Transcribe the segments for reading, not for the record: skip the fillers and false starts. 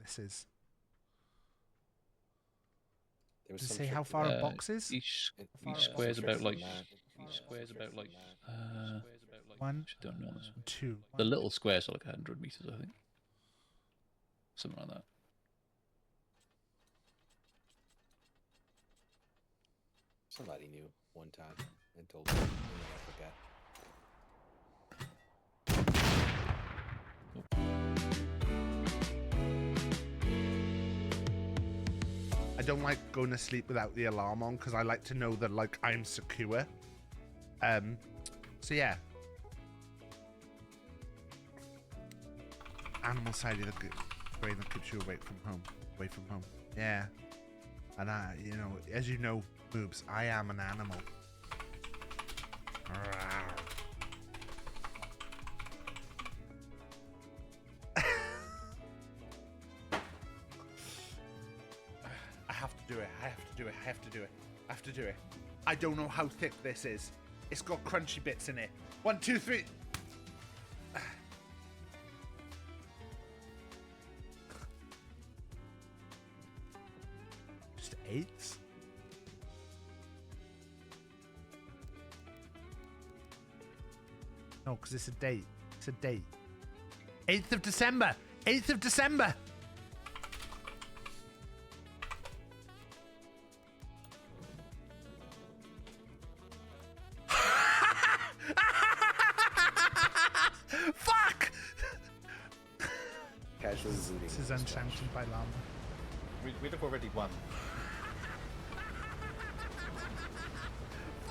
this is. Does it say how far a box is? Each square's about like One, don't know this one. 2. The little squares are like 100 meters, I think. Something like that. Somebody knew one time and told me, and I forgot. I don't like going to sleep without the alarm on because I like to know that like I'm secure. So yeah. Animal side of the brain that keeps you away from home. Yeah. And you know, as you know, boobs, I am an animal. I have to do it. I have to do it. I don't know how thick this is. It's got crunchy bits in it. 1, 2, 3. Just 8s? No, because it's a date. It's a date. 8th of December! 8th of December! Fuck! Casual zooting. This is unsanctioned by Llama. We'd have already won. A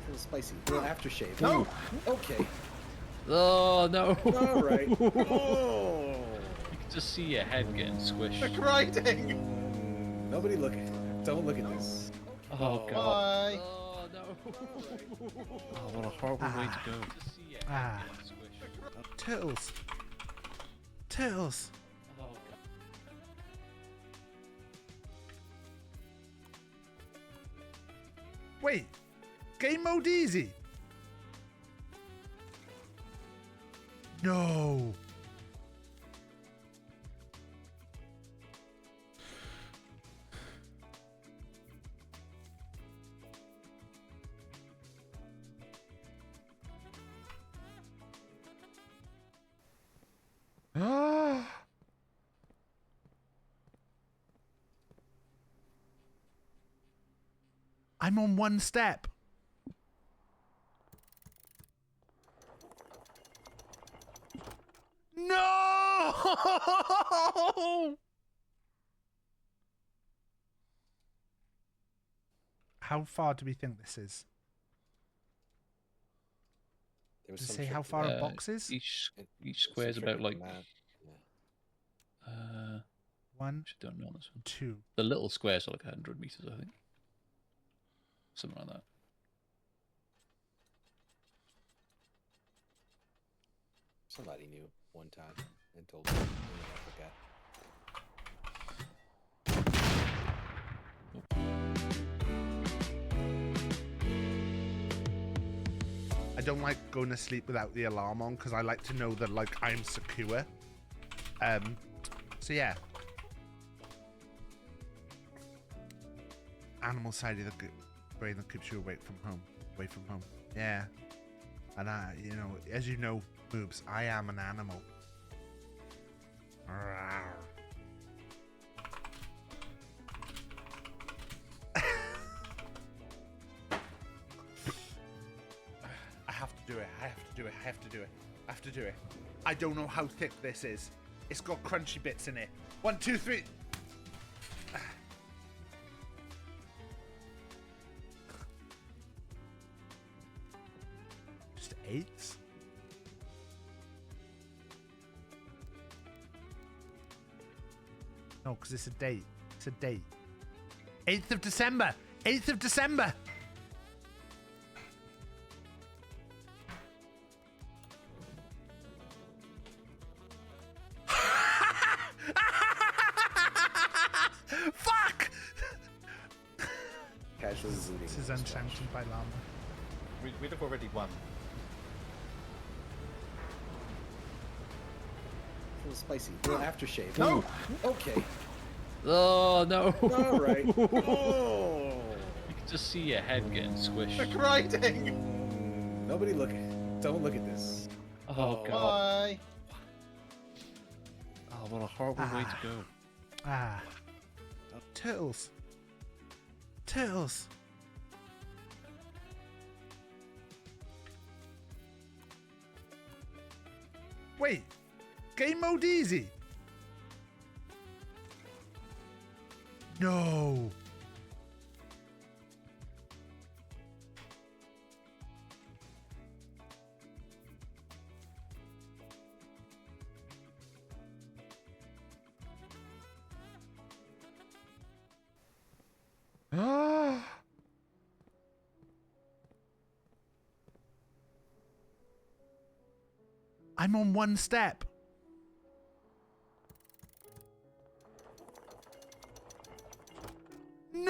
little spicy. A little aftershave. No! Okay. Oh no! All right. Oh. You can just see your head getting squished. Quick riding! Nobody look at. Don't look at this. Oh god! Bye! Oh no! Oh, what a horrible way to go. Just see your head Ah. getting squished. Turtles. Turtles. Oh god! Wait. Game mode easy. No. Ah. I'm on one step. No! How far do we think this is? There was Does it some say trick how to far that. a box is? Each Some square's trick about to like that. Yeah. 1, don't know this one. 2. The little squares are like 100 meters, I think. Something like that. Somebody knew one time and told me, and I forgot. I don't like going to sleep without the alarm on because I like to know that like I'm secure. So yeah. Animal side of the brain that keeps you away from home. Yeah. And you know, as you know, boobs, I am an animal. I have to do it. I have to do it. I don't know how thick this is. It's got crunchy bits in it. 1, 2, 3. Just 8s? No, because it's a date. It's a date. 8th of December! 8th of December! Fuck! Casual zooting. This is unsanctioned by Llama. We'd have already won. A little spicy. A little aftershave. No! Okay. Oh no! All right. Oh. You can just see your head getting The squished. grinding! Nobody look. Don't look at this. Oh god! Bye! Oh, what a horrible way to go. Ah. Turtles. Turtles. Wait. Game mode easy? No. Ah. I'm on one step. No!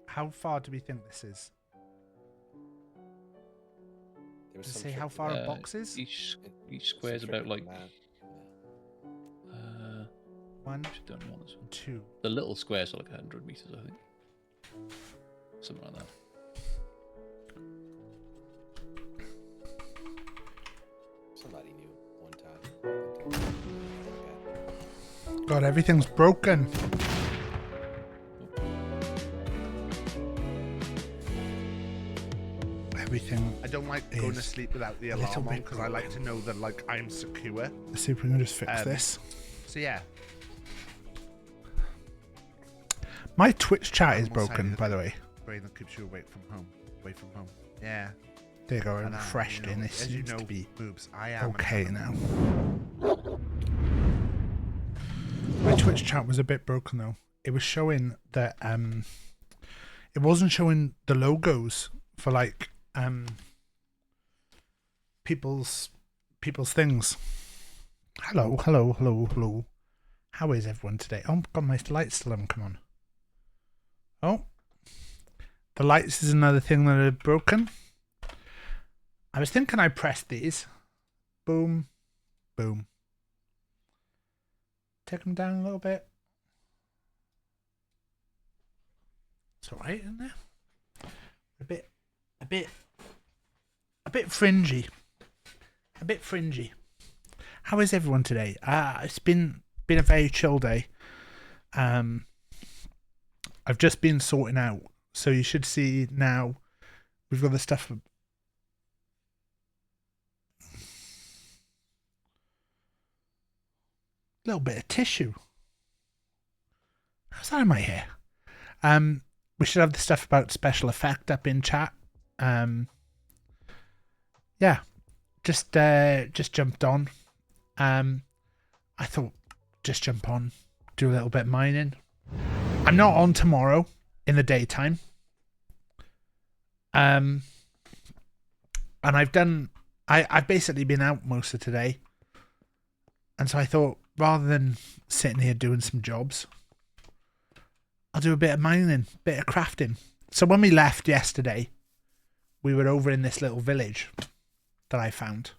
How far do we think this is? There was Does it some say trick how to far that. a box is? Each Some square's trick about with like. the math. Yeah. 1, Actually, don't know this one. 2. The little squares are like 100 meters, I think. Something like that. Somebody knew one time. God, everything's broken. Everything. I don't like going to is sleep without the a little alarm on bit because I like to know that like I'm secure. Let's see if we can just fix this. So yeah. My Twitch chat is Almost broken, like by the way. Brain that keeps you away from home. Away from home. Yeah. There you go, I And, refreshed you it know, and it as you seems know, to be boobs. I am okay now. My Twitch chat was a bit broken though. It was showing that it wasn't showing the logos for like people's things. Hello, hello, hello, hello. How is everyone today? Oh god, my lights still haven't come on. Oh. The lights is another thing that are broken. I was thinking I pressed these. Boom. Boom. Take them down a little bit. It's alright, isn't it? A bit fringy. A bit fringy. How is everyone today? It's been a very chill day. I've just been sorting out. So you should see now we've got the stuff. Little bit of tissue. How's that in my hair? We should have the stuff about special effect up in chat. Yeah, just jumped on. I thought just jump on, do a little bit of mining. I'm not on tomorrow in the daytime. And I've basically been out most of today. And so I thought, rather than sitting here doing some jobs, I'll do a bit of mining, bit of crafting. So when we left yesterday, we were over in this little village that I found,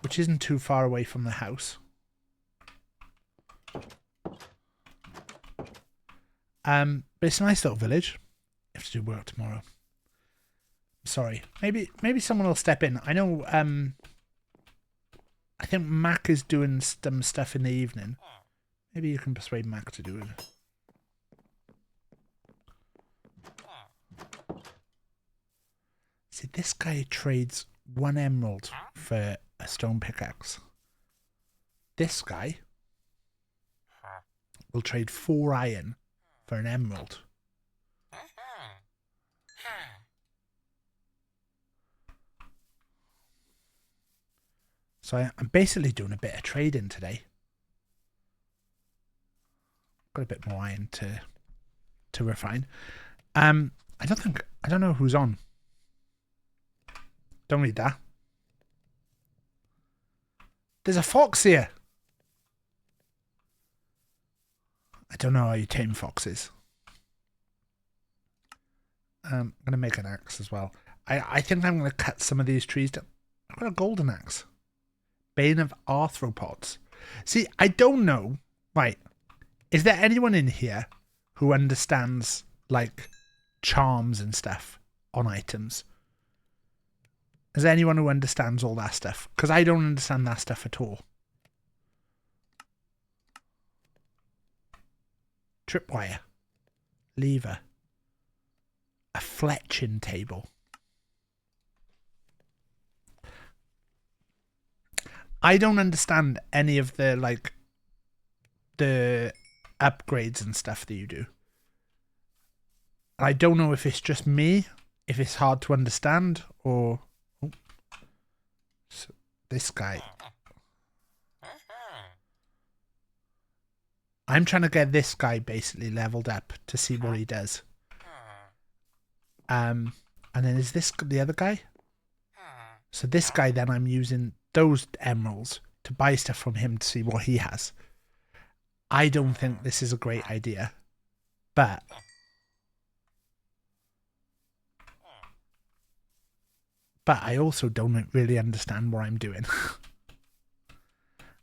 which isn't too far away from the house. But it's a nice little village. I have to do work tomorrow. Sorry. Maybe someone will step in. I know. I think Mac is doing some stuff in the evening. Maybe you can persuade Mac to do it. See, this guy trades 1 emerald for a stone pickaxe. This guy will trade 4 iron for an emerald. So I'm basically doing a bit of trading today. Got a bit more iron to refine. I don't know who's on. Don't read that. There's a fox here. I don't know how you tame foxes. I'm going to make an axe as well. I think I'm going to cut some of these trees down. I've got a golden axe. Bane of arthropods. See, I don't know. Right. Is there anyone in here who understands, like, charms and stuff on items? Is there anyone who understands all that stuff? Because I don't understand that stuff at all. Tripwire. Lever. A fletching table. I don't understand any of the, like, the upgrades and stuff that you do. I don't know if it's just me, if it's hard to understand, or... Oh. So this guy... I'm trying to get this guy basically leveled up to see what he does. And then is this the other guy? So this guy, then I'm using those emeralds to buy stuff from him to see what he has. I don't think this is a great idea. But... I also don't really understand what I'm doing.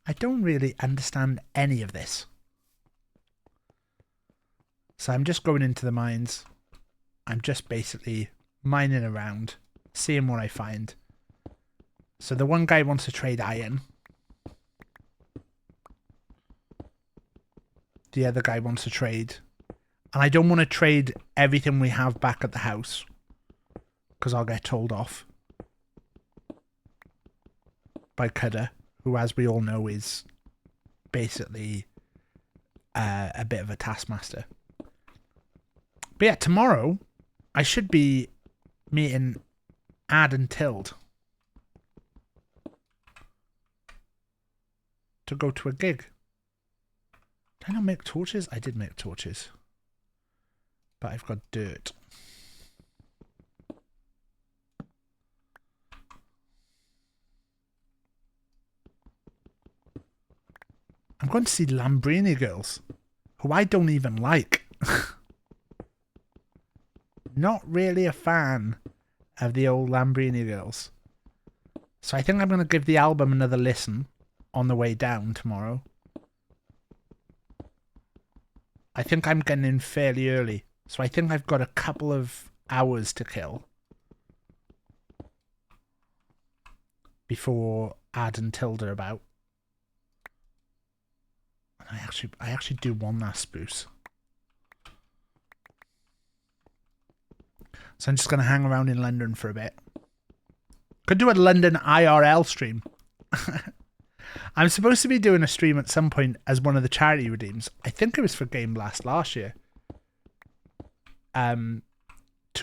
I don't really understand any of this. So I'm just going into the mines. I'm just basically mining around, seeing what I find. So the one guy wants to trade iron. The other guy wants to trade. And I don't want to trade everything we have back at the house, because I'll get told off by Cutter, who, as we all know, is basically a bit of a taskmaster. But yeah, tomorrow I should be meeting Ad and Tild to go to a gig. Did I not make torches? I did make torches. But I've got dirt. I'm going to see Lambrini girls, who I don't even like. Not really a fan of the old Lambrini girls. So I think I'm going to give the album another listen on the way down tomorrow. I think I'm getting in fairly early. So I think I've got a couple of hours to kill before Ad and Tilda are about. And I actually do want that spruce. So I'm just going to hang around in London for a bit. Could do a London IRL stream. I'm supposed to be doing a stream at some point as one of the charity redeems. I think it was for Game Blast last year. To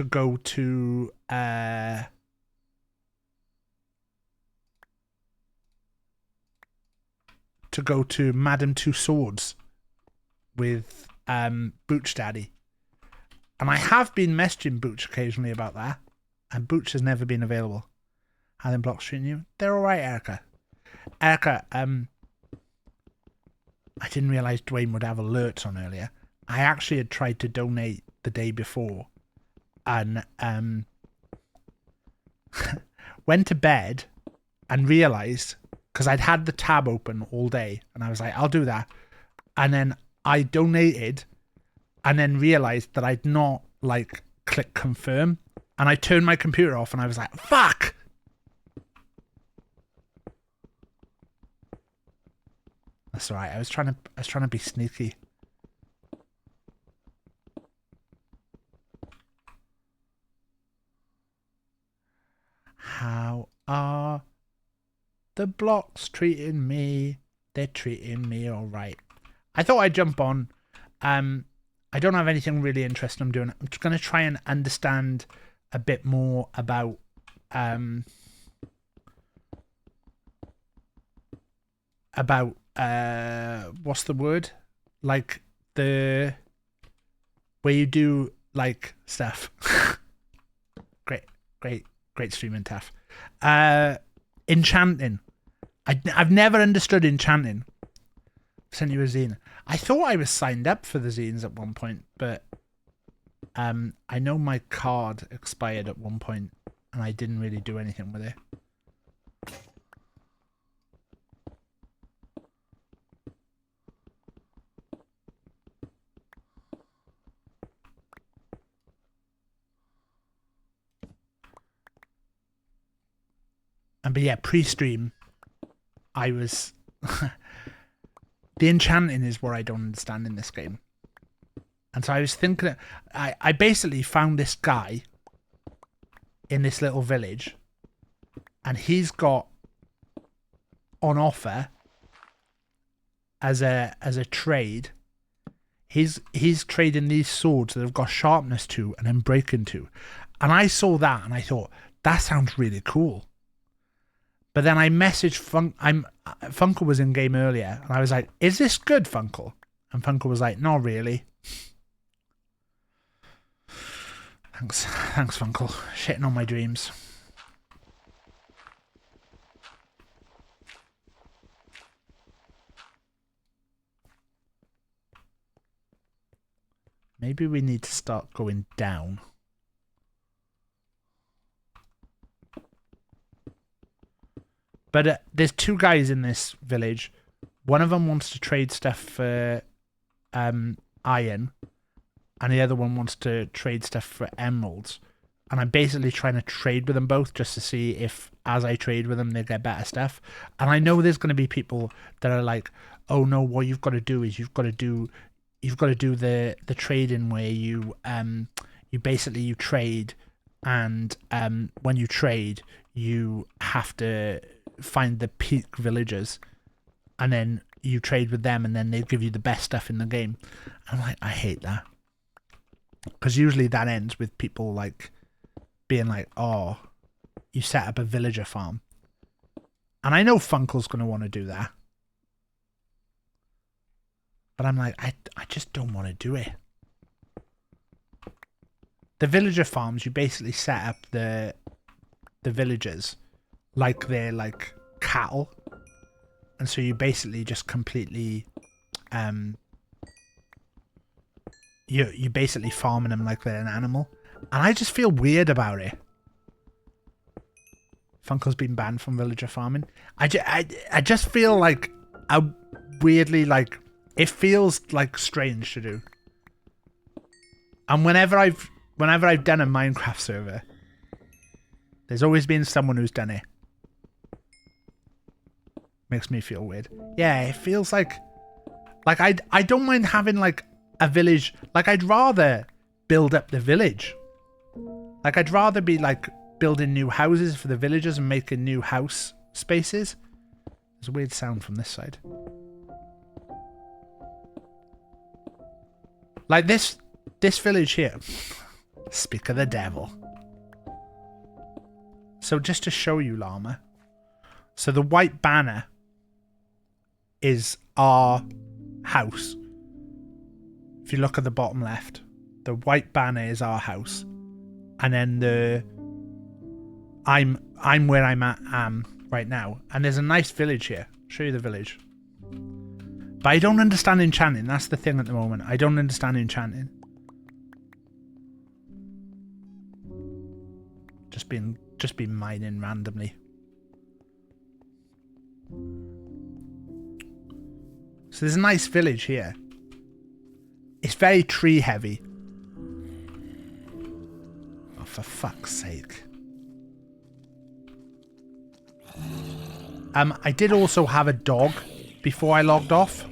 go to Madame Two Swords with Booch Daddy. And I have been messaging Booch occasionally about that, and Booch has never been available. How them blocks treating you? They're alright, Erica. Erica, I didn't realise Dwayne would have alerts on earlier. I actually had tried to donate the day before, and went to bed and realised, because I'd had the tab open all day, and I was like, I'll do that. And then I donated, and then realised that I'd not, like, clicked confirm. And I turned my computer off, and I was like, fuck! That's alright, I was trying to be sneaky. How are the blocks treating me? They're treating me alright. I thought I'd jump on. I don't have anything really interesting I'm doing. I'm just going to try and understand a bit more about what's the word? Like the where you do like stuff. Great streaming, Taff. Enchanting. I've never understood enchanting. Sent you a zine. I thought I was signed up for the zines at one point, but I know my card expired at one point, and I didn't really do anything with it. But yeah, pre-stream, I was... the enchanting is what I don't understand in this game. And so I was thinking... I basically found this guy in this little village, and he's got on offer as a trade. He's trading these swords that have got sharpness 2 and then breaking 2. And I saw that and I thought, that sounds really cool. But then I messaged Funkle was in game earlier, and I was like, "Is this good, Funkle?" And Funkle was like, "Not really." Thanks, Funkle. Shitting on my dreams. Maybe we need to start going down. But there's 2 guys in this village. One of them wants to trade stuff for iron, and the other one wants to trade stuff for emeralds. And I'm basically trying to trade with them both just to see if, as I trade with them, they get better stuff. And I know there's going to be people that are like, "Oh no, what you've got to do is you've got to do the trading where you basically trade, and when you trade, you have to find the peak villagers, and then you trade with them, and then they give you the best stuff in the game." I'm like, I hate that, because usually that ends with people like being like, "Oh, you set up a villager farm," and I know Funkle's going to want to do that, but I'm like, I just don't want to do it. The villager farms, you basically set up the villagers like they're like cattle, and so you basically just completely you basically farming them like they're an animal, and I just feel weird about it. Funkle's been banned from villager farming. I just feel like weirdly, like, it feels like strange to do. And whenever I've done a Minecraft server, there's always been someone who's done it. Makes me feel weird. Yeah, it feels like I don't mind having like a village. Like, I'd rather build up the village. Like, I'd rather be like building new houses for the villagers and making new house spaces. There's a weird sound from this side. Like this village here. Speak of the devil. So just to show you, Llama. So the white banner is our house. If you look at the bottom left, the white banner is our house. And then I'm where I'm at right now. And there's a nice village here. I'll show you the village. But I don't understand enchanting. That's the thing at the moment. I don't understand enchanting. Just been mining randomly. So there's a nice village here. It's very tree heavy. Oh, for fuck's sake. I did also have a dog before I logged off,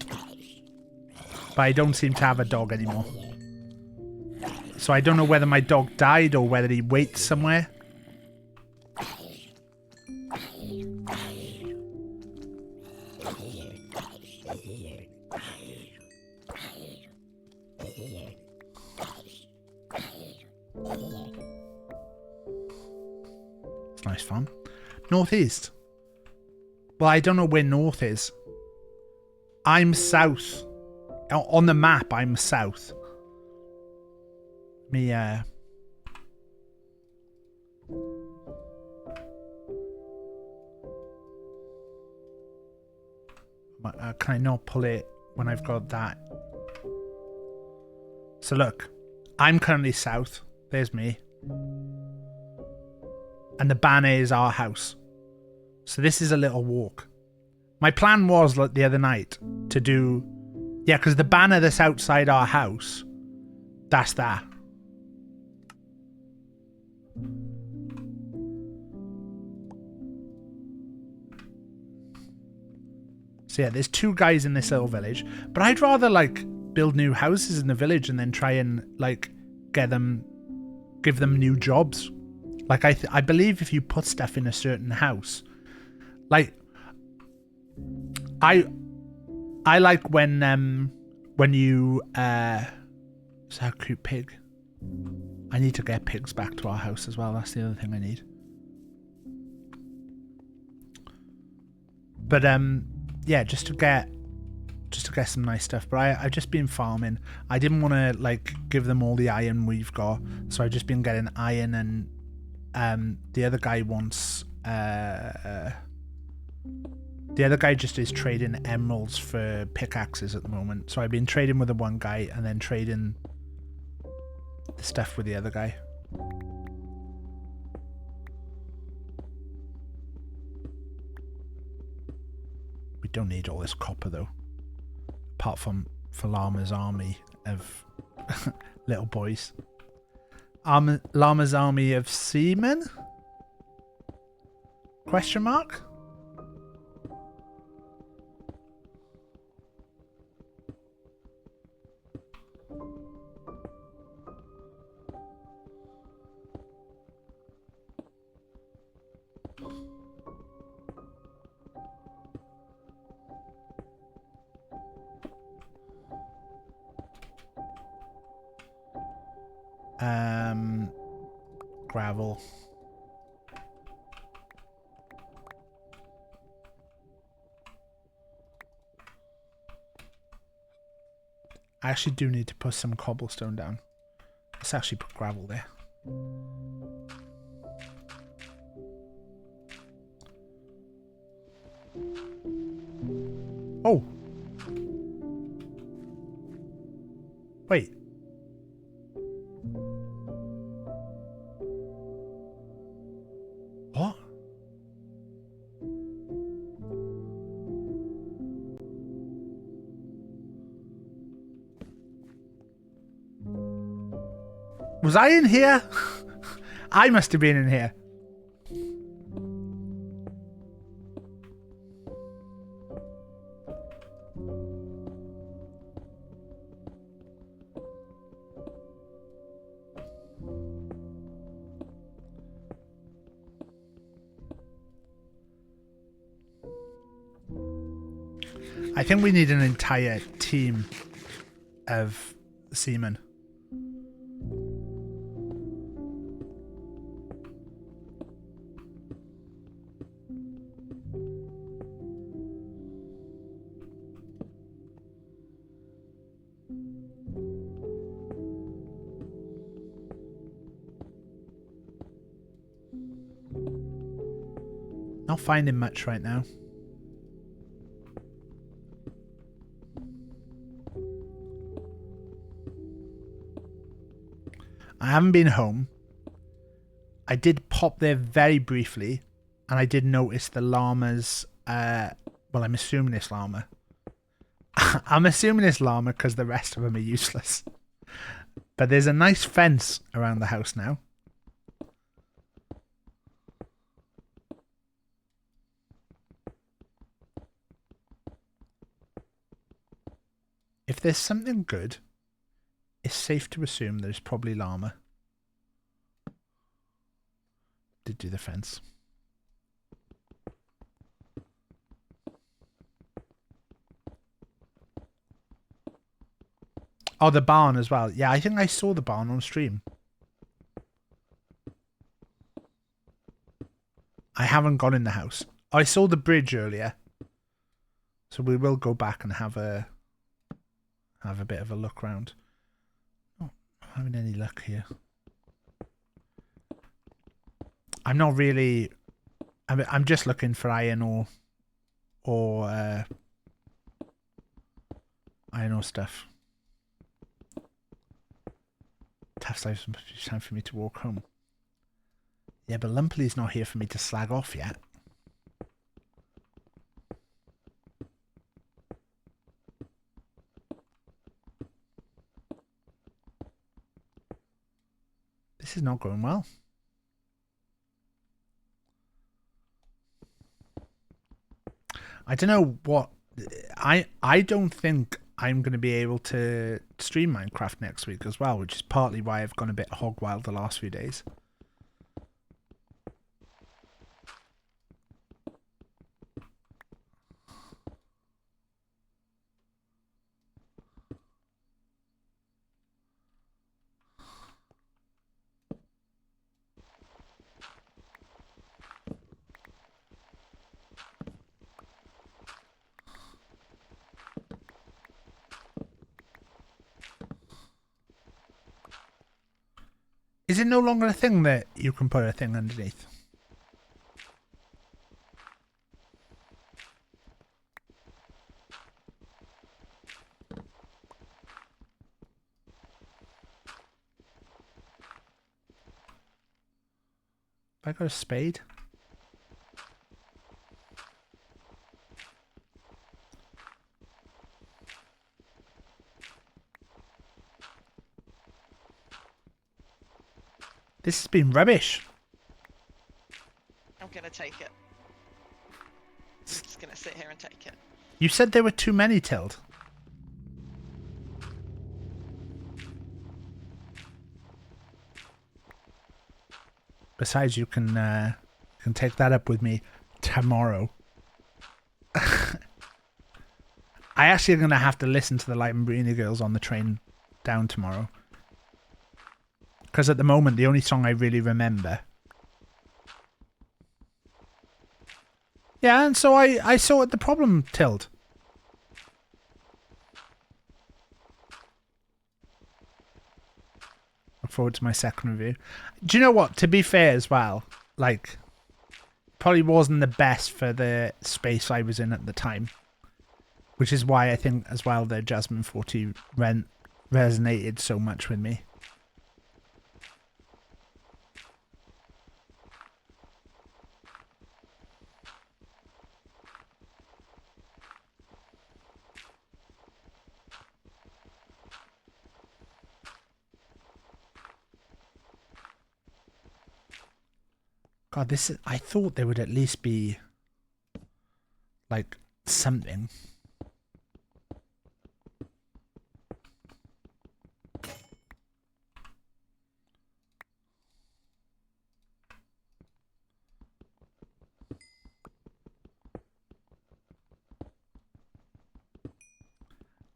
but I don't seem to have a dog anymore. So I don't know whether my dog died or whether he waits somewhere. It's nice farm. Northeast. Well, I don't know where north is. I'm south. On the map, I'm south. Can I not pull it when I've got that? So look, I'm currently south. There's me. And the banner is our house. So this is a little walk. My plan was, like, the other night to do... Yeah, because the banner that's outside our house, that's that. So yeah, there's 2 guys in this little village. But I'd rather, like, build new houses in the village and then try and, like, give them new jobs. Like, I believe if you put stuff in a certain house... Like... I like when you is that a cute pig? I need to get pigs back to our house as well. That's the other thing I need. But yeah, just to get some nice stuff. But I've just been farming. I didn't want to, like, give them all the iron we've got, so I've just been getting iron, and the other guy wants the other guy just is trading emeralds for pickaxes at the moment. So I've been trading with the one guy and then trading the stuff with the other guy. We don't need all this copper though. Apart from for Llama's army of little boys. Llama's army of seamen? Question mark? Gravel. I actually do need to put some cobblestone down. Let's actually put gravel there. Oh! Wait. What? Was I in here? I must have been in here. I think we need an entire team of seamen. Not finding much right now. I haven't been home. I did pop there very briefly, and I did notice the llamas. Well, I'm assuming it's llama. I'm assuming it's llama because the rest of them are useless. But there's a nice fence around the house now. If there's something good, it's safe to assume there's probably llama. Did do the fence. Oh, the barn as well. Yeah, I think I saw the barn on stream. I haven't gone in the house. I saw the bridge earlier. So we will go back and have a bit of a look round. Not having any luck here. I'm not really... I'm just looking for iron or iron ore stuff. Tough life, it's time for me to walk home. Yeah, but Lumpley's not here for me to slag off yet. This is not going well. I don't know what... I don't think I'm going to be able to stream Minecraft next week as well, which is partly why I've gone a bit hog wild the last few days. Is it no longer a thing that you can put a thing underneath? Have I got a spade? This has been rubbish. I'm gonna take it. I'm just gonna sit here and take it. You said there were too many tilled. Besides, you can take that up with me tomorrow. I actually am going to have to listen to the Light and Breeny Girls on the train down tomorrow. Because at the moment, the only song I really remember... Yeah, and so I sorted the problem, Tild. Look forward to my second review. Do you know what? To be fair as well, like, probably wasn't the best for the space I was in at the time. Which is why I think as well the Jasmine 40 resonated so much with me. God, this is, I thought there would at least be like something.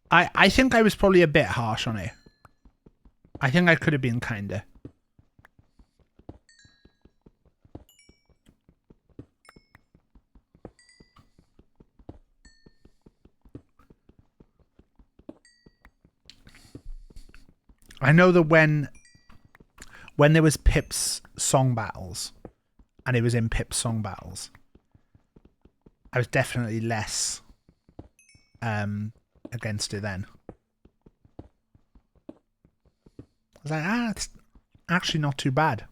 I think I was probably a bit harsh on it. I think I could have been kinder. I know that when there was Pip's song battles, and it was in Pip's song battles, I was definitely less against it then. I was like, it's actually not too bad.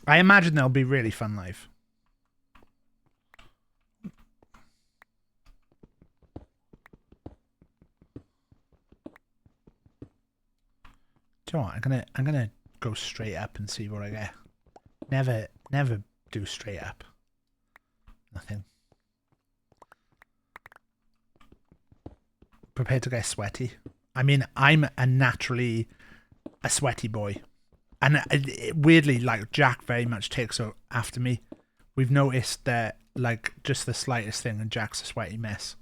I imagine they'll be really fun live. Do you know what? I'm gonna go straight up and see what I get. Never do straight up. Nothing. Prepared to get sweaty. I mean, I'm naturally a sweaty boy. And weirdly, like, Jack very much takes after me. We've noticed that, like, just the slightest thing and Jack's a sweaty mess.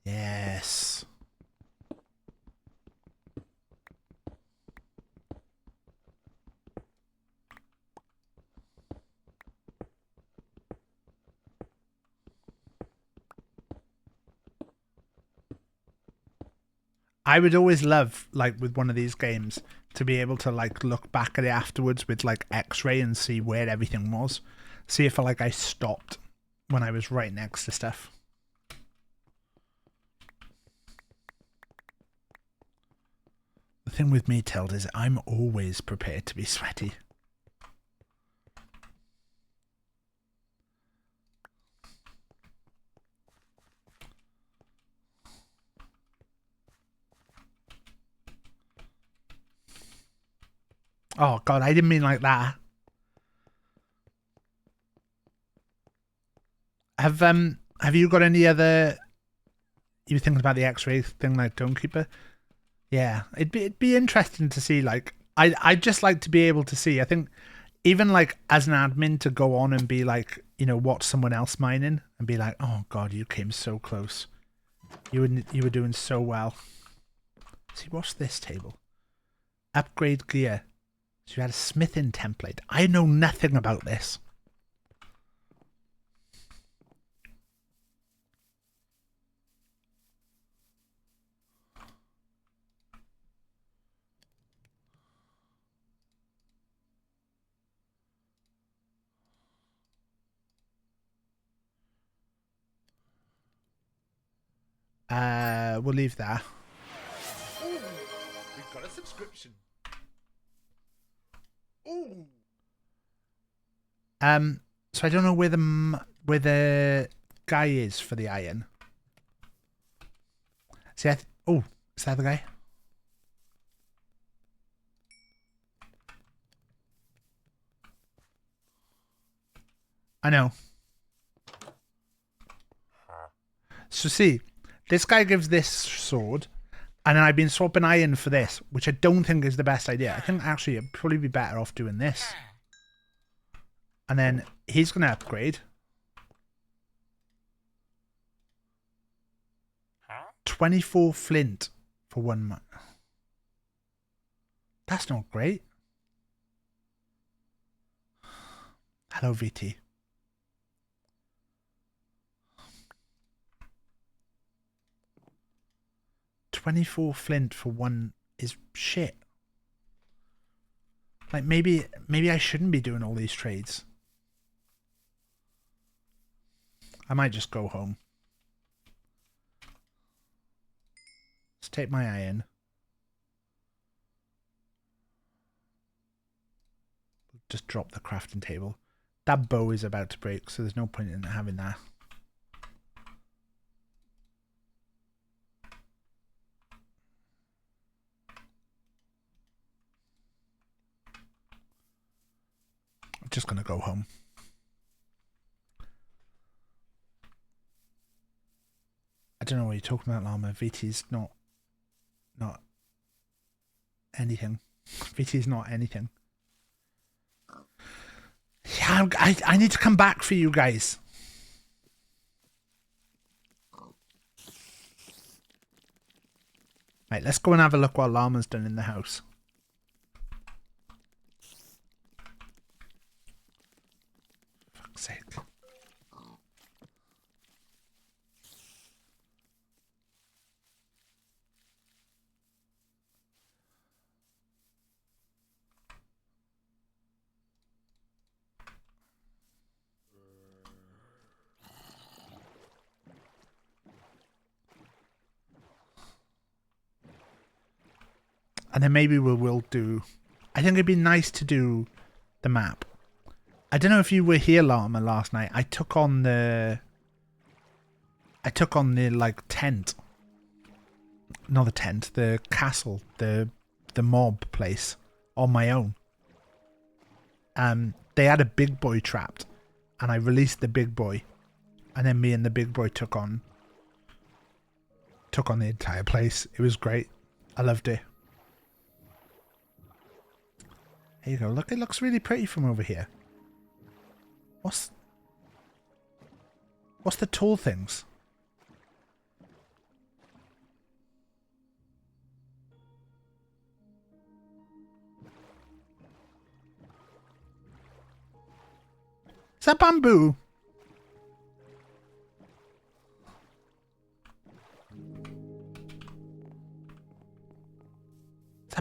Yes. I would always love, like, with one of these games, to be able to, like, look back at it afterwards with, like, X-ray and see where everything was. See if, like, I stopped when I was right next to stuff. The thing with me, Tild, is I'm always prepared to be sweaty. Oh god, I didn't mean like that. Have you got any other? You thinking about the X-ray thing, like Dawnkeeper? Yeah, it'd be interesting to see. Like, I'd just like to be able to see. I think even like as an admin to go on and be like, you know, watch someone else mining and be like, oh god, you came so close. You were doing so well. See, what's this table? Upgrade gear. So you had a smithing template. I know nothing about this. We'll leave that. Ooh, we've got a subscription. Ooh. So I don't know where the guy is for the iron. See, oh, is that the guy? I know. So see, this guy gives this sword, and then I've been swapping iron for this, which I don't think is the best idea. I think actually it'd probably be better off doing this. And then he's going to upgrade. 24 flint for 1 month. That's not great. Hello, VT. $24 flint for 1 is shit. Like maybe I shouldn't be doing all these trades. I might just go home. Let's take my iron. Just drop the crafting table. That bow is about to break, so there's no point in having that. I'm just going to go home. I don't know what you're talking about, Llama. VT's not anything. VT's not anything. Yeah, I need to come back for you guys. Right, let's go and have a look what Llama's done in the house. Fuck's sake. And then maybe we'll do... I think it'd be nice to do the map. I don't know if you were here, Llama, last night. I took on the like tent. Not the tent, the castle, the mob place on my own. They had a big boy trapped, and I released the big boy, and then me and the big boy took on the entire place. It was great. I loved it. Here you go. Look, it looks really pretty from over here. What's the tall things? Is that bamboo?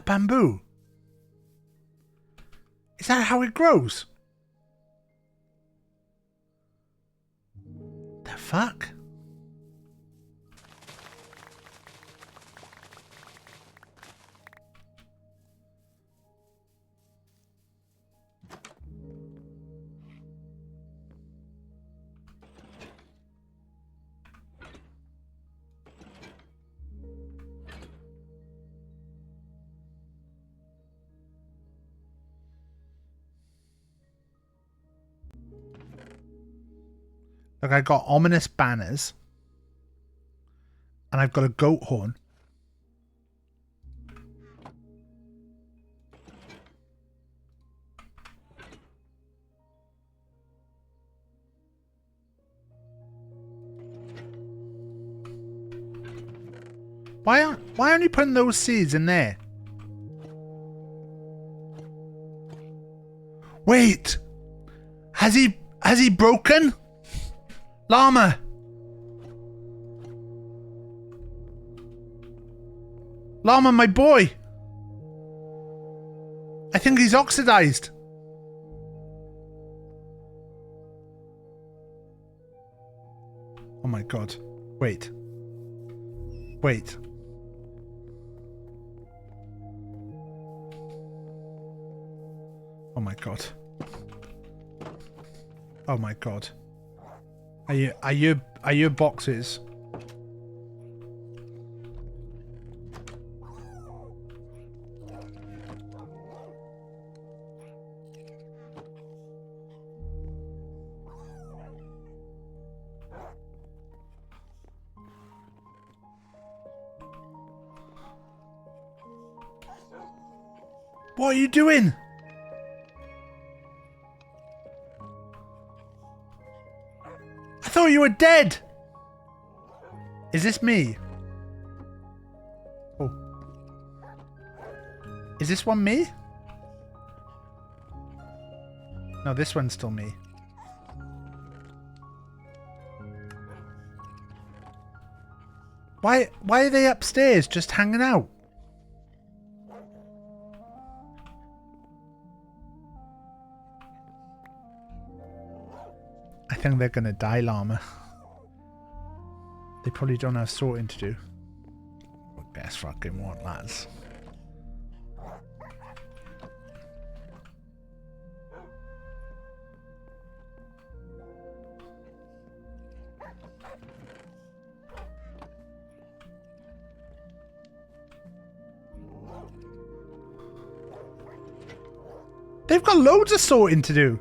bamboo? Is that how it grows? The fuck? Look, I got ominous banners. And I've got a goat horn. Why aren't you putting those seeds in there? Wait! Has he broken? Llama! Llama, my boy! I think he's oxidized. Oh my god. Wait. Wait. Oh my god. Oh my god. Are you boxes? What are you doing? I thought you were dead. Is this me? Oh. Is this one me? No, this one's still me. Why are they upstairs just hanging out? I think they're gonna die, llama. They probably don't have sorting to do. Well, guess fucking what, lads. They've got loads of sorting to do.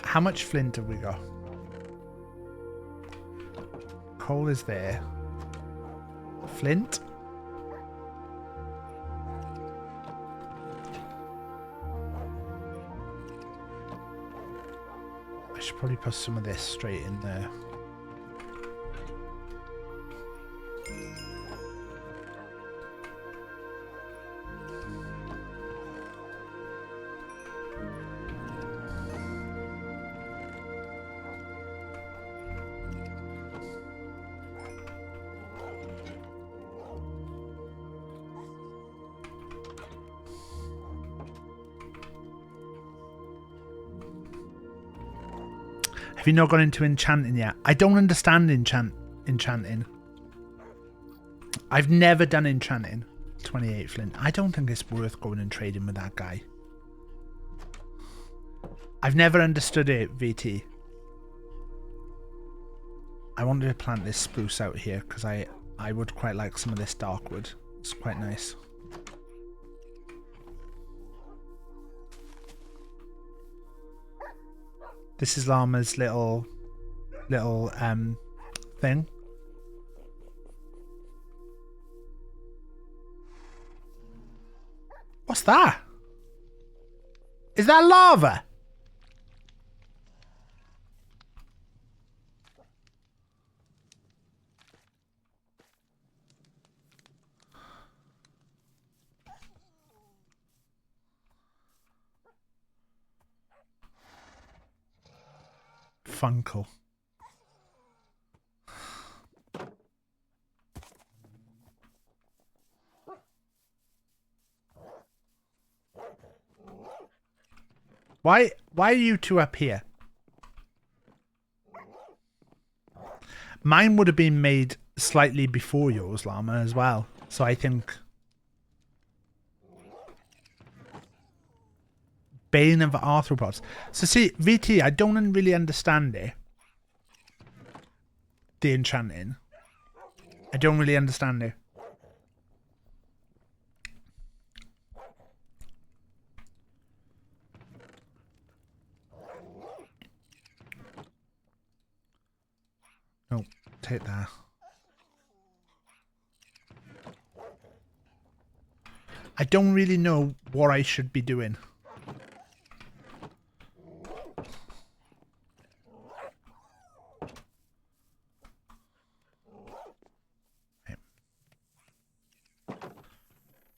How much flint have we got? Coal is there. Flint? I should probably put some of this straight in there. Have you not gone into enchanting yet? I don't understand enchanting. I've never done enchanting. 28 flint. I don't think it's worth going and trading with that guy. I've never understood it, VT. I wanted to plant this spruce out here because I would quite like some of this dark wood. It's quite nice. This is Llama's little thing. What's that? Is that lava? Funkle. Why are you two up here? Mine would have been made slightly before yours, Llama, as well. So I think... Bane of Arthropods. So see, VT, I don't really understand it. The enchanting. I don't really understand it. No, take that. I don't really know what I should be doing.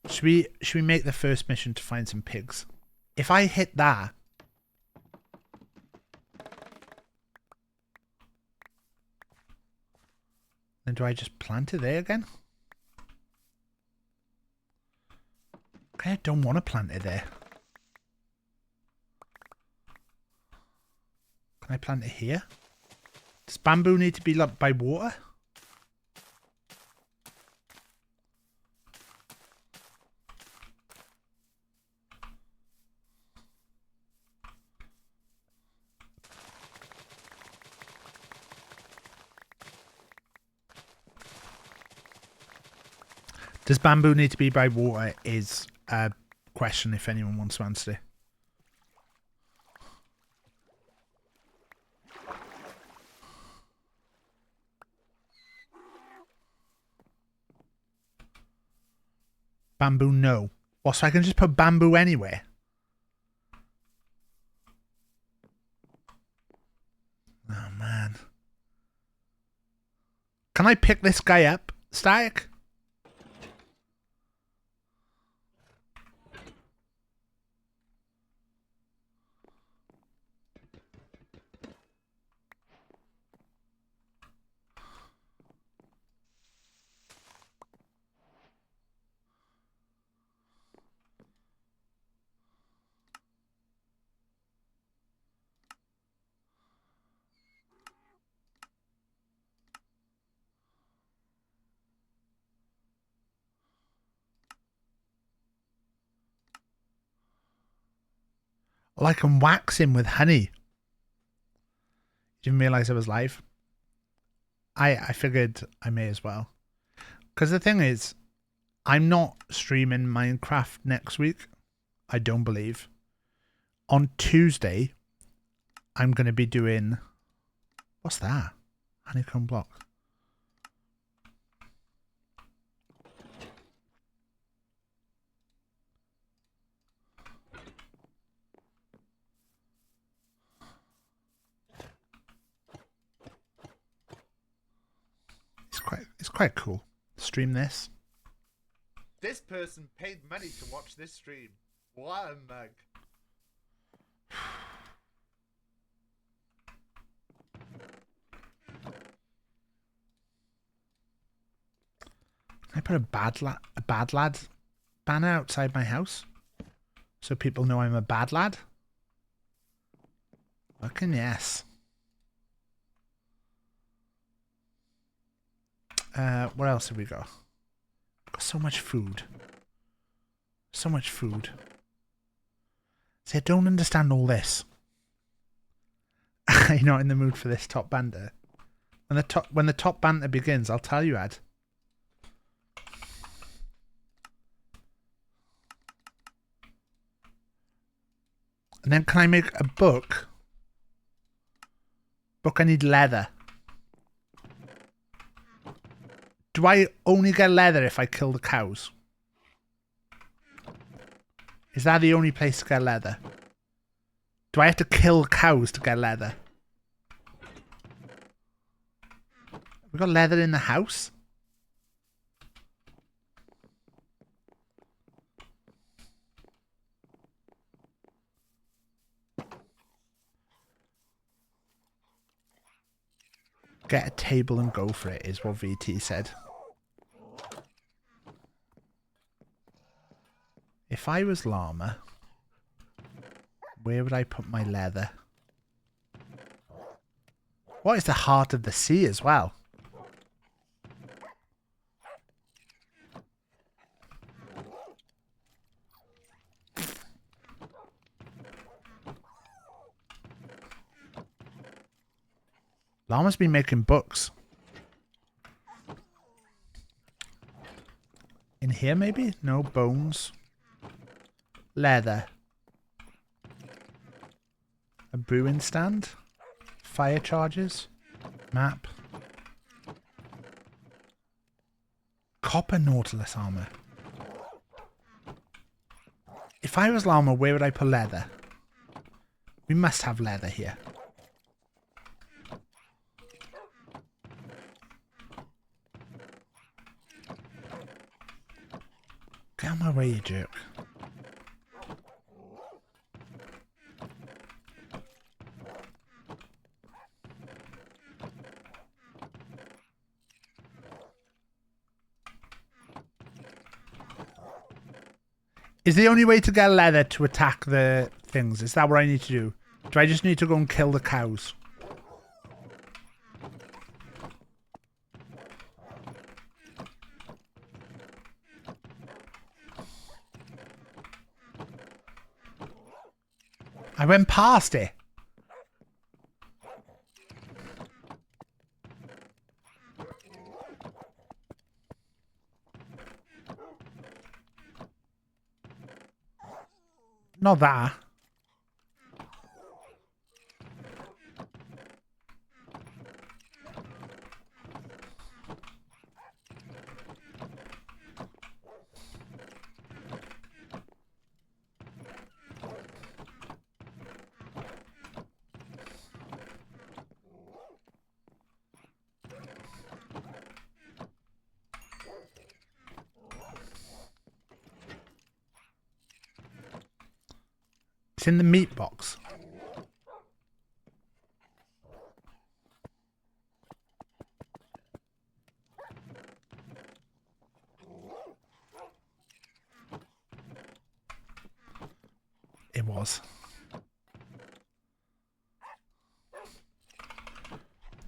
Should we make the first mission to find some pigs? If I hit that, then do I just plant it there again? Okay, I don't want to plant it there. Can I plant it here? Does bamboo need to be like by water? Does bamboo need to be by water is a question if anyone wants to answer it. Bamboo, no. Well, so I can just put bamboo anywhere. Oh, man. Can I pick this guy up, Static? Well, I can wax him with honey. Didn't realise it was live. I figured I may as well. Because the thing is, I'm not streaming Minecraft next week. I don't believe. On Tuesday, I'm going to be doing... What's that? Honeycomb block. It's quite cool. Stream this. This person paid money to watch this stream. What a mug. Can I put a bad lad banner outside my house so people know I'm a bad lad? Fucking yes. What else have we got? Got so much food. So much food. See, I don't understand all this. You're not in the mood for this top banter. When the top banter begins, I'll tell you, Ad. And then can I make a book? Book, I need leather. Do I only get leather if I kill the cows? Is that the only place to get leather? Do I have to kill cows to get leather? We got leather in the house? Get a table and go for it, is what VT said. If I was Llama... Where would I put my leather? What is the heart of the sea as well? Llama's been making books. In here, maybe? No bones. Leather. A brewing stand. Fire charges. Map. Copper Nautilus armor. If I was llama, where would I put leather? We must have leather here. Get out of my way, you jerk. Is the only way to get leather to attack the things? Is that what I need to do? Do I just need to go and kill the cows? I went past it. Not that. It's in the meat box. It was.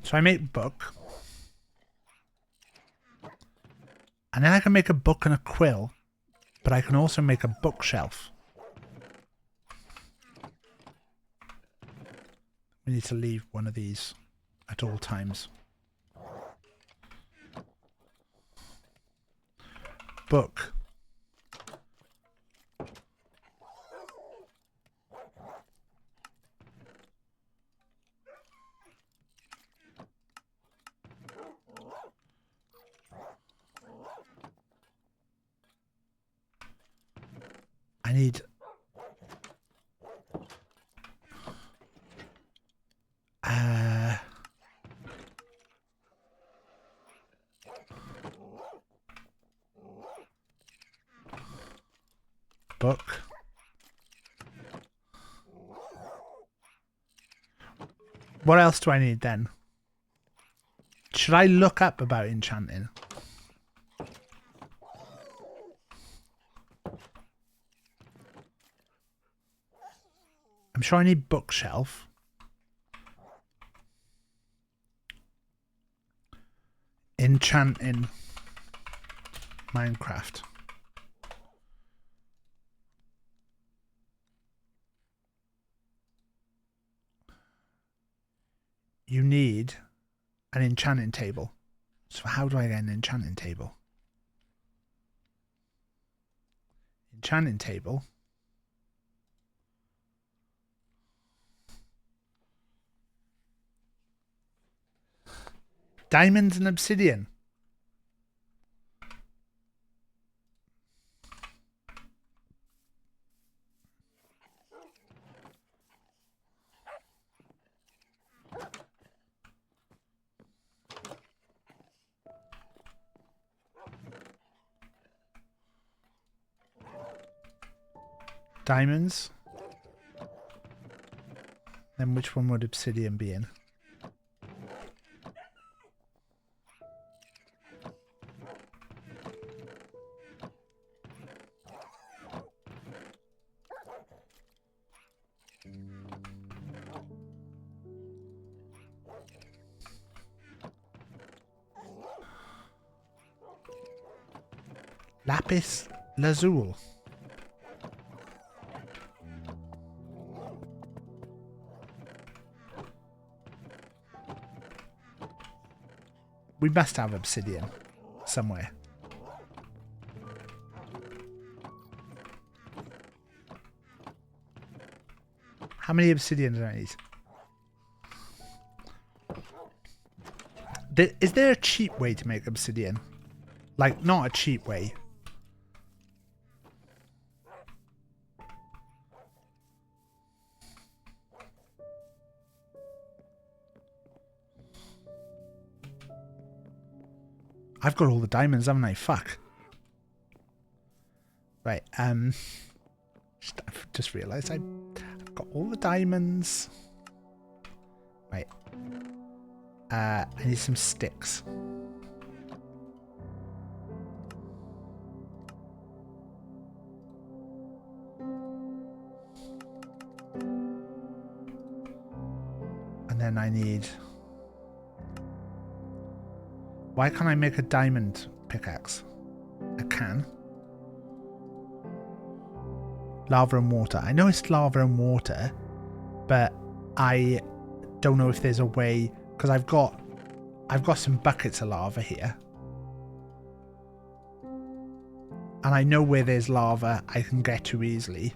So I make book. And then I can make a book and a quill. But I can also make a bookshelf. We need to leave one of these at all times. Book. I need... book. What else do I need then? Should I look up about enchanting? I'm sure I need bookshelf. Enchanting Minecraft. You need an enchanting table. So how do I get an enchanting table? Enchanting table. Diamonds and obsidian. Diamonds. Then which one would obsidian be in? Lapis lazuli. We must have obsidian somewhere. How many obsidian do I need? Is there a cheap way to make obsidian? Like, not a cheap way. I've got all the diamonds, haven't I? Fuck. Right, I've just realised I've got all the diamonds. Right. I need some sticks. And then I need... Why can't I make a diamond pickaxe? I can. Lava and water. I know it's lava and water, but I don't know if there's a way, because I've got some buckets of lava here. And I know where there's lava I can get to easily.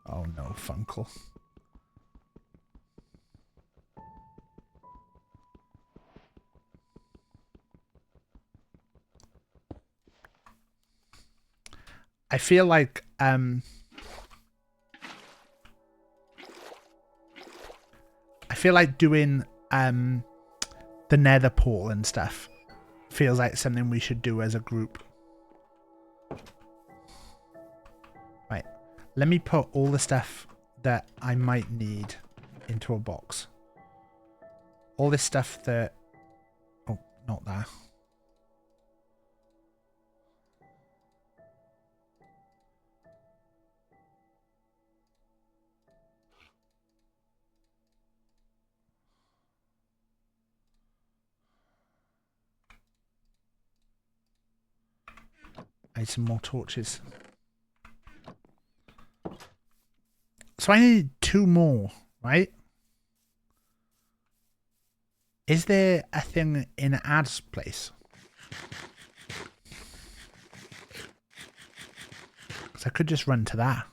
Oh no, Funkle. I feel like doing the nether portal and stuff feels like something we should do as a group. Right. Let me put all the stuff that I might need into a box. All this stuff that... Oh, not that. I need some more torches. So I need 2 more, right? Is there a thing in Ad's place? Because I could just run to that.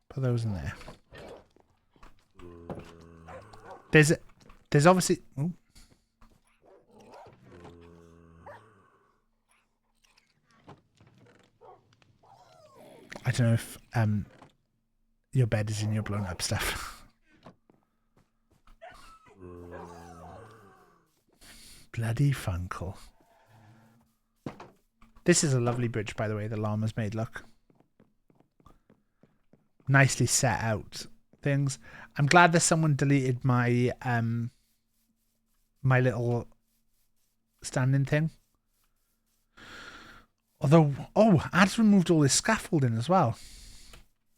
Put those in there. There's obviously... Ooh. I don't know if your bed is in your blown up stuff. Bloody Funkle. This is a lovely bridge, by the way, the llama's made, look. Nicely set out things. I'm glad that someone deleted my my little standing thing. Although, oh, Ad's removed all this scaffolding as well.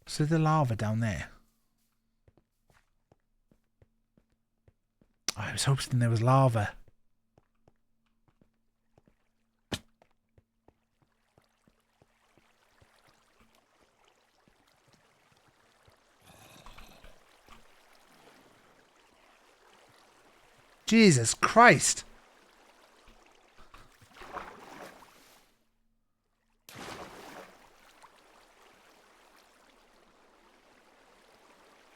So the lava down there. I was hoping there was lava. Jesus Christ.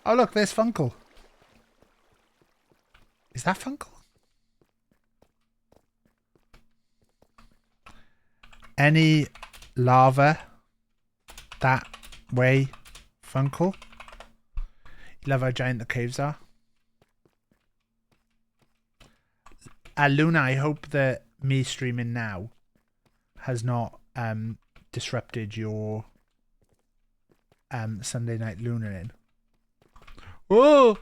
Oh look, there's Funkle. Is that Funkle? Any lava that way, Funkle? You love how giant the caves are? Luna, I hope that me streaming now has not disrupted your Sunday night Luna in. Whoa!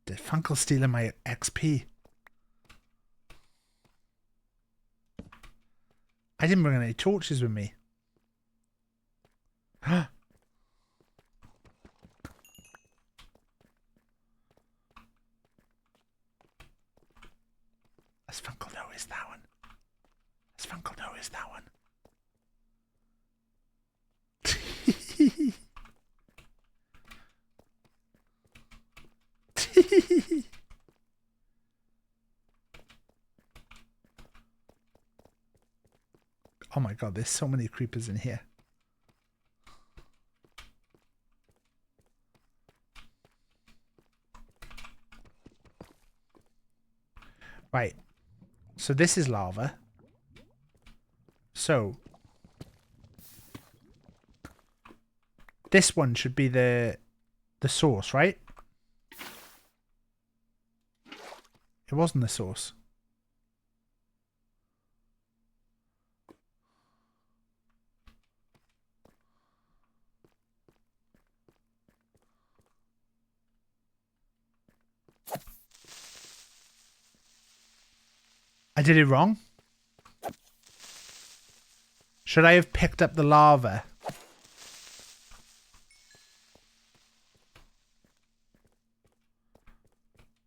Did Funkle stealing my XP? I didn't bring any torches with me. Does Funkle know is that one? Does Funkle know is that one? Oh my god, there's so many creepers in here. Right. So this is lava. So this one should be the source, right? It wasn't the source. I did it wrong. Should I have picked up the lava?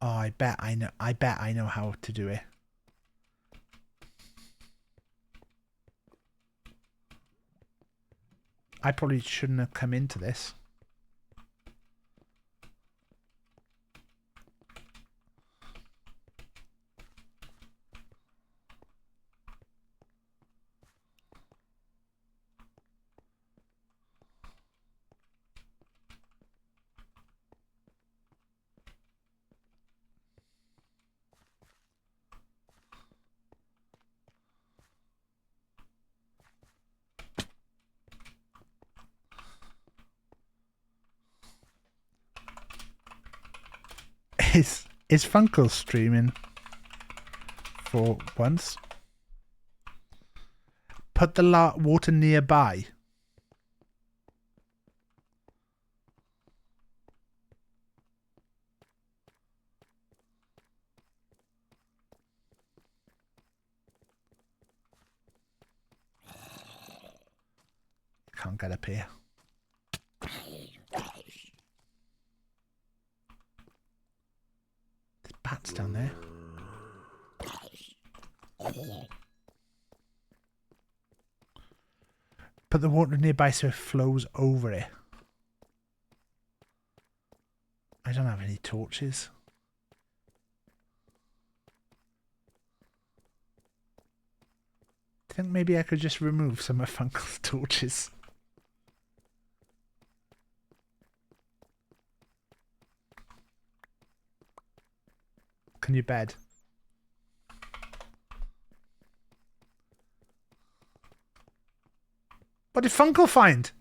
Oh, I bet I know how to do it. I probably shouldn't have come into this. Is Funkle streaming for once? Put the water nearby. Can't get up here. Bats down there. Put the water nearby so it flows over it. I don't have any torches. I think maybe I could just remove some of Funkle's torches. Can you bed? What did Funkle find?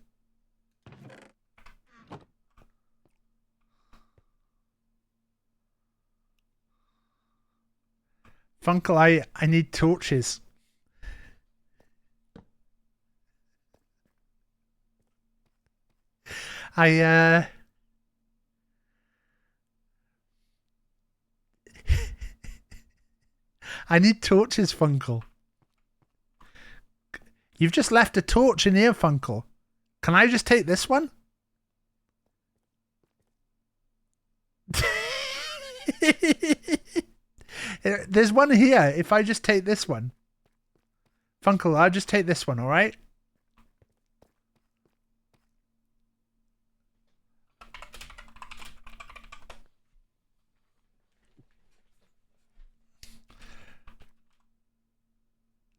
Funkle, I need torches. I need torches, Funkle. You've just left a torch in here, Funkle. Can I just take this one? There's one here. If I just take this one. Funkle, I'll just take this one, alright?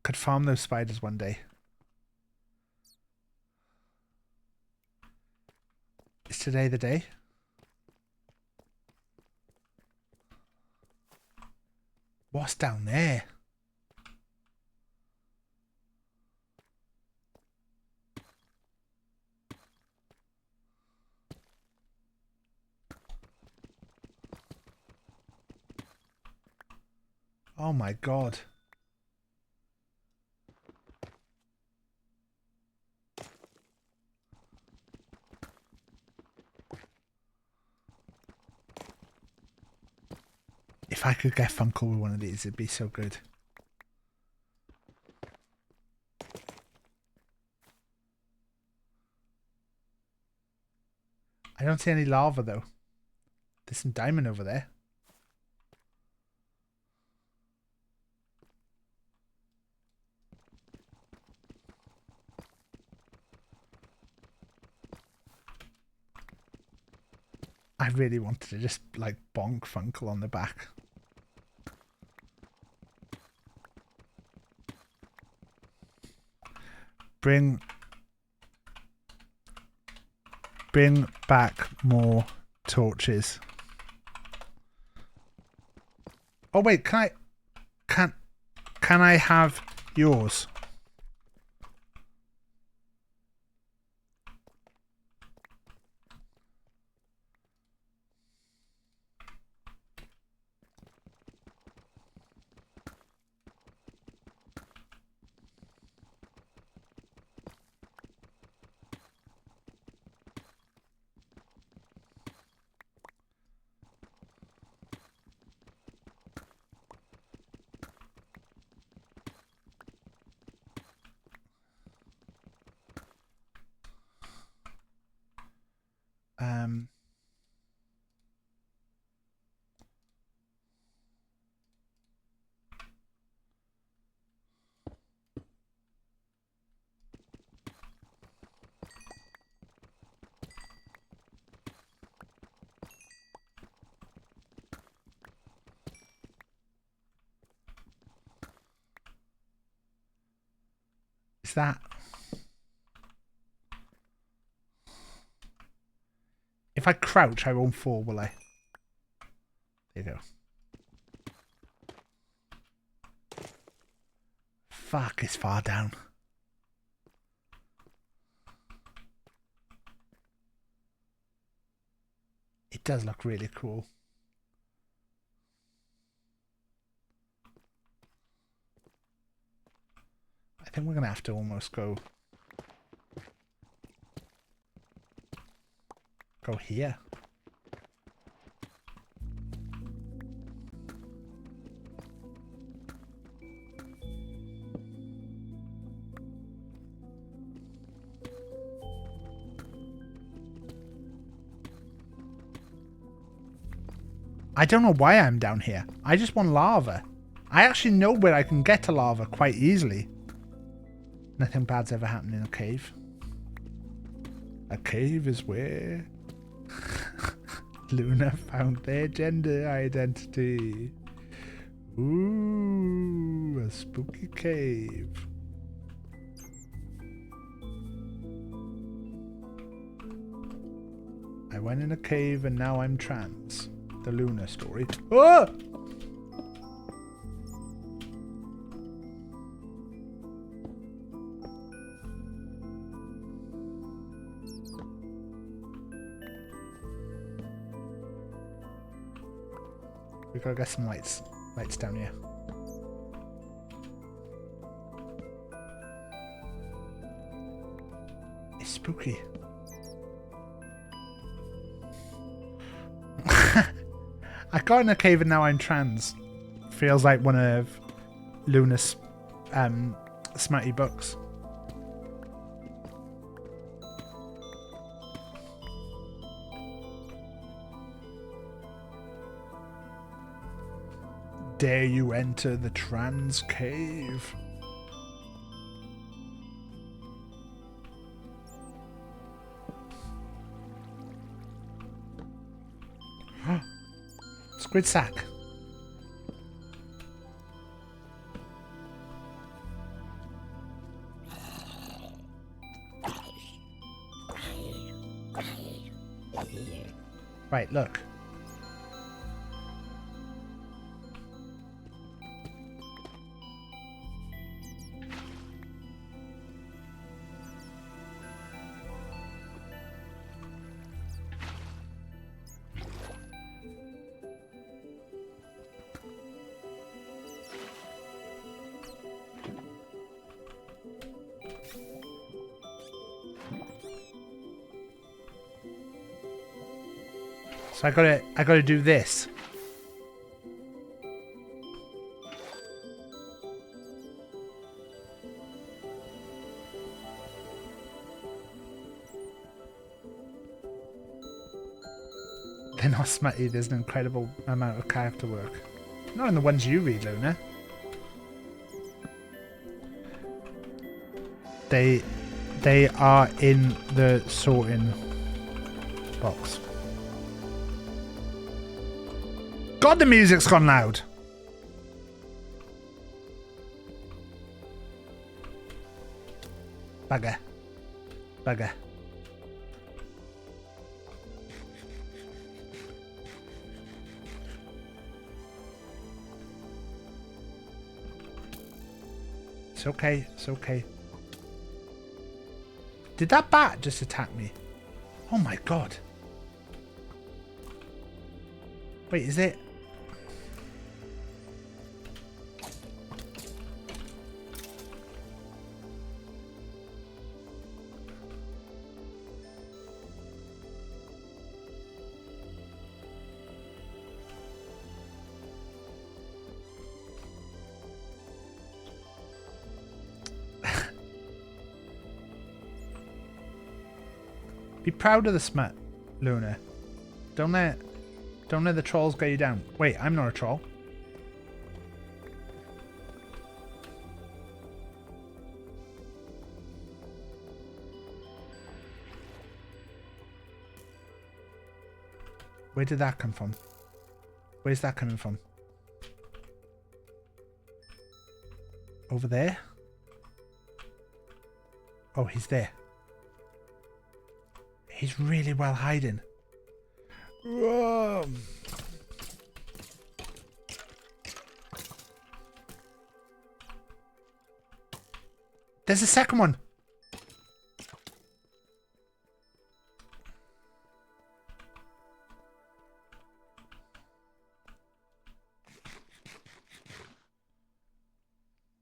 Could farm those spiders one day. Is today the day? What's down there? Oh my god. If I could get Funko with one of these, it'd be so good. I don't see any lava though. There's some diamond over there. I really wanted to just like bonk Funkle on the back. Bring back more torches. Oh wait, can I have yours? Is that... If I crouch, I won't fall, will I? There you go. Fuck, it's far down. It does look really cool. I think we're going to have to almost go here. I don't know why I'm down here. I just want lava. I actually know where I can get to lava quite easily. Nothing bad's ever happened in a cave. A cave is where Luna found their gender identity. Ooh, a spooky cave. I went in a cave and now I'm trans. The Luna story. Oh! We gotta get some lights down here. It's spooky. I got in a cave and now I'm trans. Feels like one of Luna's smarty books. Dare you enter the trans cave? Squid sack. Right, look. So I gotta do this. They're not smutty, there's an incredible amount of character work. Not in the ones you read, Luna. They are in the sorting box. God, the music's gone loud. Bugger. Bugger. It's okay. It's okay. Did that bat just attack me? Oh my god. Wait, is it? Be proud of the smut, Luna. Don't let the trolls get you down. Wait, I'm not a troll. Where did that come from? Where's that coming from? Over there? Oh, he's there. He's really well hiding. Whoa. There's a second one.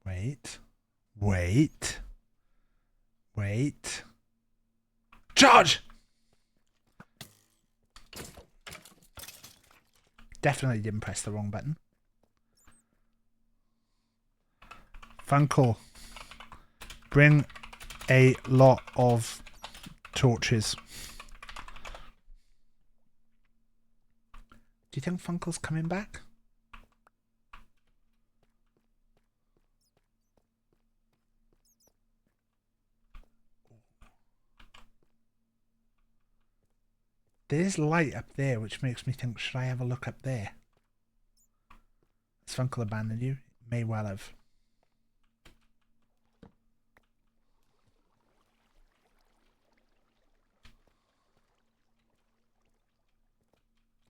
Wait. Wait. Wait. Charge! Definitely didn't press the wrong button. Funkle. Bring a lot of torches. Do you think Funkle's coming back? There's light up there, which makes me think, should I have a look up there? Has Funkle abandoned you? May well have.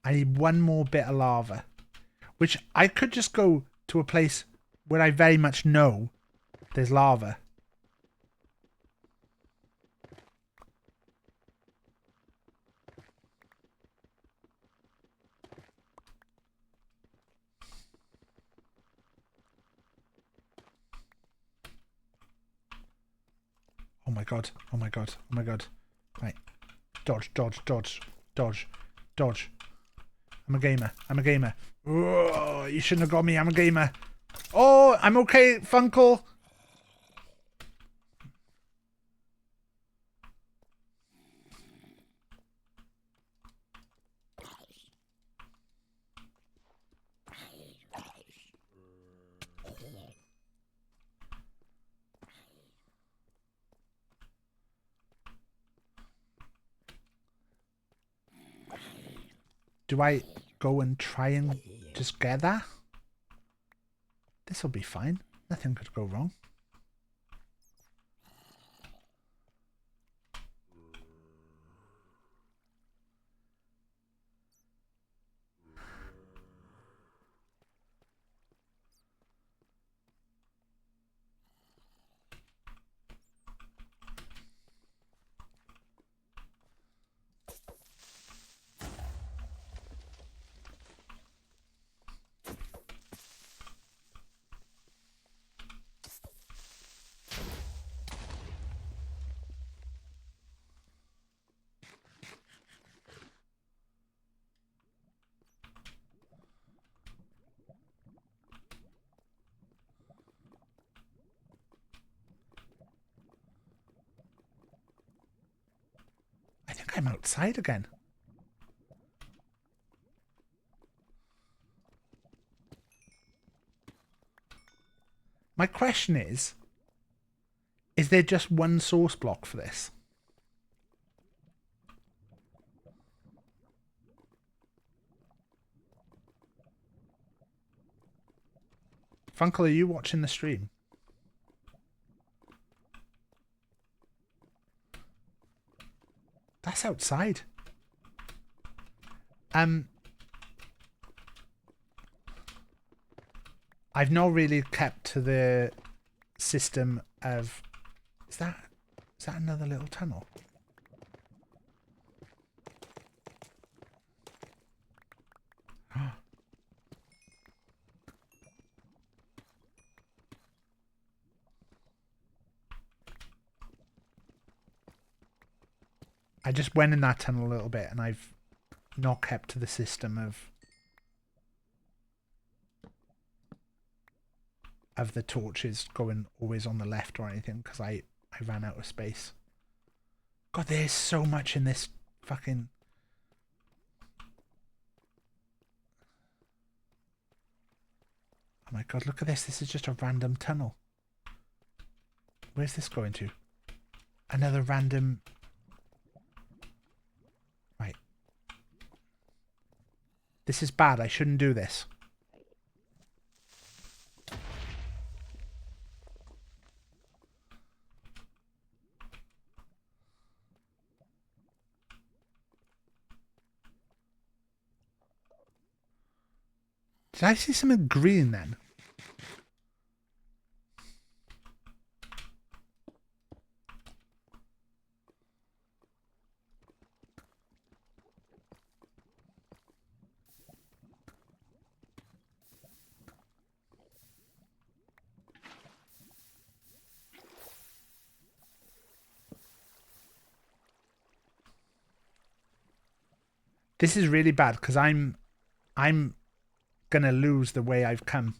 I need one more bit of lava, which I could just go to a place where I very much know there's lava. Oh my god, oh my god, oh my god. Right. Dodge, dodge, dodge, dodge, dodge. I'm a gamer, I'm a gamer. Oh, you shouldn't have got me, I'm a gamer. Oh, I'm okay, Funkle. Do I go and try and just get that? This will be fine. Nothing could go wrong. I'm outside again. My question is there just one source block for this? Funkle, are you watching the stream? That's outside. I've not really kept to the system of... Is that another little tunnel? I just went in that tunnel a little bit and I've not kept to the system of the torches going always on the left or anything because I ran out of space. God, there's so much in this fucking... Oh my god, look at this. This is just a random tunnel. Where's this going to? Another random... Right. This is bad. I shouldn't do this. Did I see something green then? This is really bad because I'm gonna lose the way I've come.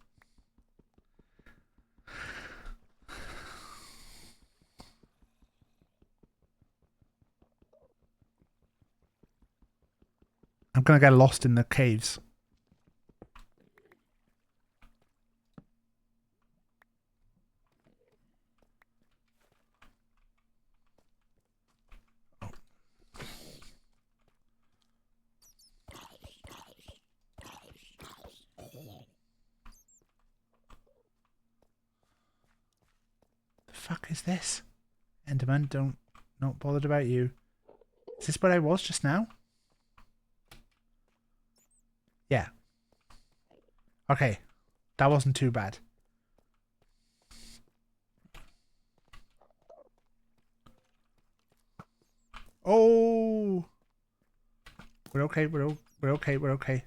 I'm gonna get lost in the caves. The fuck is this? Enderman, not bothered about you. Is this where I was just now? Yeah. Okay. That wasn't too bad. Oh! We're okay, we're okay, we're okay.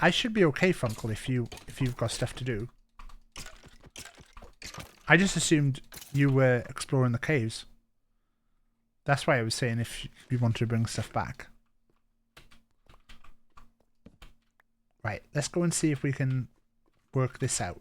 I should be okay, Funkle, if you've got stuff to do. I just assumed you were exploring the caves. That's why I was saying if you want to bring stuff back. Right, let's go and see if we can work this out.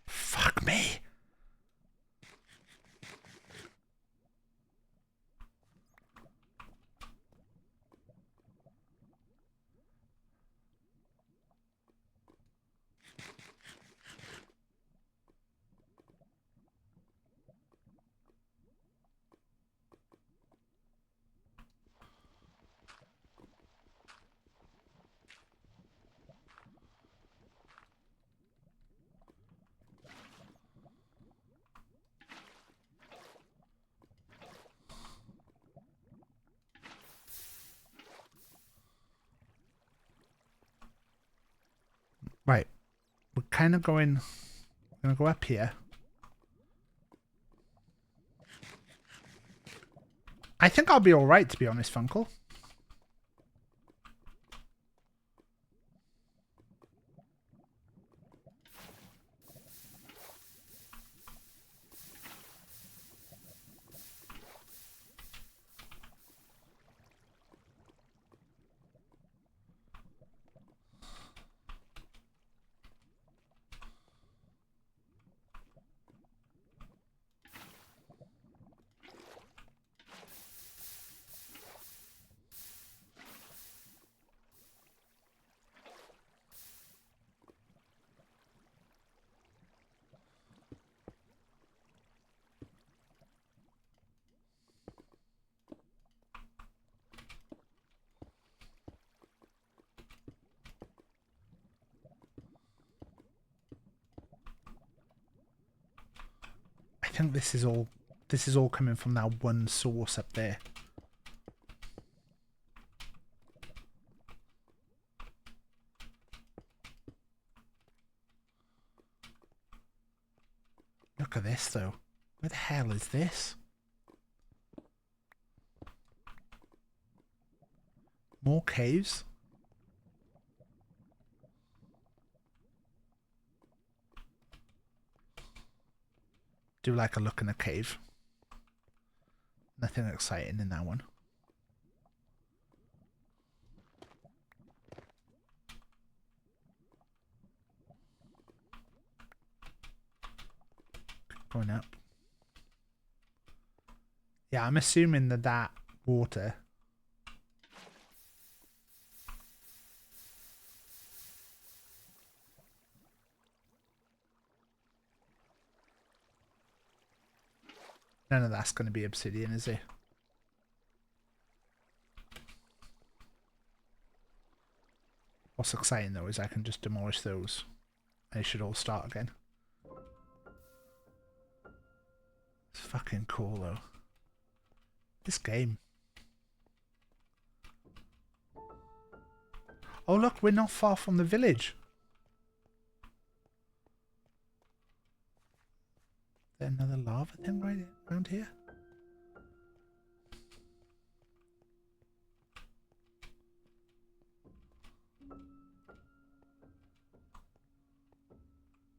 Fuck me. Right. We're kind of going... I'm going to go up here. I think I'll be alright, to be honest, Funkle. I think this is all coming from that one source up there. Look at this though. Where the hell is this? More caves? Do like a look in a cave. Nothing exciting in that one. Going up. Yeah, I'm assuming that water. None of that's going to be obsidian, is it? What's exciting though is I can just demolish those. They should all start again. It's fucking cool though. This game. Oh look, we're not far from the village. Is there another lava thing right around here?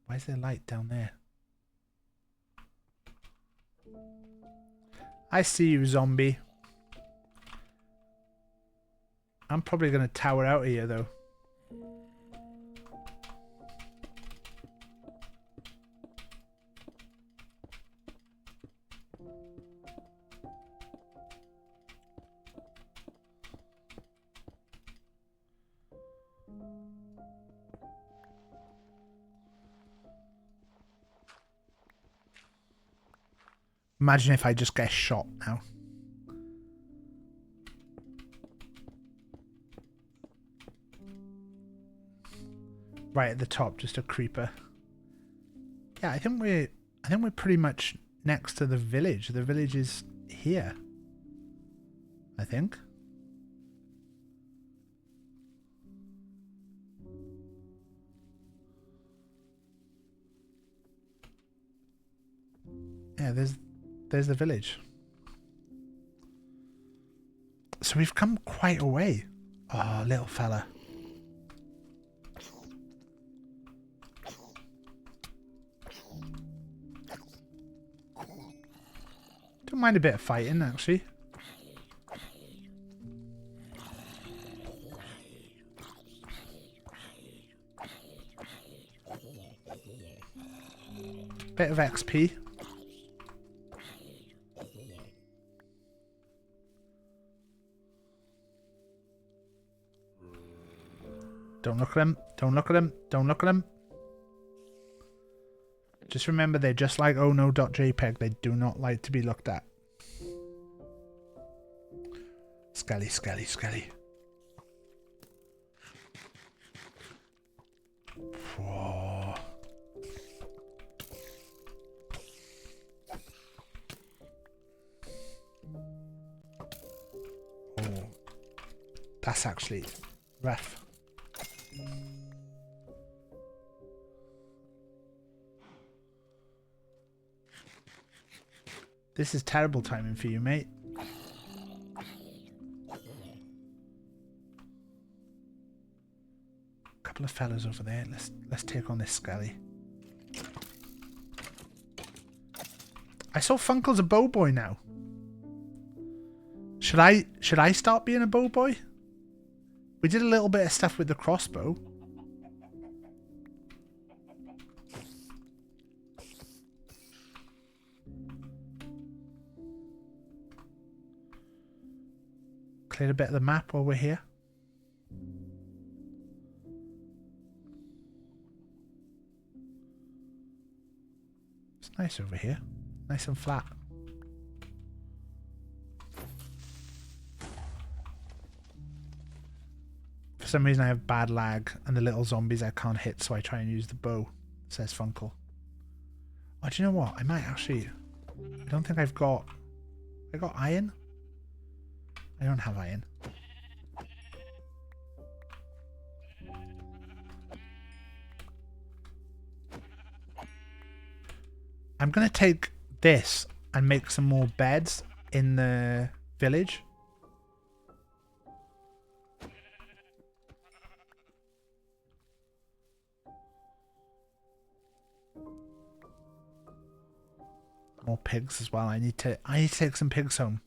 Why is there light down there? I see you, zombie. I'm probably going to tower out of here, though. Imagine if I just get shot now. Right at the top, just a creeper. Yeah, I think we're pretty much next to the village. The village is here. I think. Yeah, there's the village. So we've come quite a way. Oh, little fella. Don't mind a bit of fighting, actually. Bit of XP. Don't look at them. Don't look at them. Don't look at them. Just remember, they're just like ohno.jpg. They do not like to be looked at. Skelly, skelly, skelly. Whoa. Oh. That's actually rough. This is terrible timing for you, mate. Couple of fellas over there. Let's take on this Skelly. I saw Funkle's a bow boy now. Should I start being a bow boy? We did a little bit of stuff with the crossbow. Cleared a bit of the map while we're here. It's nice over here. Nice and flat. For some reason I have bad lag and the little zombies I can't hit, so I try and use the bow, says Funkle. Oh, do you know what? I might actually... I don't think I've got... I got iron? I don't have iron. I'm going to take this and make some more beds in the village. More pigs as well. I need to take some pigs home.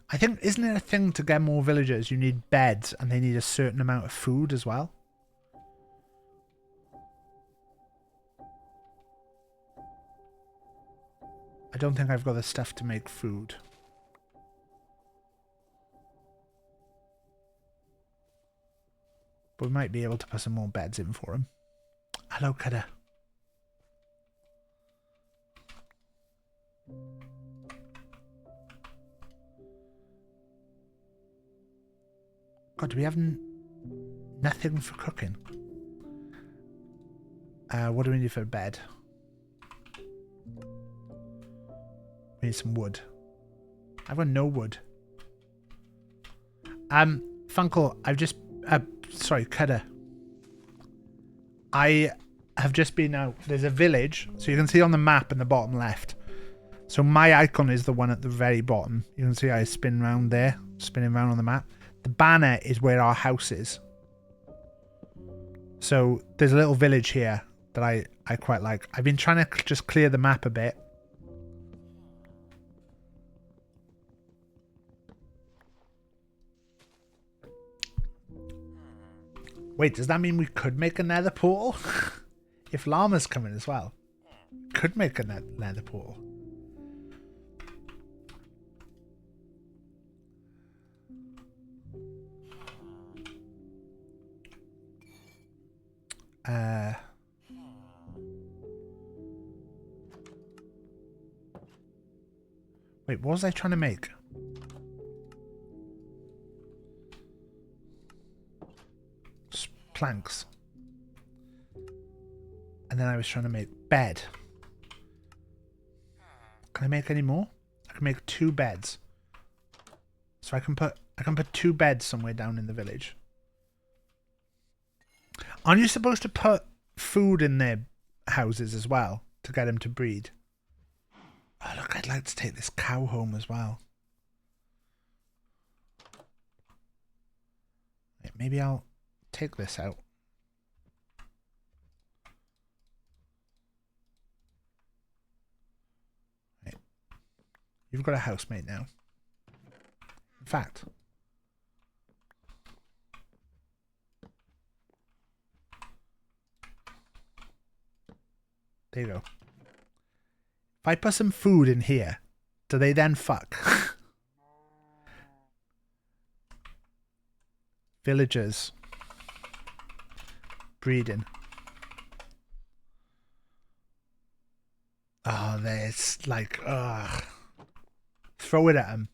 I think, isn't it a thing to get more villagers? You need beds and they need a certain amount of food as well. I don't think I've got the stuff to make food. But we might be able to put some more beds in for him. Hello, Cutter. God, do we have nothing for cooking? What do we need for a bed? We need some wood. I've got no wood. Funkle, I've just... sorry, Cutter. I have just been out. There's a village, so you can see on the map in the bottom left. So my icon is the one at the very bottom. You can see I spin around there, spinning around on the map. The banner is where our house is. So there's a little village here that I quite like. I've been trying to just clear the map a bit. Wait, does that mean we could make a nether portal? If llama's coming as well. Could make a nether portal. Wait, what was I trying to make? Planks. And then I was trying to make bed. Can I make any more? I can make 2 beds. So I can put 2 beds somewhere down in the village. Aren't you supposed to put food in their houses as well to get them to breed? Oh look, I'd like to take this cow home as well. Wait, maybe I'll take this out. Right. You've got a housemate now. In fact, there you go. If I put some food in here, do they then fuck? Villagers. Breeding. Oh, there's like, ugh. Throw it at them.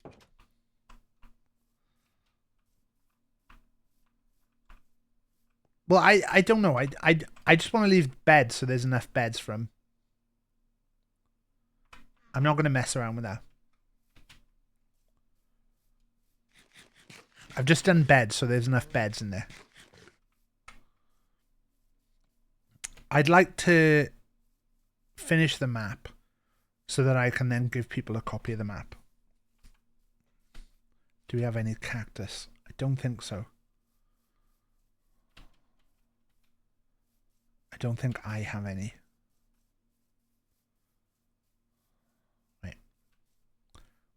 Well, I don't know. I just want to leave beds so there's enough beds for them. I'm not going to mess around with that. I've just done beds so there's enough beds in there. I'd like to finish the map so that I can then give people a copy of the map. Do we have any cactus? I don't think so. I don't think I have any. Wait.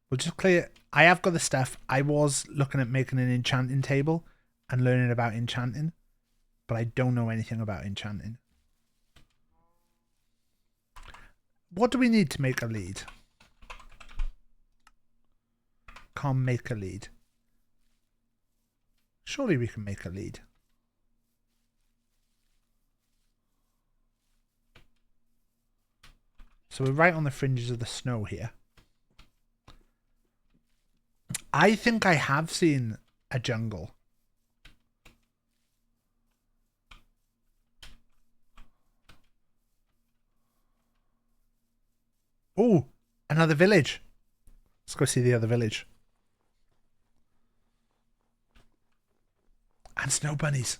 We'll just clear. I have got the stuff. I was looking at making an enchanting table and learning about enchanting, but I don't know anything about enchanting. What do we need to make a lead? Can't make a lead. Surely we can make a lead. So we're right on the fringes of the snow here. I think I have seen a jungle. Oh, another village. Let's go see the other village. And snow bunnies.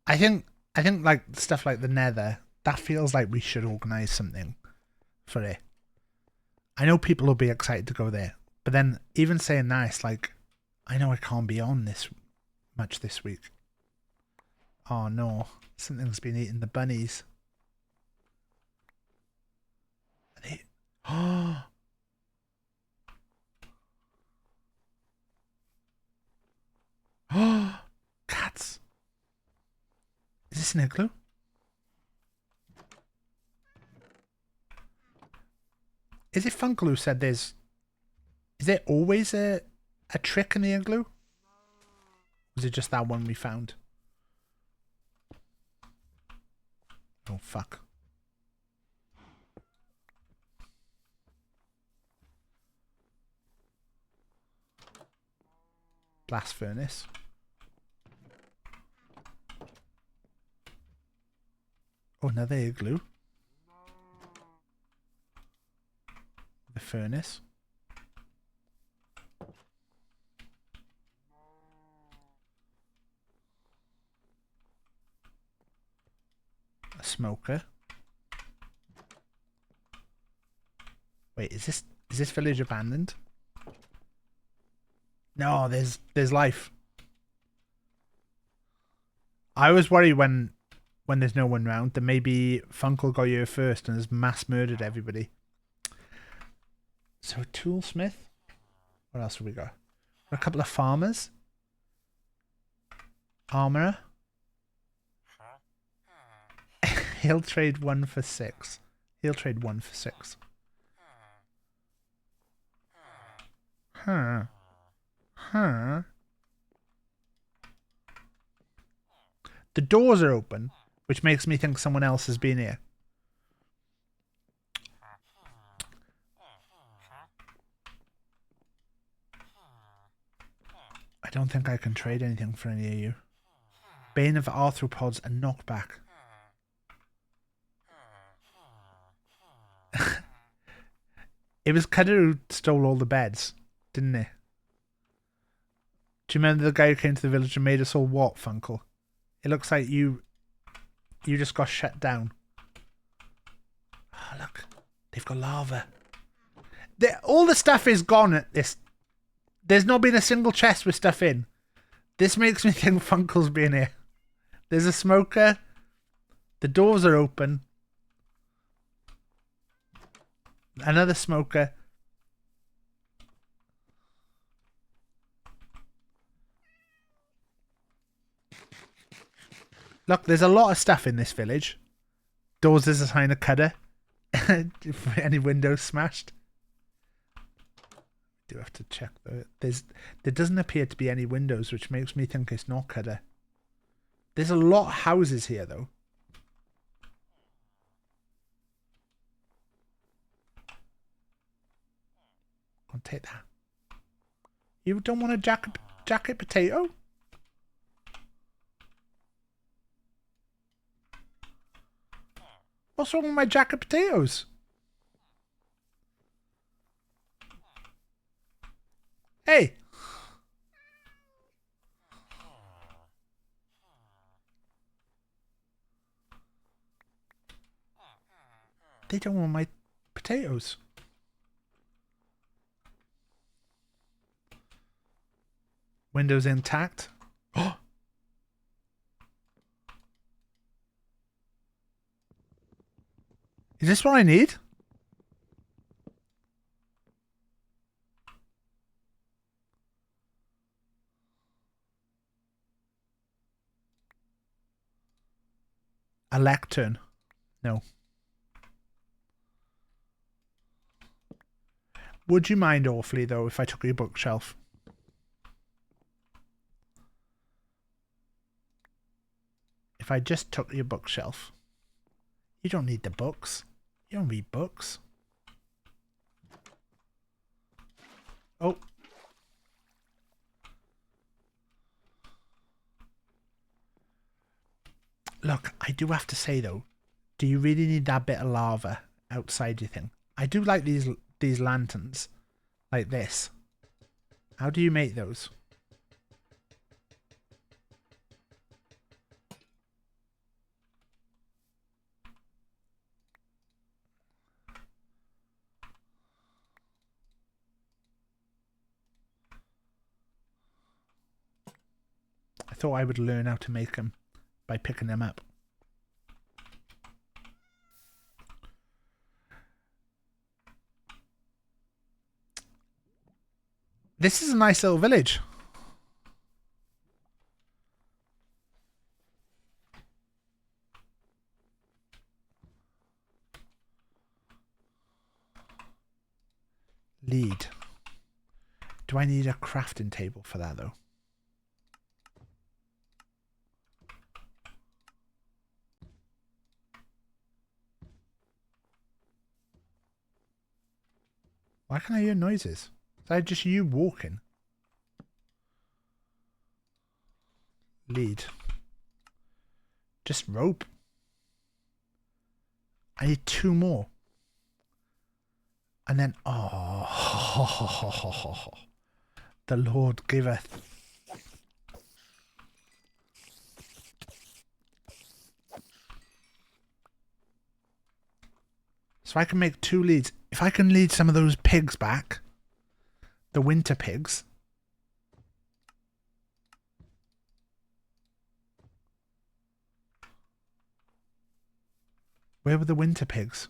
I think like stuff like the Nether, that feels like we should organise something for it. I know people will be excited to go there, but then even saying that, it's like, I know I can't be on this much this week. Oh no, something's been eating the bunnies. Are they... Oh. Oh, cats. Is this an igloo? Is it Funkle who said there's... Is there always a trick in the igloo? Or was it just that one we found? Oh, fuck. Blast furnace. Oh, another igloo. The furnace. A smoker. Wait, is this village abandoned? No, there's life. I was worried when there's no one round that maybe Funkle got here first and has mass murdered everybody. So a toolsmith. What else have we got? A couple of farmers. Armorer. He'll trade 1 for 6. He'll trade 1 for 6. Huh. Huh. The doors are open, which makes me think someone else has been here. I don't think I can trade anything for any of you. Bane of Arthropods and Knockback. It was Cutter who stole all the beds, didn't he? Do you remember the guy who came to the village and made us all what, Funkle? It looks like you just got shut down. Oh, look. They've got lava. All the stuff is gone at this. There's not been a single chest with stuff in. This makes me think Funkle's been here. There's a smoker. The doors are open. Another smoker. Look, there's a lot of stuff in this village. Doors is a sign of cutter. Any windows smashed. Do have to check though. There doesn't appear to be any windows, which makes me think it's not cutter. There's a lot of houses here though. I'll take that. You don't want a jacket potato? What's wrong with my jacket potatoes? Hey! They don't want my potatoes. Windows intact. Oh! Is this what I need? A lectern. No. Would you mind awfully, though, if I took your bookshelf? If I just took your bookshelf. You don't need the books. You don't read books. Oh. Look, I do have to say, though, do you really need that bit of lava outside your thing? I do like these lanterns, like this. How do you make those? I thought I would learn how to make them by picking them up. This is a nice little village. Lead. Do I need a crafting table for that though? Why can I hear noises? Is that just you walking? Lead. Just rope. I need 2 more. And then, oh, the Lord giveth. So I can make 2 leads. If I can lead some of those pigs back, the winter pigs. Where were the winter pigs?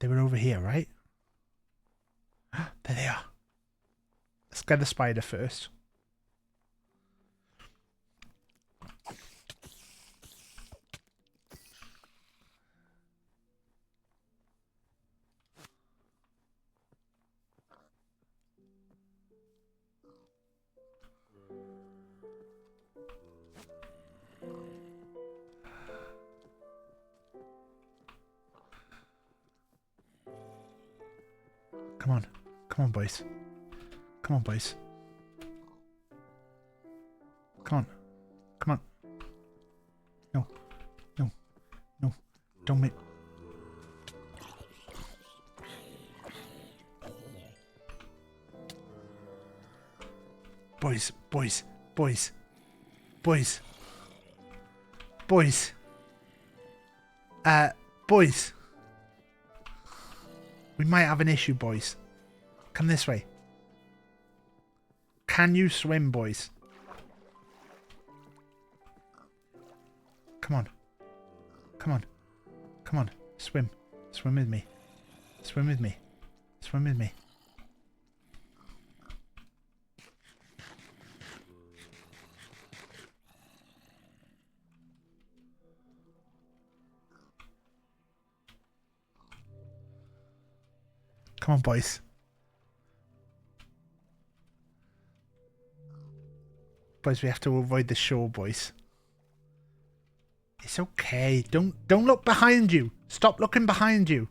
They were over here, right? There they are. Let's get the spider first. Come on. Come on, boys. Come on, boys. Come on. Come on. No. No. No. Don't make... Boys. Boys. Boys. Boys. Boys. Boys. We might have an issue, boys. Come this way. Can you swim, boys? Come on. Come on. Come on. Swim. Swim with me. Swim with me. Swim with me. Come on, boys. Boys, we have to avoid the shore, boys. It's okay. Don't look behind you. Stop looking behind you.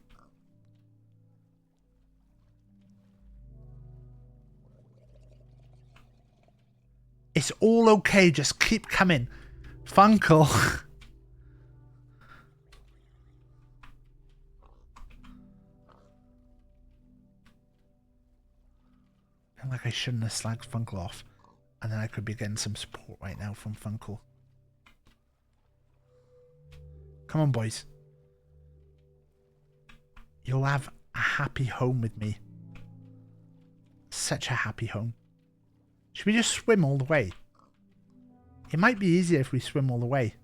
It's all okay. Just keep coming. Funkle. I feel like I shouldn't have slagged Funkle off. And then I could be getting some support right now from Funkle. Come on, boys. You'll have a happy home with me. Such a happy home. Should we just swim all the way? It might be easier if we swim all the way.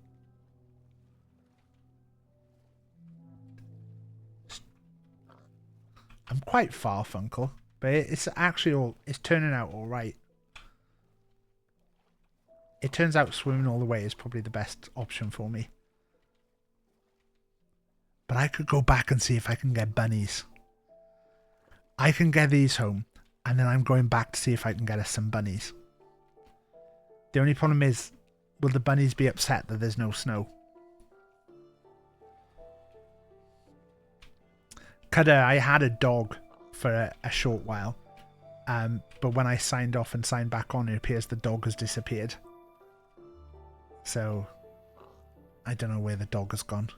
I'm quite far, Funkle. But it's actually all... It's turning out alright. It turns out swimming all the way is probably the best option for me. But I could go back and see if I can get bunnies. I can get these home. And then I'm going back to see if I can get us some bunnies. The only problem is, will the bunnies be upset that there's no snow? Cutter, I had a dog for a short while. But when I signed off and signed back on, it appears the dog has disappeared. So, I don't know where the dog has gone.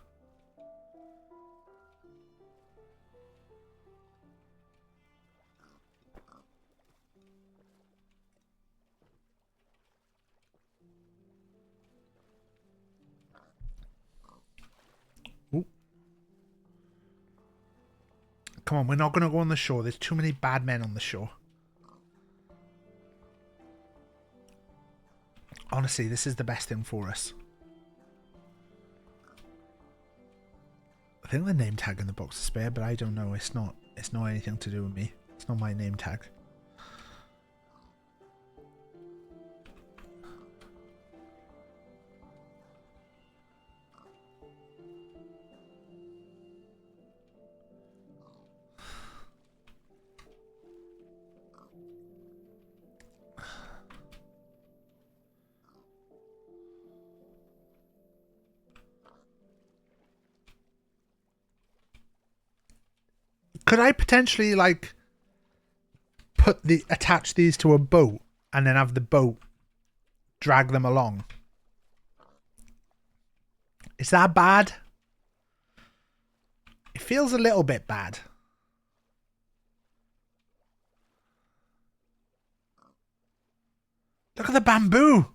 Ooh. Come on, we're not going to go on the shore. There's too many bad men on the shore. Honestly, this is the best thing for us. I think the name tag in the box is spare, but I don't know. It's not anything to do with me. It's not my name tag. Could I potentially, like, attach these to a boat and then have the boat drag them along? Is that bad? It feels a little bit bad. Look at the bamboo.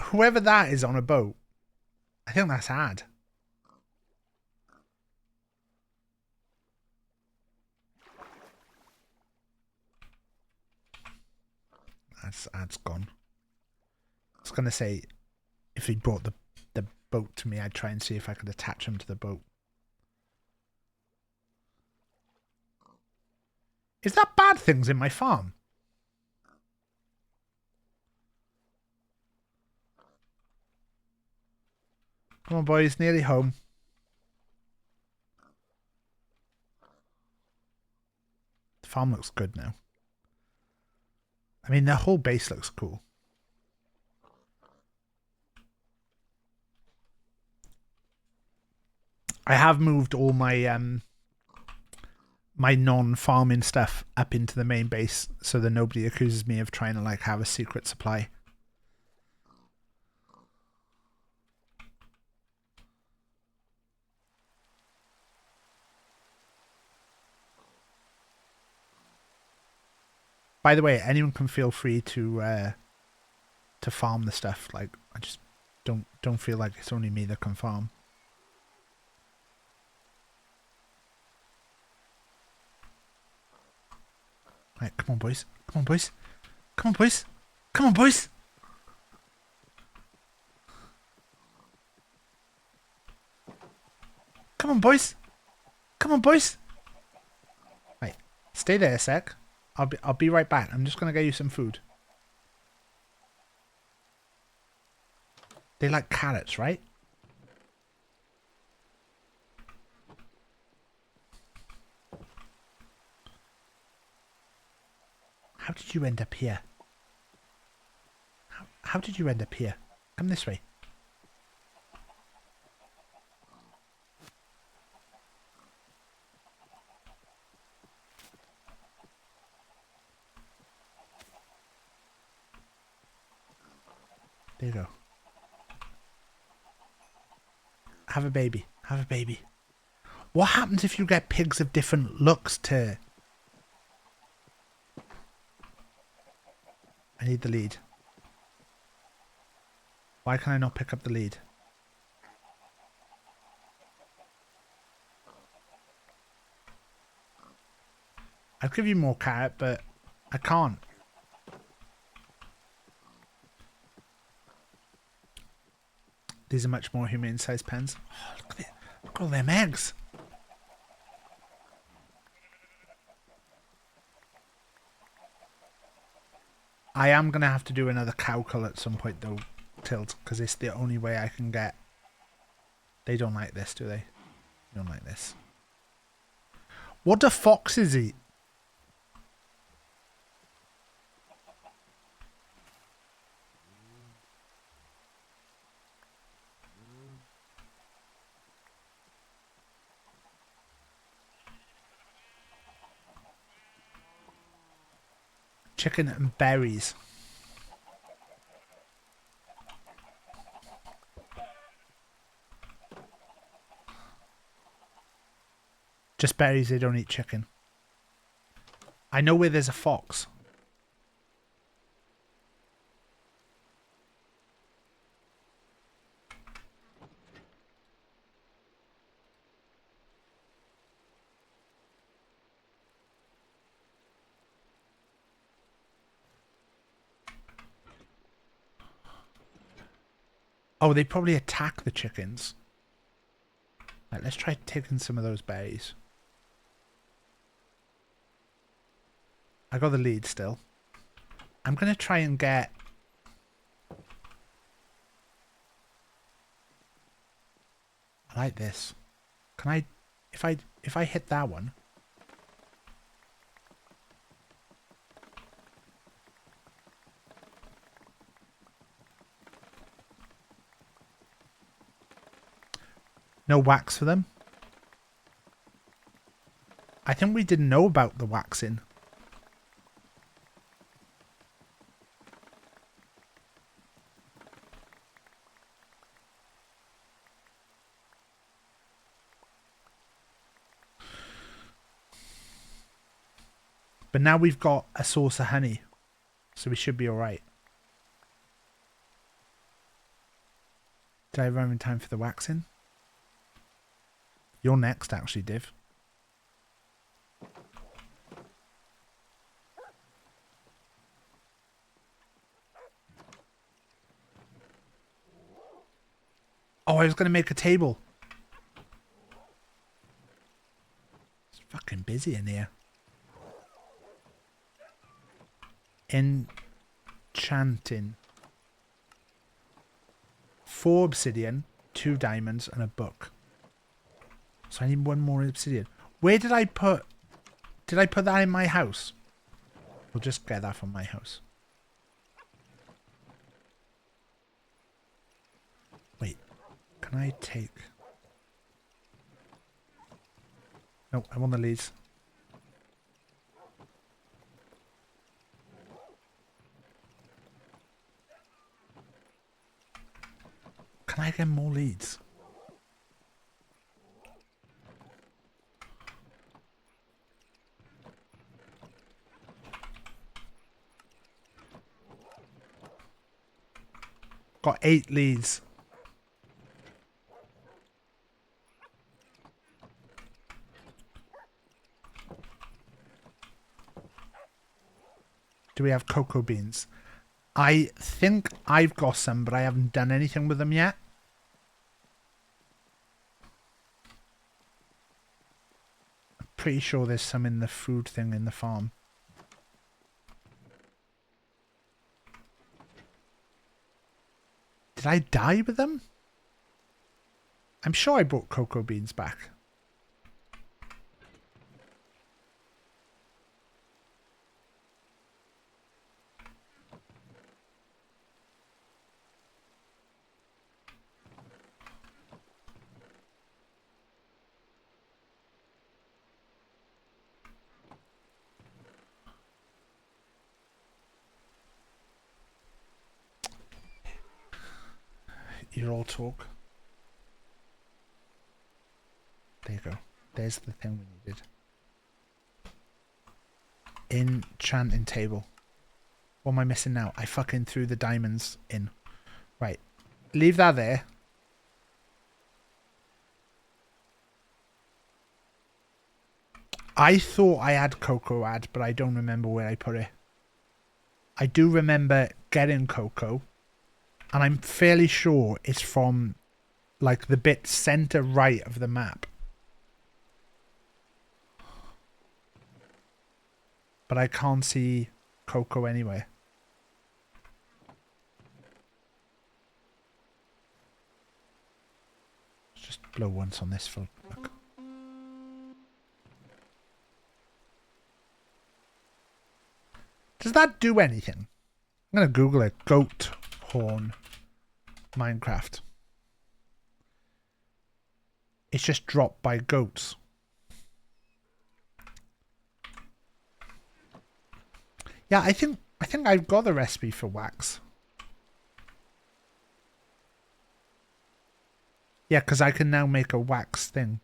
Whoever that is on a boat, I think that's ad. Ad's gone. I was going to say, if he brought the boat to me, I'd try and see if I could attach him to the boat. Is that bad things in my farm? Come on, boys, nearly home. The farm looks good now. I mean, the whole base looks cool. I have moved all my my non-farming stuff up into the main base so that nobody accuses me of trying to, like, have a secret supply. By the way, anyone can feel free to farm the stuff. Like, I just don't feel like it's only me that can farm. Right, come on, boys. Come on, boys. Come on, boys. Come on, boys. Come on, boys. Come on, boys. Right, stay there a sec. I'll be right back. I'm just gonna get you some food. They like carrots, right? How did you end up here? How did you end up here? Come this way. There you go. Have a baby. Have a baby. What happens if you get pigs of different looks to... I need the lead. Why can I not pick up the lead? I'd give you more carrot, but I can't. These are much more humane-sized pens. Oh, look at all them eggs. I am going to have to do another cow cull at some point, though, Tilt, because it's the only way I can get... They don't like this, do they? They don't like this. What do foxes eat? Chicken and berries. Just berries, they don't eat chicken. I know where there's a fox. Oh, they probably attack the chickens. Right, let's try taking some of those berries. I got the lead still. I'm going to try and get... I like this. Can I... If I hit that one... No wax for them. I think we didn't know about the waxing. But now we've got a source of honey. So we should be alright. Did I run in time for the waxing? You're next, actually, Div. Oh, I was going to make a table. It's fucking busy in here. Enchanting. 4 obsidian, 2 diamonds, and a book. So I need 1 more obsidian. Where did I put... Did I put that in my house? We'll just get that from my house. Wait. Can I take... No, I want the leads. Can I get more leads? Got 8 leads. Do we have cocoa beans? I think I've got some, but I haven't done anything with them yet. I'm pretty sure there's some in the food thing in the farm. Did I die with them? I'm sure I brought cocoa beans back. You all talk. There you go. There's the thing we needed. Enchanting table. What am I missing now? I fucking threw the diamonds in. Right. Leave that there. I thought I had cocoa but I don't remember where I put it. I do remember getting cocoa. And I'm fairly sure it's from, like, the bit center right of the map. But I can't see cocoa anywhere. Let's just blow once on this for luck. Does that do anything? I'm going to Google it. Goat horn Minecraft. It's just dropped by goats. Yeah, I think I've got the recipe for wax. Yeah, because I can now make a wax thing.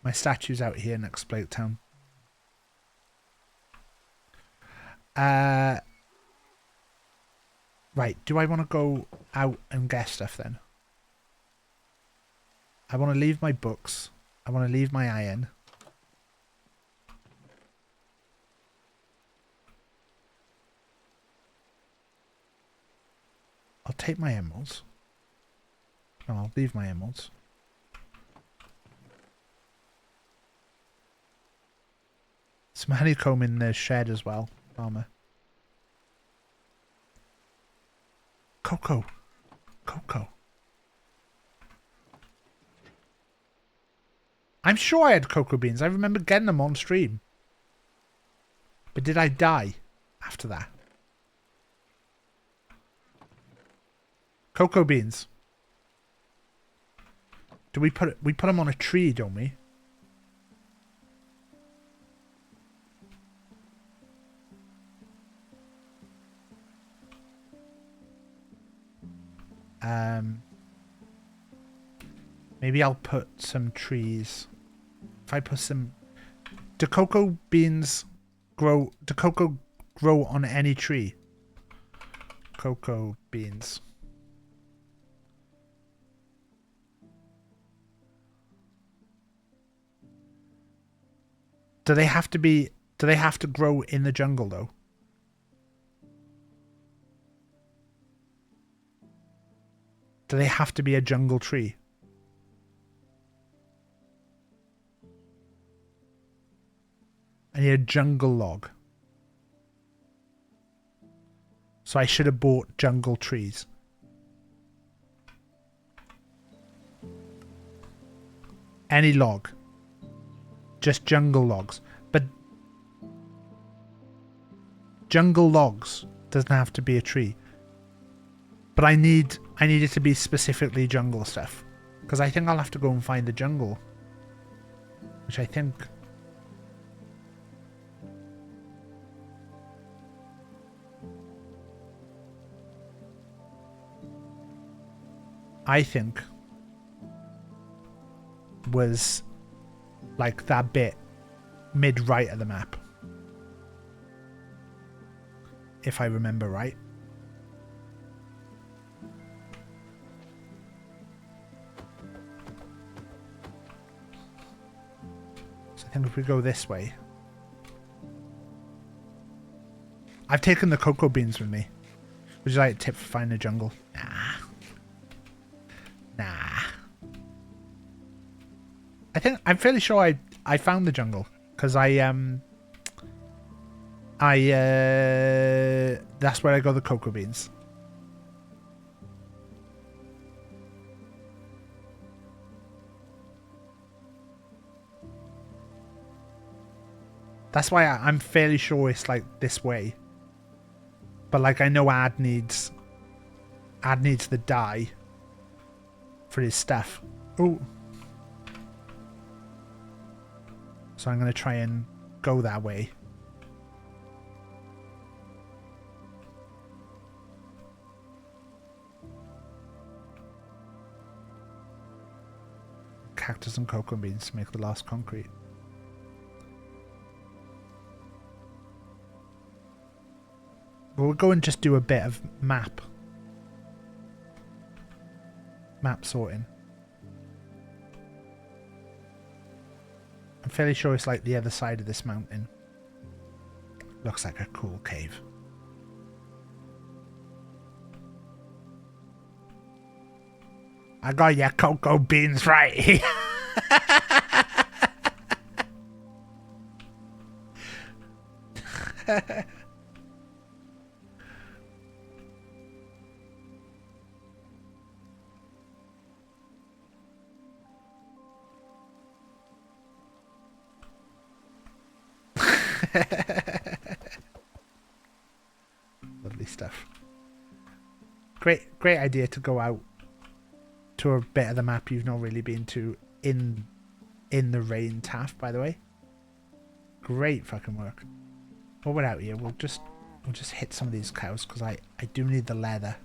My statue's out here in Exploit Town. Right, do I want to go out and get stuff then? I want to leave my books. I want to leave my iron. I'll take my emeralds. No, I'll leave my emeralds. Some honeycomb in the shed as well. Armor. Cocoa. Cocoa. I'm sure I had cocoa beans. I remember getting them on stream. But did I die after that? Cocoa beans. Do we put them on a tree, don't we? Maybe I'll put some trees. If I put some... Do cocoa beans grow... Do cocoa grow on any tree? Cocoa beans. Do they have to be... Do they have to grow in the jungle, though? Do they have to be a jungle tree? I need a jungle log. So I should have bought jungle trees. Any log. Just jungle logs. But jungle logs doesn't have to be a tree. But I need it to be specifically jungle stuff. Because I think I'll have to go and find the jungle. Which I think... was like that bit mid-right of the map. If I remember right. So I think if we go this way. I've taken the cocoa beans with me. Would you like a tip for finding a jungle? Nah. I'm fairly sure I found the jungle because I That's where I got the cocoa beans. That's why I'm fairly sure it's like this way. But like I know Ad needs the dye for his stuff. Oh. So I'm going to try and go that way. Cactus and cocoa beans to make the last concrete. We'll go and just do a bit of map sorting. I'm fairly sure it's like the other side of this mountain. Looks like a cool cave. I got your cocoa beans right here. Lovely stuff. Great idea to go out to a bit of the map you've not really been to in the rain, Taff, by the way. Great fucking work. While we're out here, we'll just hit some of these cows because I do need the leather.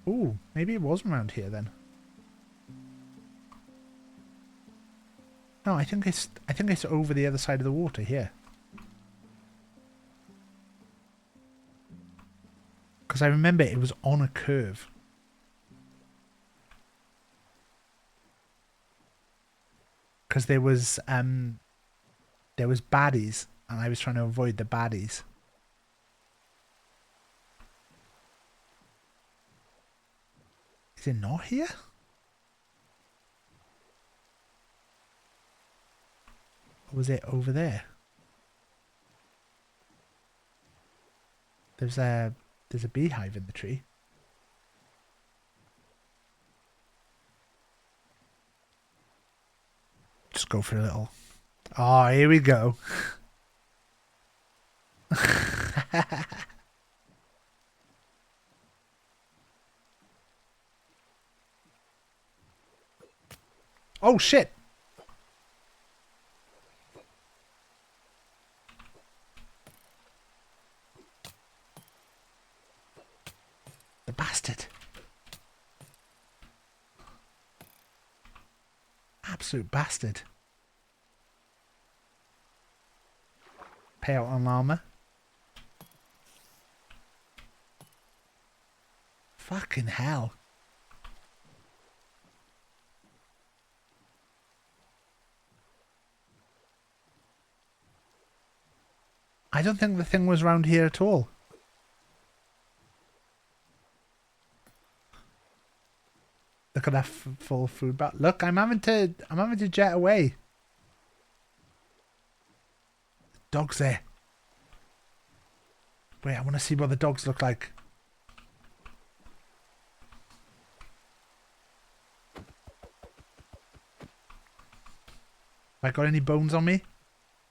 Ooh, maybe it was around here then. No, I think it's over the other side of the water here. Because I remember it was on a curve. Because there was baddies and I was trying to avoid the baddies. Is it not here? Or was it over there? There's a beehive in the tree. Just go for a little. Oh, here we go. Oh shit! The bastard. Absolute bastard. Payout on llama. Fucking hell. I don't think the thing was round here at all. Look at that full food bar. Look, I'm having to jet away. Dog's there. Wait, I want to see what the dogs look like. Have I got any bones on me?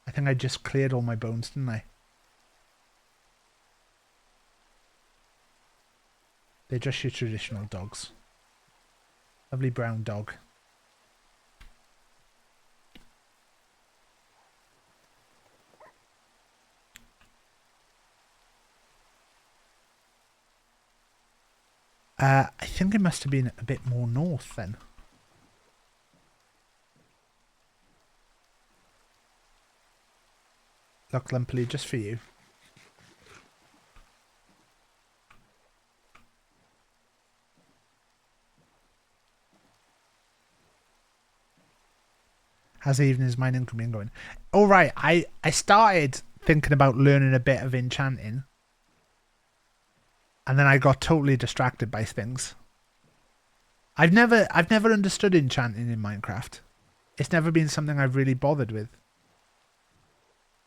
I think I just cleared all my bones, didn't I? They're just your traditional dogs. Lovely brown dog. I think it must have been a bit more north then. Look, Lumpily, just for you. How's the evening's mining been going? All right, I started thinking about learning a bit of enchanting. And then I got totally distracted by things. I've never understood enchanting in Minecraft. It's never been something I've really bothered with.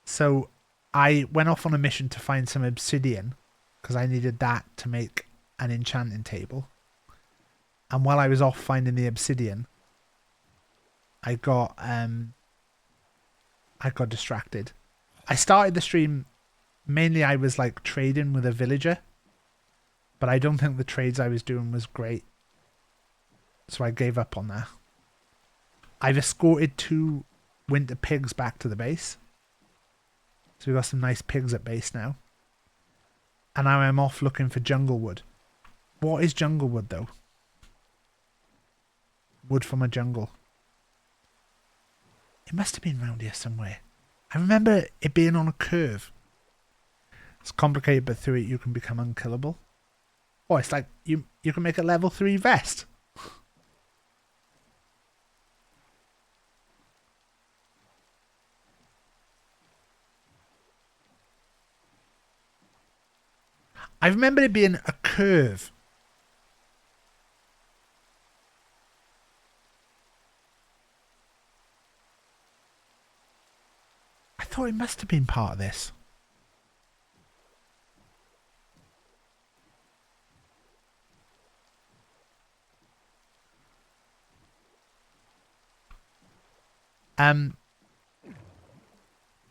So I went off on a mission to find some obsidian because I needed that to make an enchanting table. And while I was off finding the obsidian, I got distracted. I started the stream, mainly I was like trading with a villager, but I don't think the trades I was doing was great. So I gave up on that. I've escorted 2 winter pigs back to the base. So we've got some nice pigs at base now. And now I'm off looking for jungle wood. What is jungle wood though? Wood from a jungle. It must have been around here somewhere. I remember it being on a curve. It's complicated, but through it you can become unkillable. Oh, it's like you can make a level 3 vest. I remember it being a curve. I thought it must have been part of this.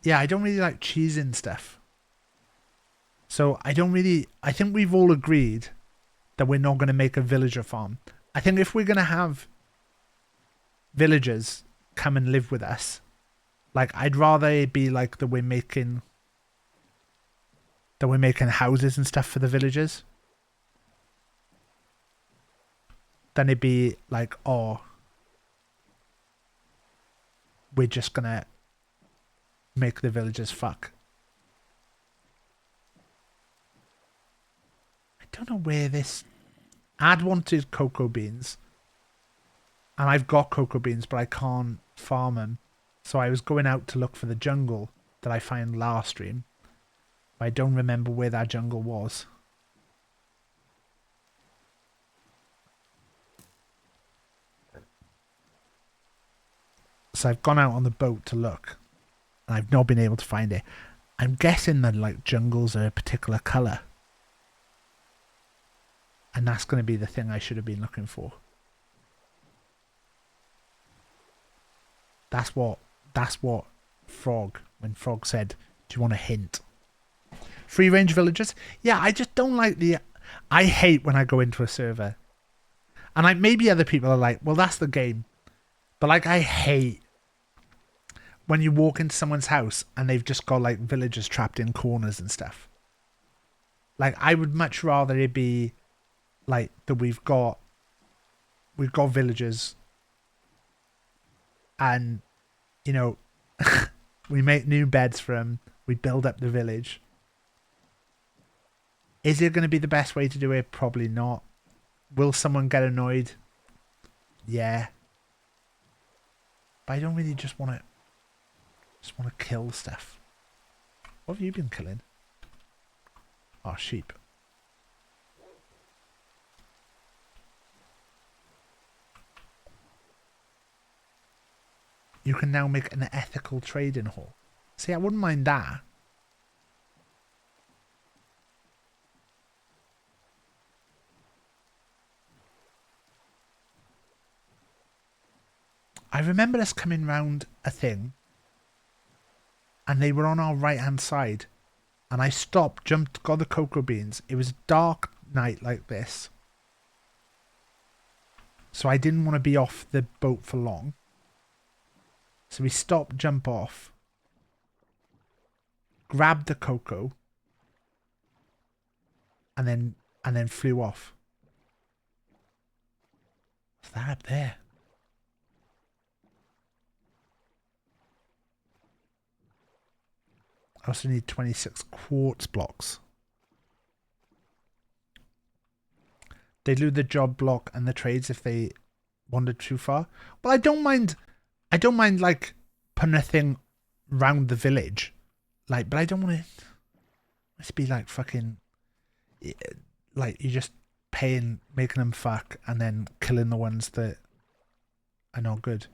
Yeah, I don't really like cheese and stuff. So I think we've all agreed that we're not going to make a villager farm. I think if we're going to have villagers come and live with us, like I'd rather it be like that we're making houses and stuff for the villagers than it be like, oh, we're just going to make the villagers fuck. I don't know where this... I'd wanted cocoa beans. And I've got cocoa beans, but I can't farm them. So I was going out to look for the jungle that I found last stream. I don't remember where that jungle was. So I've gone out on the boat to look. And I've not been able to find it. I'm guessing that like jungles are a particular colour. And that's going to be the thing I should have been looking for. That's what Frog, when Frog said, do you want a hint? Free range villagers? Yeah, I just don't like I hate when I go into a server. And maybe other people are like, well, that's the game. But like, I hate when you walk into someone's house and they've just got like villagers trapped in corners and stuff. Like, I would much rather it be like that we've got villagers and, you know, we make new beds for them. We build up the village. Is it going to be the best way to do it? Probably not. Will someone get annoyed? Yeah. But I don't really just want to kill stuff. What have you been killing? Oh, sheep. You can now make an ethical trading hall. See, I wouldn't mind that. I remember us coming round a thing and they were on our right hand side and I stopped, jumped, got the cocoa beans. It was a dark night like this. So I didn't want to be off the boat for long. So we stopped, jump off, grabbed the cocoa, and then flew off. What's that up there? I also need 26 quartz blocks. They do the job block and the trades if they wandered too far. Well, I don't mind like putting a thing round the village Like, but I don't want to. Must be like fucking. Like you're just paying, making them fuck, and then killing the ones that are not good.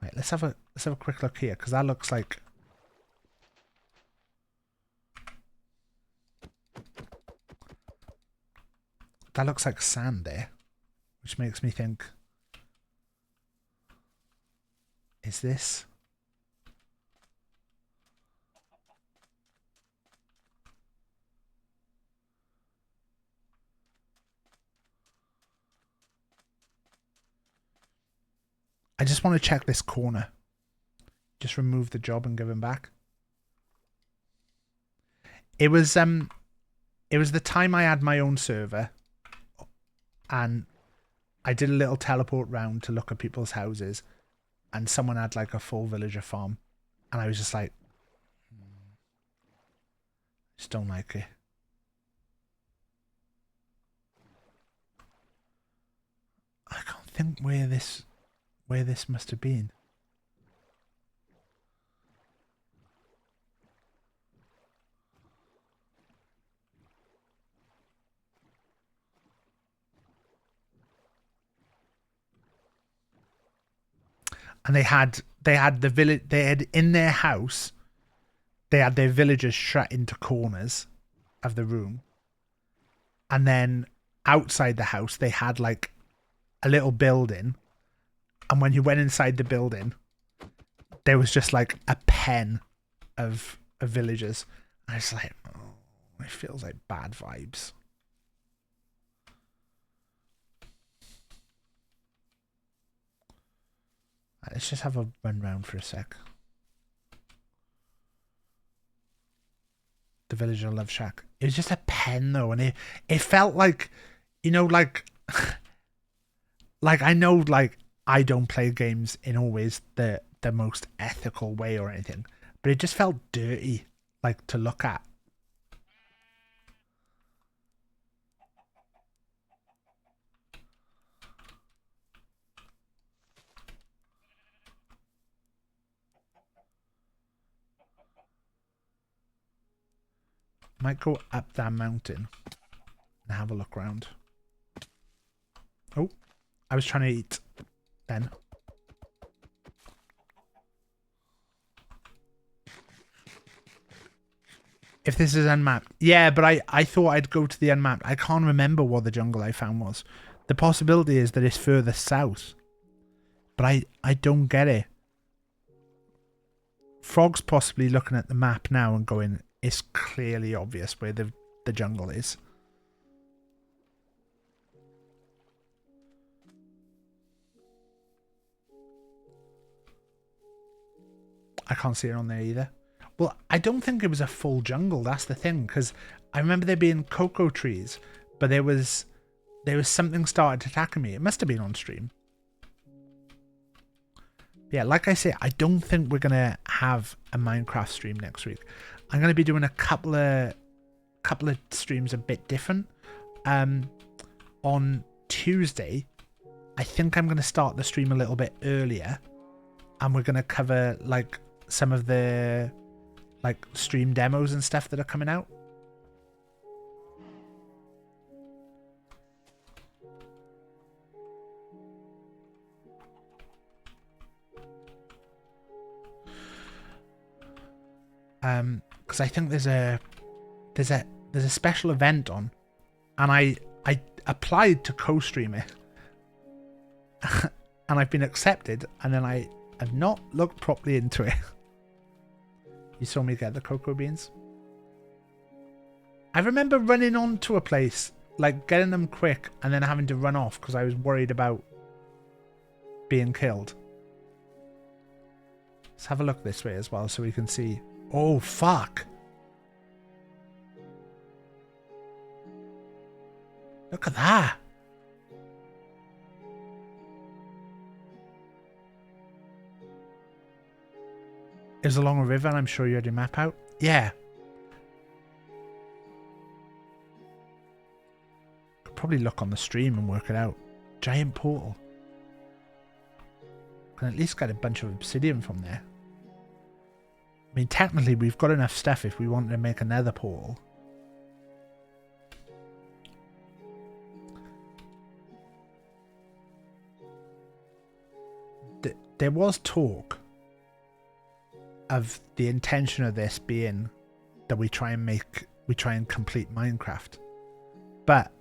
Right, let's have a quick look here, because that looks like. That looks like sand there, which makes me think. Is this? I just want to check this corner. Just remove the job and give him back. It was the time I had my own server, and I did a little teleport round to look at people's houses, and someone had like a full villager farm, and I was just like, just don't like it. I can't think where this must have been. And they had the village. They had in their house. They had their villagers shut into corners of the room, and then outside the house they had like a little building. And when you went inside the building, there was just like a pen of villagers. I was like, oh, it feels like bad vibes. Let's just have a run round for a sec. The Villager Love Shack. It was just a pen though, and it felt like, you know, like like I know like I don't play games in always the most ethical way or anything, but it just felt dirty, like to look at. Might go up that mountain and have a look around. Oh, I was trying to eat then. If this is unmapped. Yeah, but I thought I'd go to the unmapped. I can't remember what the jungle I found was. The possibility is that it's further south. But I don't get it. Frog's possibly looking at the map now and going, it's clearly obvious where the jungle is. I can't see it on there either. Well, I don't think it was a full jungle. That's the thing, because I remember there being cocoa trees, but there was something started attacking me. It must have been on stream. Yeah, like I say, I don't think we're gonna have a Minecraft stream next week. I'm gonna be doing a couple of streams a bit different. On Tuesday, I think I'm gonna start the stream a little bit earlier, and we're gonna cover like some of the like stream demos and stuff that are coming out. Because I think there's a special event on, and I applied to co-stream it, and I've been accepted, and then I have not looked properly into it. You saw me get the cocoa beans. I remember running on to a place, like getting them quick, and then having to run off because I was worried about being killed. Let's have a look this way as well so we can see. Oh, fuck. Look at that. It was along a river, and I'm sure you had your map out. Yeah. Could probably look on the stream and work it out. Giant portal. Can at least get a bunch of obsidian from there. mean, technically, we've got enough stuff if we wanted to make another portal. There was talk of the intention of this being that we try and complete Minecraft, but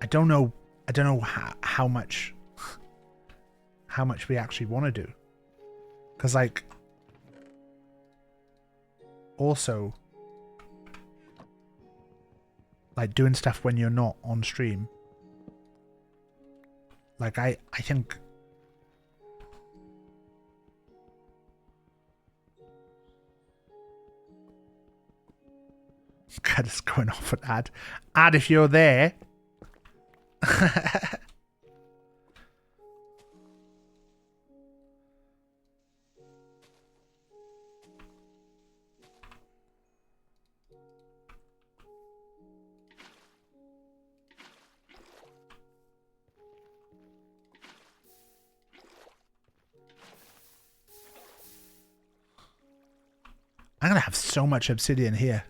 I don't know how much we actually want to do, because like also like doing stuff when you're not on stream, like I think God, it's going off an ad. Ad, if you're there. I'm gonna have so much obsidian here.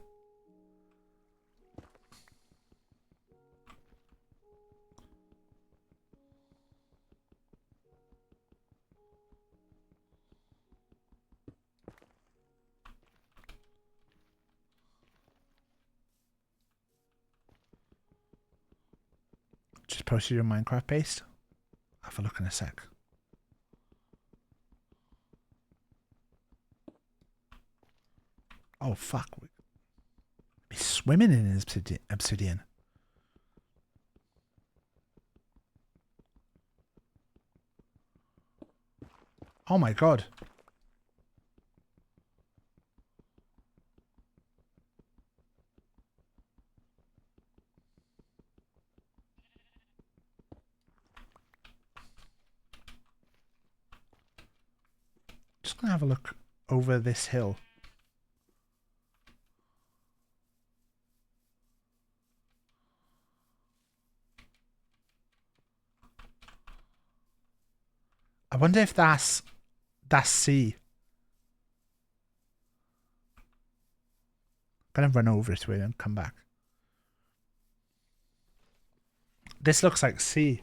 Just posted your Minecraft paste. I'll have a look in a sec. Oh fuck. Be swimming in obsidian. Oh my god. Just gonna have a look over this hill. I wonder if that's sea. I'm gonna run over it and come back. This looks like sea.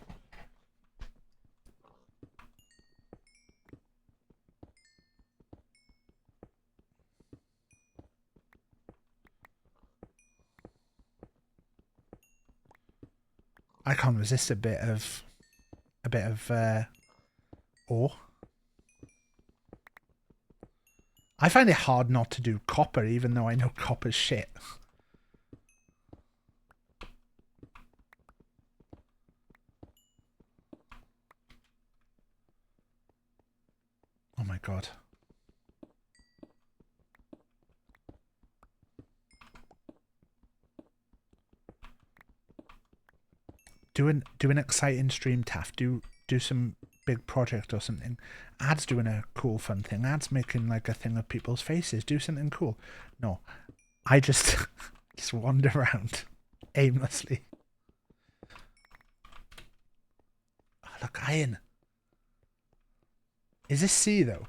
I can't resist a bit of ore. I find it hard not to do copper, even though I know copper's shit. Oh my god. Do an exciting stream, Taff. Do some big project or something. Ad's doing a cool fun thing. Ad's making like a thing of people's faces. Do something cool. No. I just just wander around aimlessly. Oh, look, iron. Is this sea though?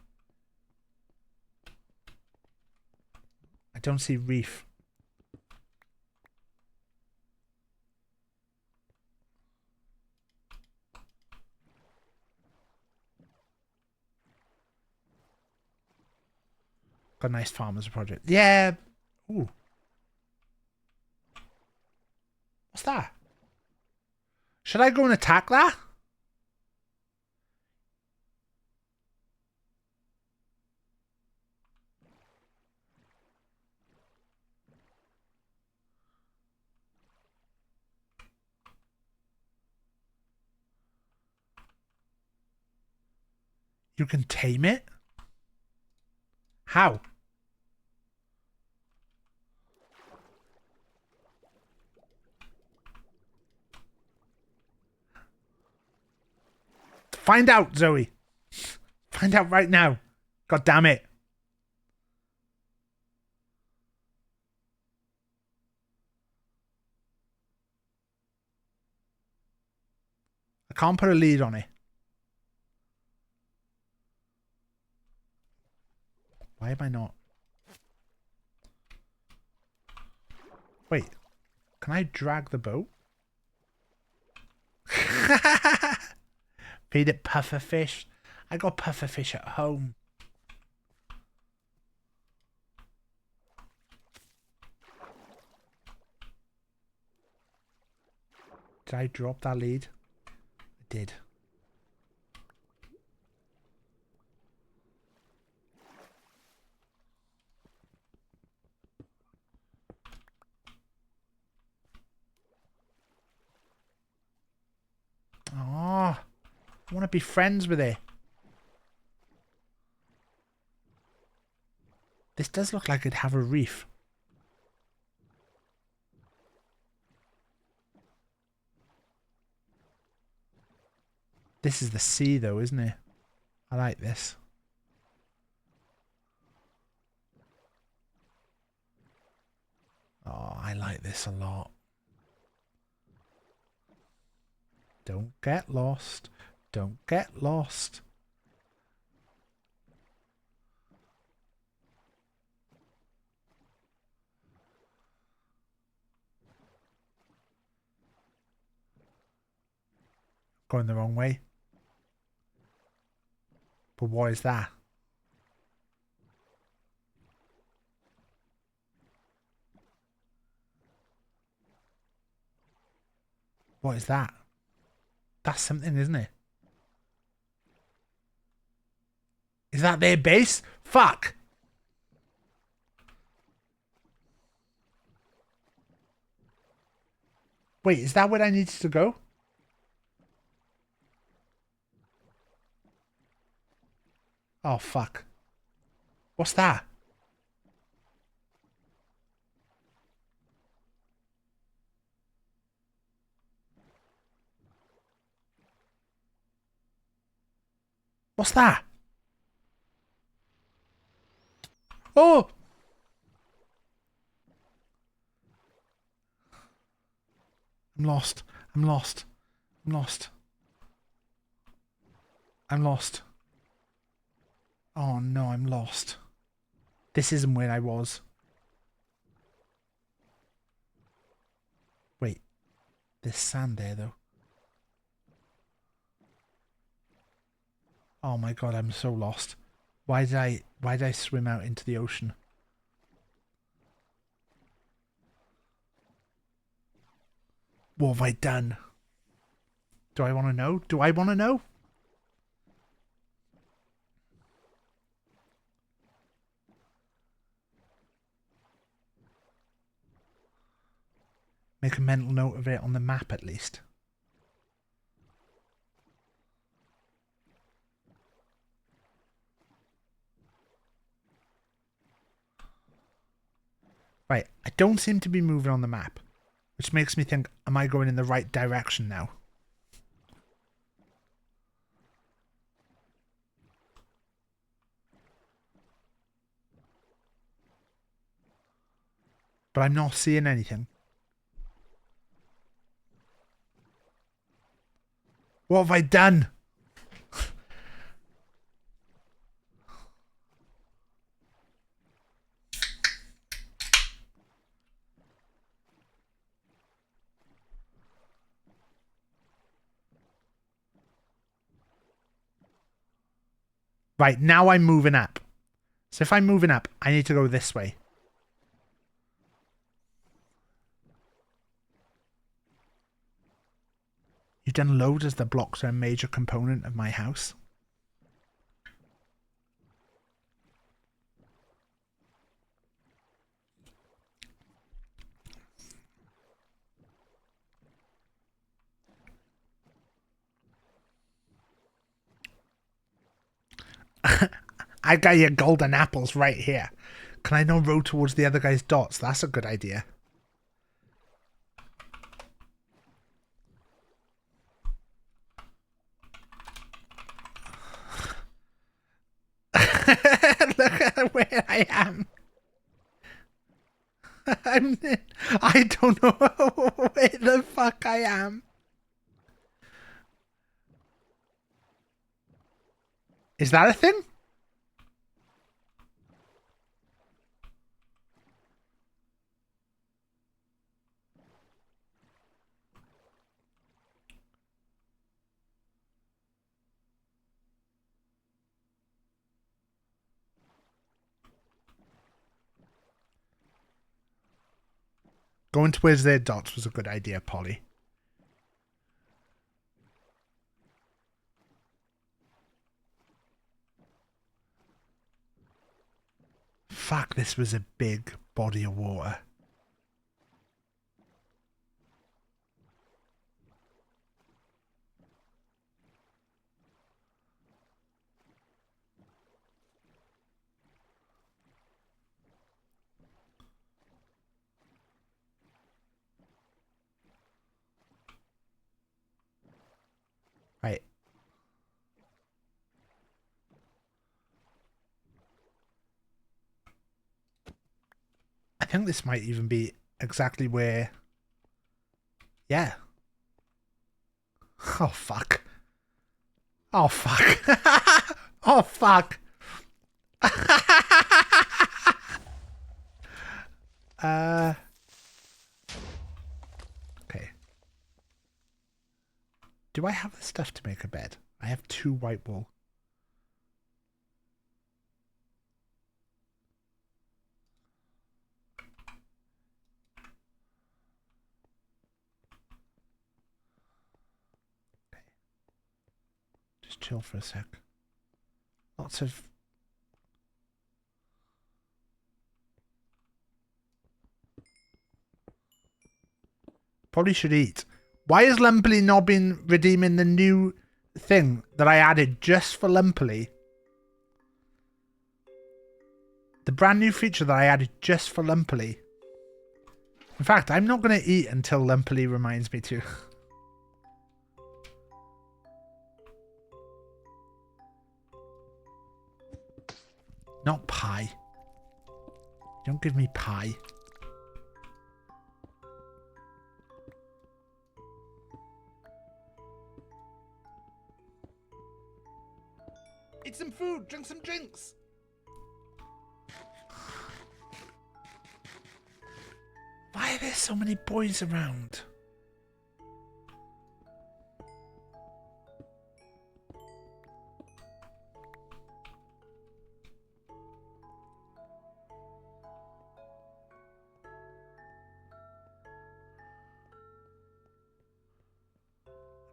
I don't see reef. Got a nice farmer's project. Yeah. Ooh. What's that? Should I go and attack that? You can tame it? How? Find out, Zoe. Find out right now. God damn it. I can't put a lead on it. Why am I not? Wait. Can I drag the boat? Feed it pufferfish. I got pufferfish at home. Did I drop that lead? I did. Oh, I want to be friends with it. This does look like it'd have a reef. This is the sea though, isn't it? I like this. Oh, I like this a lot. Don't get lost. Don't get lost. Going the wrong way. But what is that? What is that? That's something, isn't it? Is that their base? Fuck! Wait, is that where I needed to go? Oh, fuck. What's that? What's that? Oh! I'm lost. I'm lost. I'm lost. I'm lost. Oh no, I'm lost. This isn't where I was. Wait. There's sand there though. Oh my god, I'm so lost. Why did I swim out into the ocean? What have I done? Do I want to know? Do I want to know? Make a mental note of it on the map at least. Right, I don't seem to be moving on the map, which makes me think, am I going in the right direction now? But I'm not seeing anything. What have I done? Right, now I'm moving up. So if I'm moving up, I need to go this way. You've done loads as the blocks are a major component of my house. I got your golden apples right here. Can I now row towards the other guy's dots? That's a good idea. Look at where I am. I don't know where the fuck I am. Is that a thing? Going towards their dots was a good idea, Polly. Fuck, this was a big body of water. Right. I think this might even be exactly where... Yeah. Oh, fuck. Oh, fuck. Oh, fuck. Okay. Do I have the stuff to make a bed? I have 2 white wool. Okay. Just chill for a sec. Lots of... Probably should eat. Why has Lumpily not been redeeming the new thing that I added just for Lumpily? The brand new feature that I added just for Lumpily. In fact, I'm not going to eat until Lumpily reminds me to. Not pie. Don't give me pie. Eat some food, drink some drinks. Why are there so many boys around?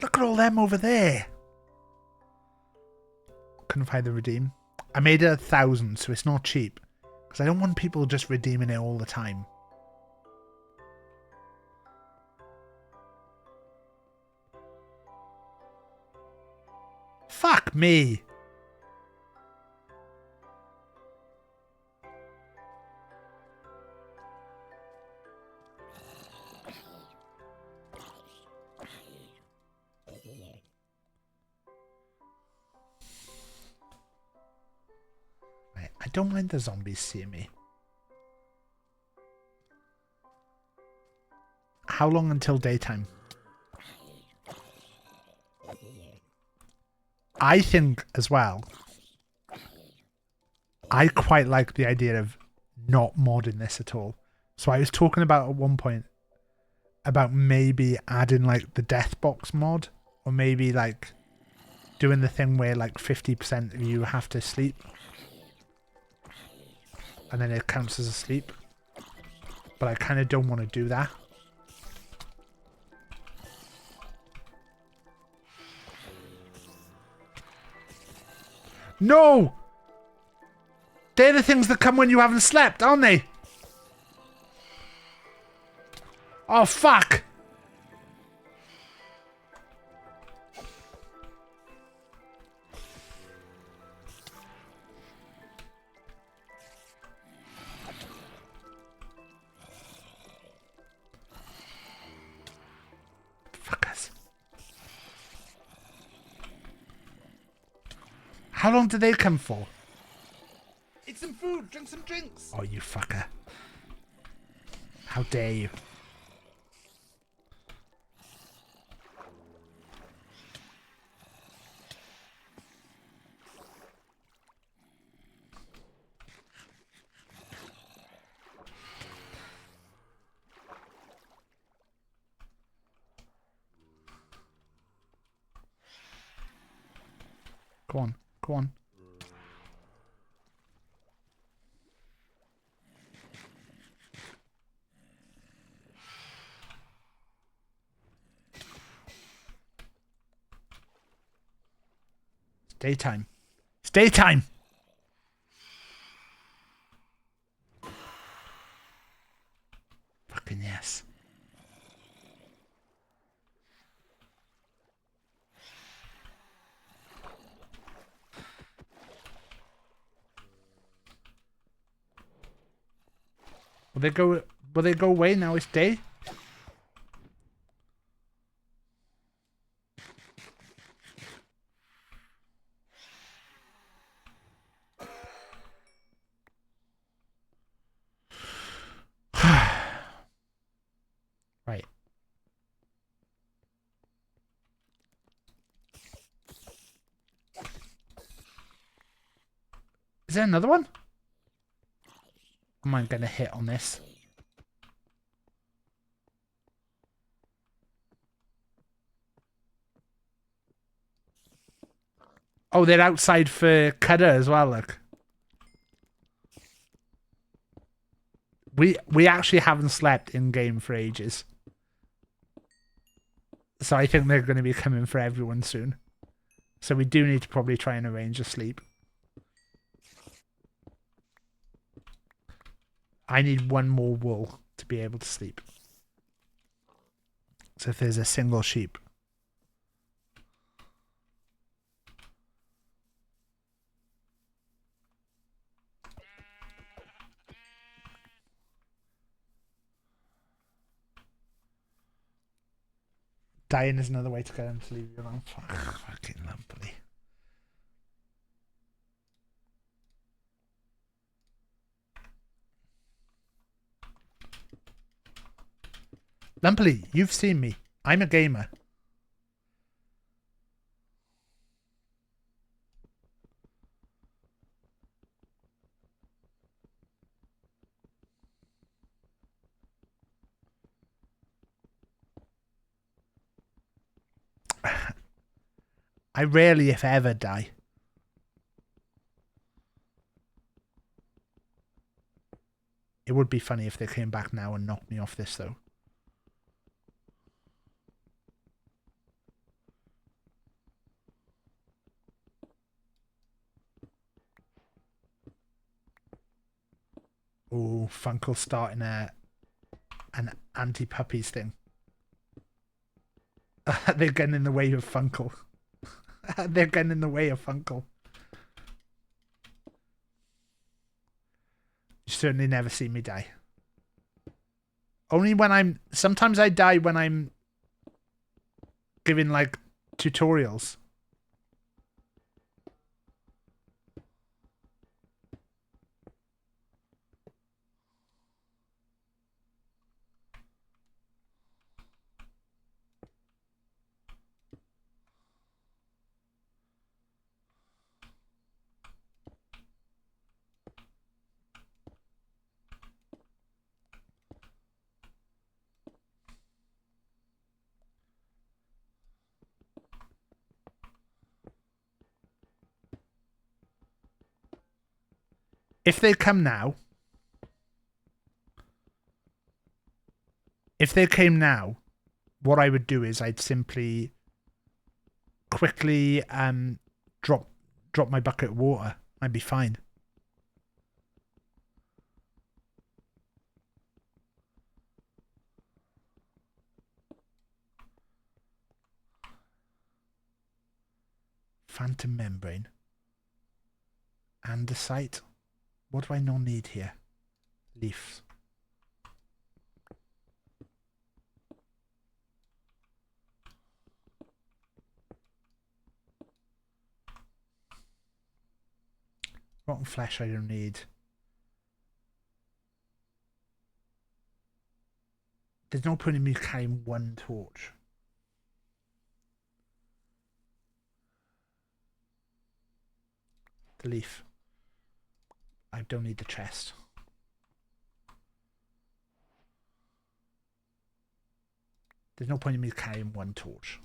Look at all them over there. Couldn't find the redeem. I made it 1,000, so it's not cheap. Because I don't want people just redeeming it all the time. Fuck me. Right, I don't mind the zombies seeing me. How long until daytime? I think as well, I quite like the idea of not modding this at all. So I was talking about at one point about maybe adding like the death box mod, or maybe like doing the thing where like 50% of you have to sleep and then it counts as a sleep. But I kind of don't want to do that. No! They're the things that come when you haven't slept, aren't they? Oh, fuck! Fuckers. How long do they come for? Eat some food, drink some drinks. Oh, you fucker. How dare you? Go on, go on. daytime. It's daytime! Fucking yes. Will they go away now it's day? Right. Is there another one? Am I gonna hit on this? Oh, they're outside for Cutter as well, look. We actually haven't slept in game for ages. So I think they're going to be coming for everyone soon. So we do need to probably try and arrange a sleep. I need one more wool to be able to sleep. So if there's a single sheep. Dying is another way to get him to leave you alone. Fucking lumpily. Lumpily, you've seen me. I'm a gamer. I rarely, if ever, die. It would be funny if they came back now and knocked me off this, though. Oh, Funkle starting an anti-puppies thing. They're getting in the way of Funkle. They're getting in the way of Funkle. You certainly never see me die. Only when I'm... Sometimes I die when I'm giving, like, tutorials. If they come now... If they came now, what I would do is I'd simply quickly drop my bucket of water. I'd be fine. Phantom membrane. Andesite. What do I not need here? Leaves. Rotten flesh I don't need. There's no point in me carrying one torch. The leaf. I don't need the chest. There's no point in me carrying one torch.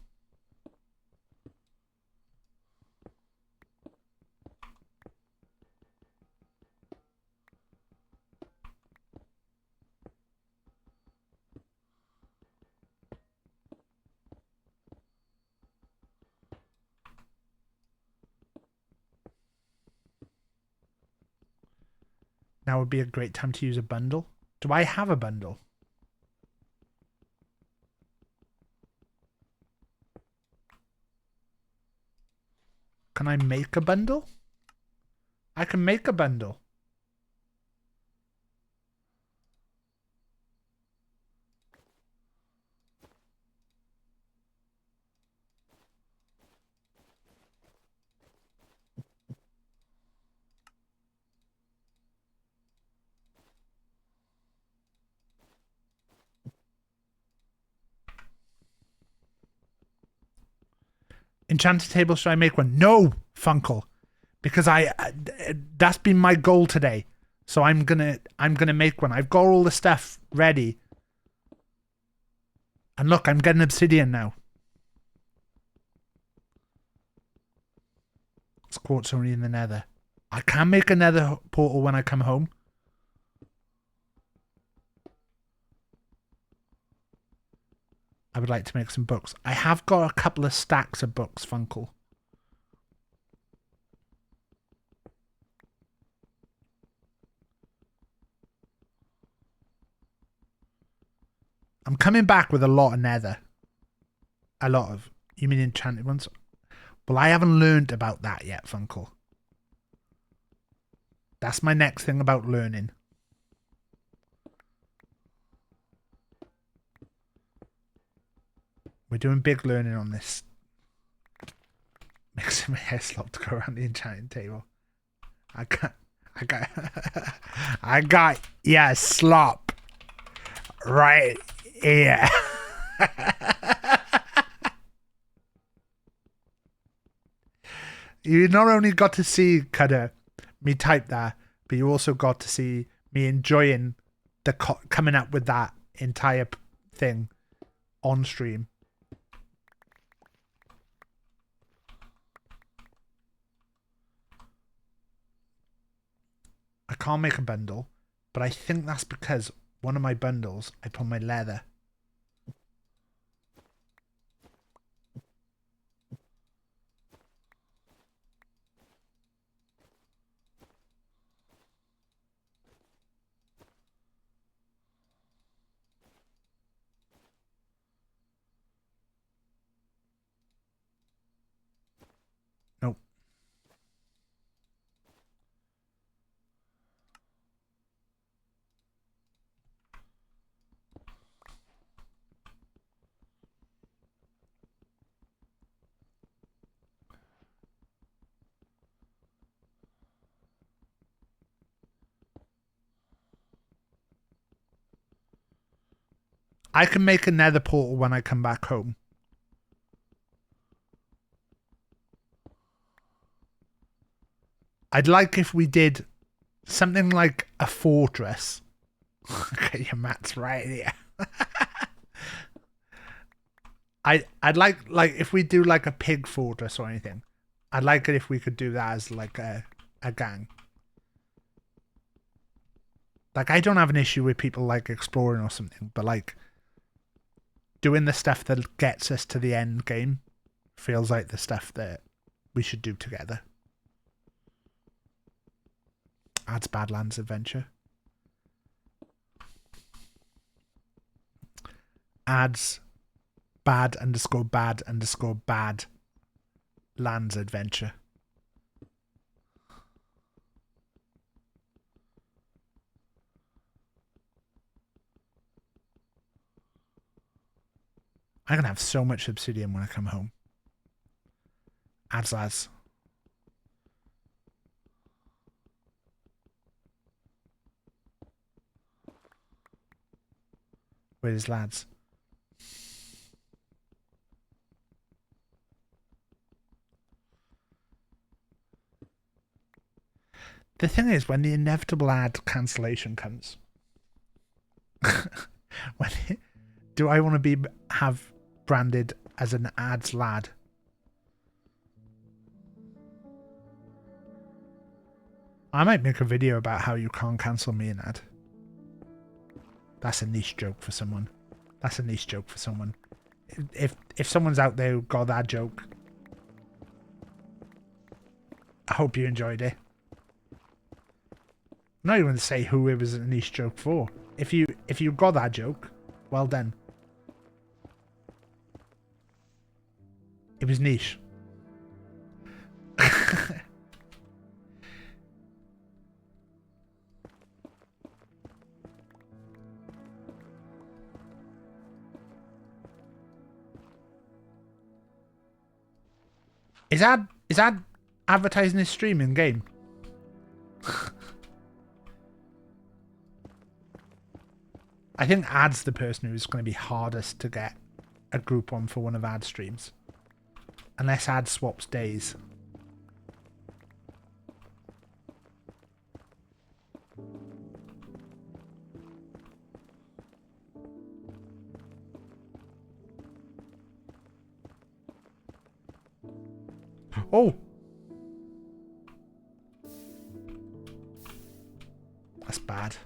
now would be a great time to use a bundle. Do I have a bundle? Can I make a bundle? I can make a bundle. Enchanted table, should I make one? No, Funkle, because that's been my goal today. So I'm gonna make one. I've got all the stuff ready. And look, I'm getting obsidian now. It's quartz only in the nether. I can make a nether portal when I come home. I would like to make some books. I have got a couple of stacks of books, Funkle. I'm coming back with a lot of nether. A lot of... You mean enchanted ones? Well, I haven't learned about that yet, Funkle. That's my next thing about learning. We're doing big learning on this. Make some hair slop to go around the enchanting table. I got yeah, slop right here. You not only got to see Cutter me type that, but you also got to see me enjoying the coming up with that entire thing on stream. I can't make a bundle, but I think that's because one of my bundles I put my leather. Nope. I can make a nether portal when I come back home. I'd like if we did something like a fortress. Okay, your mat's right here. I'd like if we do like a pig fortress or anything. I'd like it if we could do that as like a gang. Like, I don't have an issue with people like exploring or something, but like doing the stuff that gets us to the end game feels like the stuff that we should do together. Adds Badlands Adventure. Adds bad_bad_bad lands adventure. I'm going to have so much obsidian when I come home. Adds lads. Where's lads? The thing is, when the inevitable ad cancellation comes, do I want to have branded as an ads lad? I might make a video about how you can't cancel me an ad. That's a niche joke for someone. That's a niche joke for someone. If someone's out there who got that joke, I hope you enjoyed it. I'm not even going to say who it was a niche joke for. If you got that joke, well done. It was niche. Is that advertising his stream in game? I think Ad's the person who's going to be hardest to get a group on for one of Ad's streams. Unless Ad swaps days. Oh! That's bad.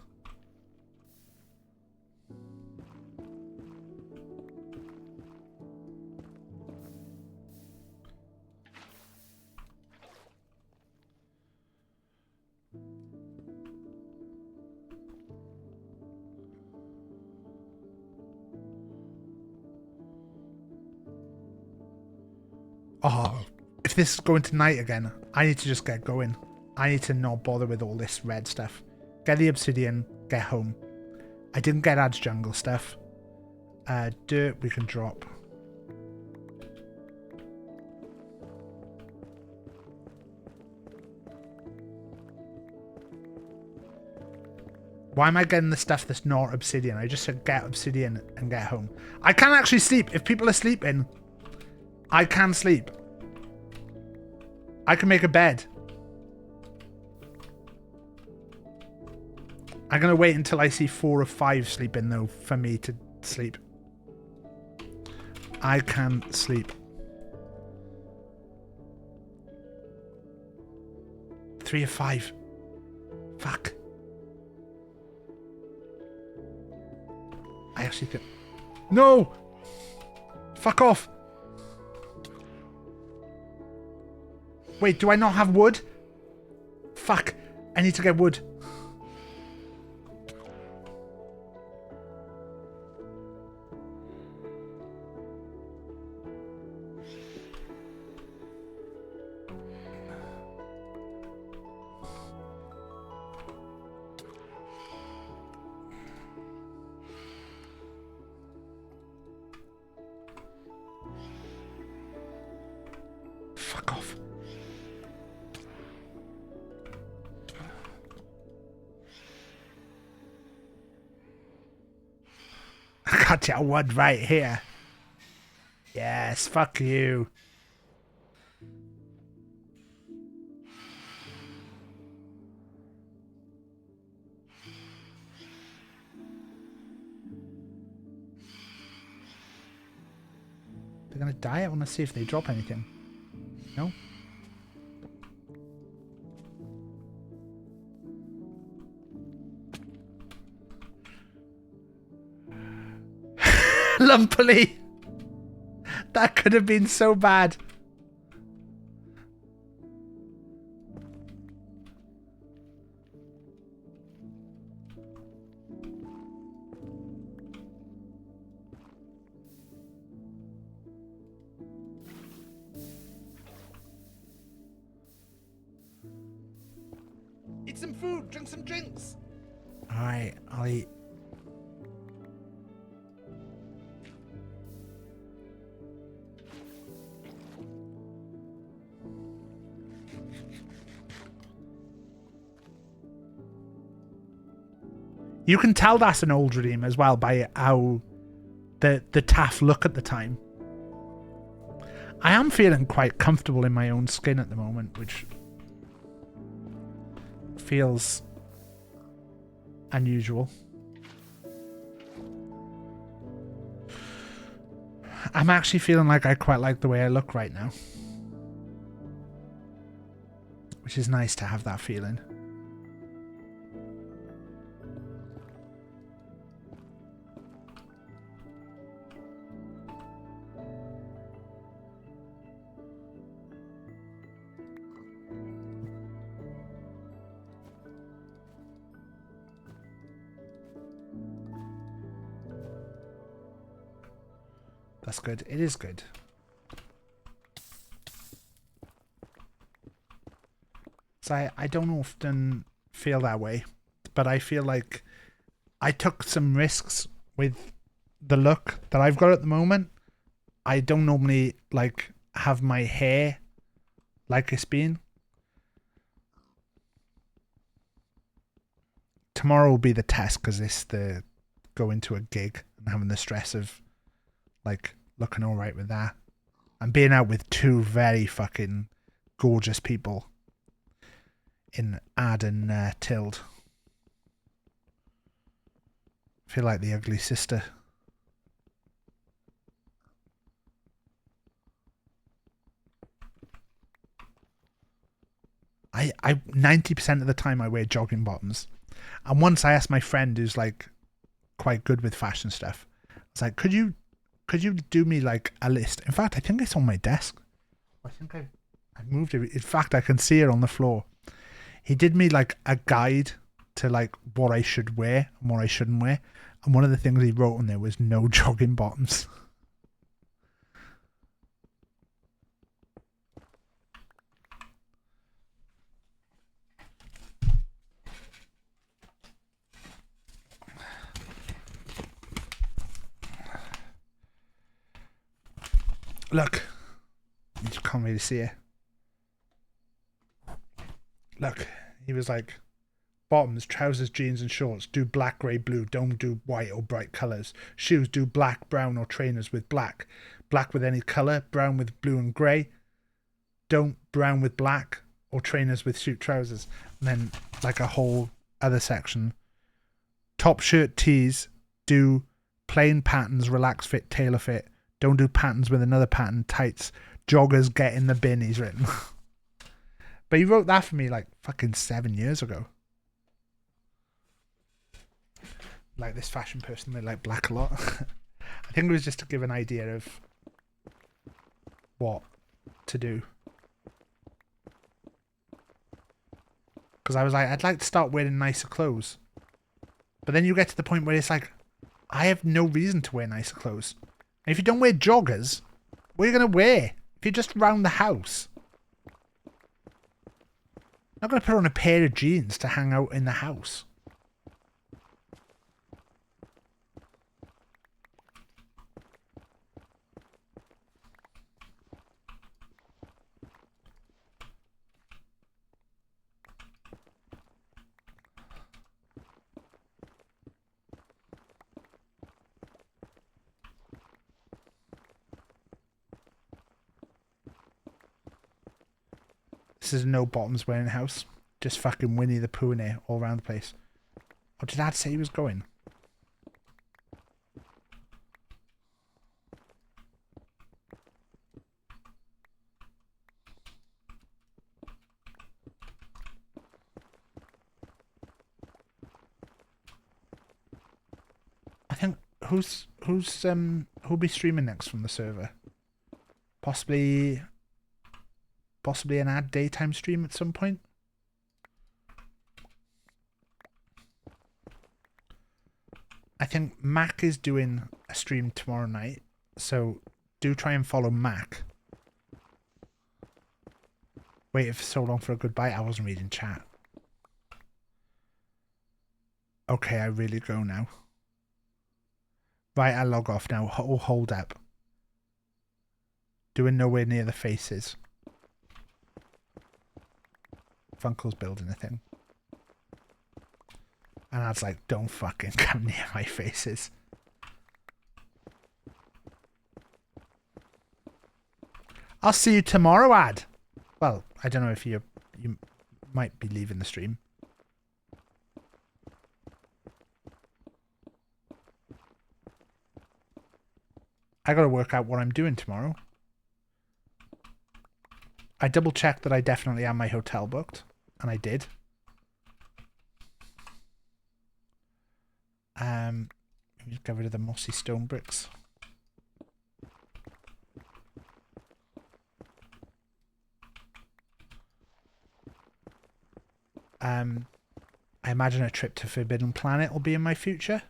Oh, if this is going to night again, I need to just get going. I need to not bother with all this red stuff. Get the obsidian, get home. I didn't get Ad's jungle stuff. Dirt we can drop. Why am I getting the stuff that's not obsidian? I just said get obsidian and get home. I can actually sleep. If people are sleeping, I can sleep. I can make a bed. I'm going to wait until I see 4 or 5 sleeping, though, for me to sleep. I can sleep. 3 or 5. Fuck. I actually can... No! Fuck off! Wait, do I not have wood? Fuck. I need to get wood. Fuck off. I got your wood right here. Yes, fuck you. They're gonna die? I wanna see if they drop anything. No? Lumpily! That could have been so bad. Eat some food, drink some drinks. Alright, I'll eat. You can tell that's an old dream as well by how the taff look at the time. I am feeling quite comfortable in my own skin at the moment, which feels unusual. I'm actually feeling like I quite like the way I look right now, which is nice to have that feeling. That's good. It is good. So I don't often feel that way, but I feel like I took some risks with the look that I've got at the moment. I don't normally like have my hair like it's been. Tomorrow will be the test because it's the going to a gig and having the stress of like looking all right with that and being out with two very fucking gorgeous people in Ad and Tild. I feel like the ugly sister. I 90% of the time I wear jogging bottoms. And once I asked my friend who's like quite good with fashion stuff, I was like, could you do me like a list? In fact, I think it's on my desk. I think I moved it. In fact, I can see it on the floor. He did me like a guide to like what I should wear and what I shouldn't wear. And one of the things he wrote on there was no jogging bottoms. Look. You can't really see it. Look. He was like, bottoms, trousers, jeans and shorts. Do black, grey, blue. Don't do white or bright colours. Shoes, do black, brown or trainers with black. Black with any colour. Brown with blue and grey. Don't brown with black or trainers with suit trousers. And then like a whole other section. Top shirt, tees. Do plain patterns, relaxed fit, tailor fit. Don't do patterns with another pattern. Tights. Joggers, get in the bin, he's written. But he wrote that for me like fucking 7 years ago. Like this fashion person, they like black a lot. I think it was just to give an idea of what to do. Because I was like, I'd like to start wearing nicer clothes. But then you get to the point where it's like, I have no reason to wear nicer clothes. And if you don't wear joggers, what are you going to wear? If you're just around the house. I'm not going to put on a pair of jeans to hang out in the house. This is no bottoms wearing house. Just fucking Winnie the Pooh in here all around the place. What did Dad say he was going? I think who'll be streaming next from the server? Possibly an ad daytime stream at some point. I think Mac is doing a stream tomorrow night, so do try and follow Mac. Waited for so long for a goodbye. I wasn't reading chat. Okay, I really go now. Right, I log off now. Oh, hold up. Doing nowhere near the faces. Funkel's building a thing. And I was like, don't fucking come near my faces. I'll see you tomorrow, Ad. Well, I don't know if you might be leaving the stream. I gotta work out what I'm doing tomorrow. I double checked that I definitely have my hotel booked. And I did. Let me just get rid of the mossy stone bricks. I imagine a trip to Forbidden Planet will be in my future.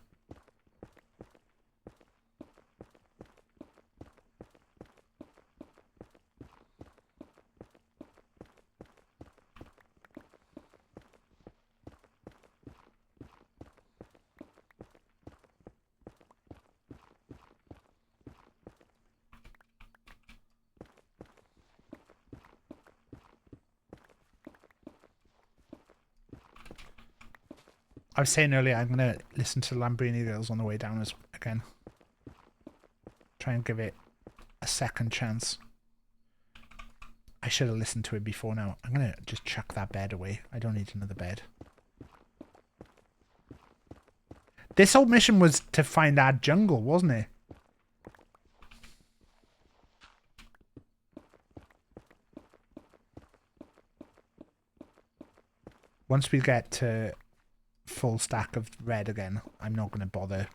I was saying earlier, I'm gonna listen to Lamborghini Girls on the way down again. Try and give it a second chance. I should have listened to it before now. I'm gonna just chuck that bed away. I don't need another bed. This whole mission was to find our jungle, wasn't it? Once we get to full stack of red again, I'm not going to bother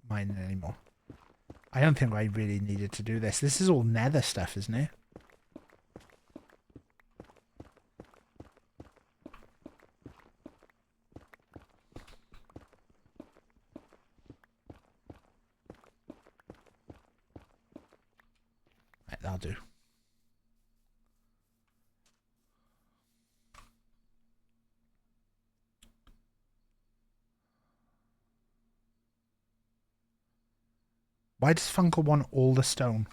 mining anymore. I don't think I really needed to do this. This is all nether stuff, isn't it? Right, that'll do. Why does Funkel want all the stone?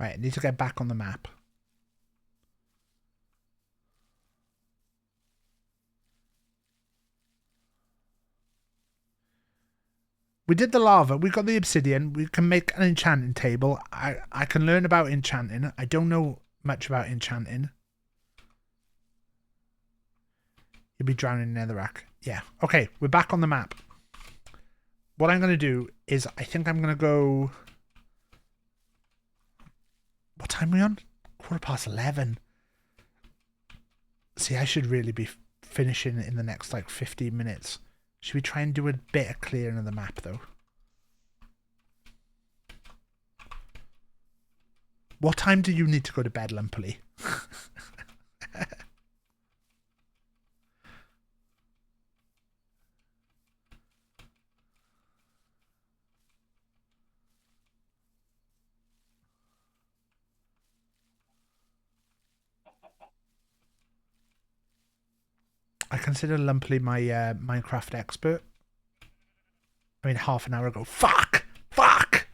Right, I need to get back on the map. We did the lava, we got the obsidian, we can make an enchanting table. I can learn about enchanting. I don't know much about enchanting. You'll be drowning in netherrack. Yeah. Okay, we're back on the map. What I'm going to do is I think I'm going to go... What time are we on? 11:15. See, I should really be finishing in the next like 15 minutes. Should we try and do a bit of clearing of the map though? What time do you need to go to bed, Lumpily? I consider Lumpily my Minecraft expert. I mean, half an hour ago. Fuck! Fuck!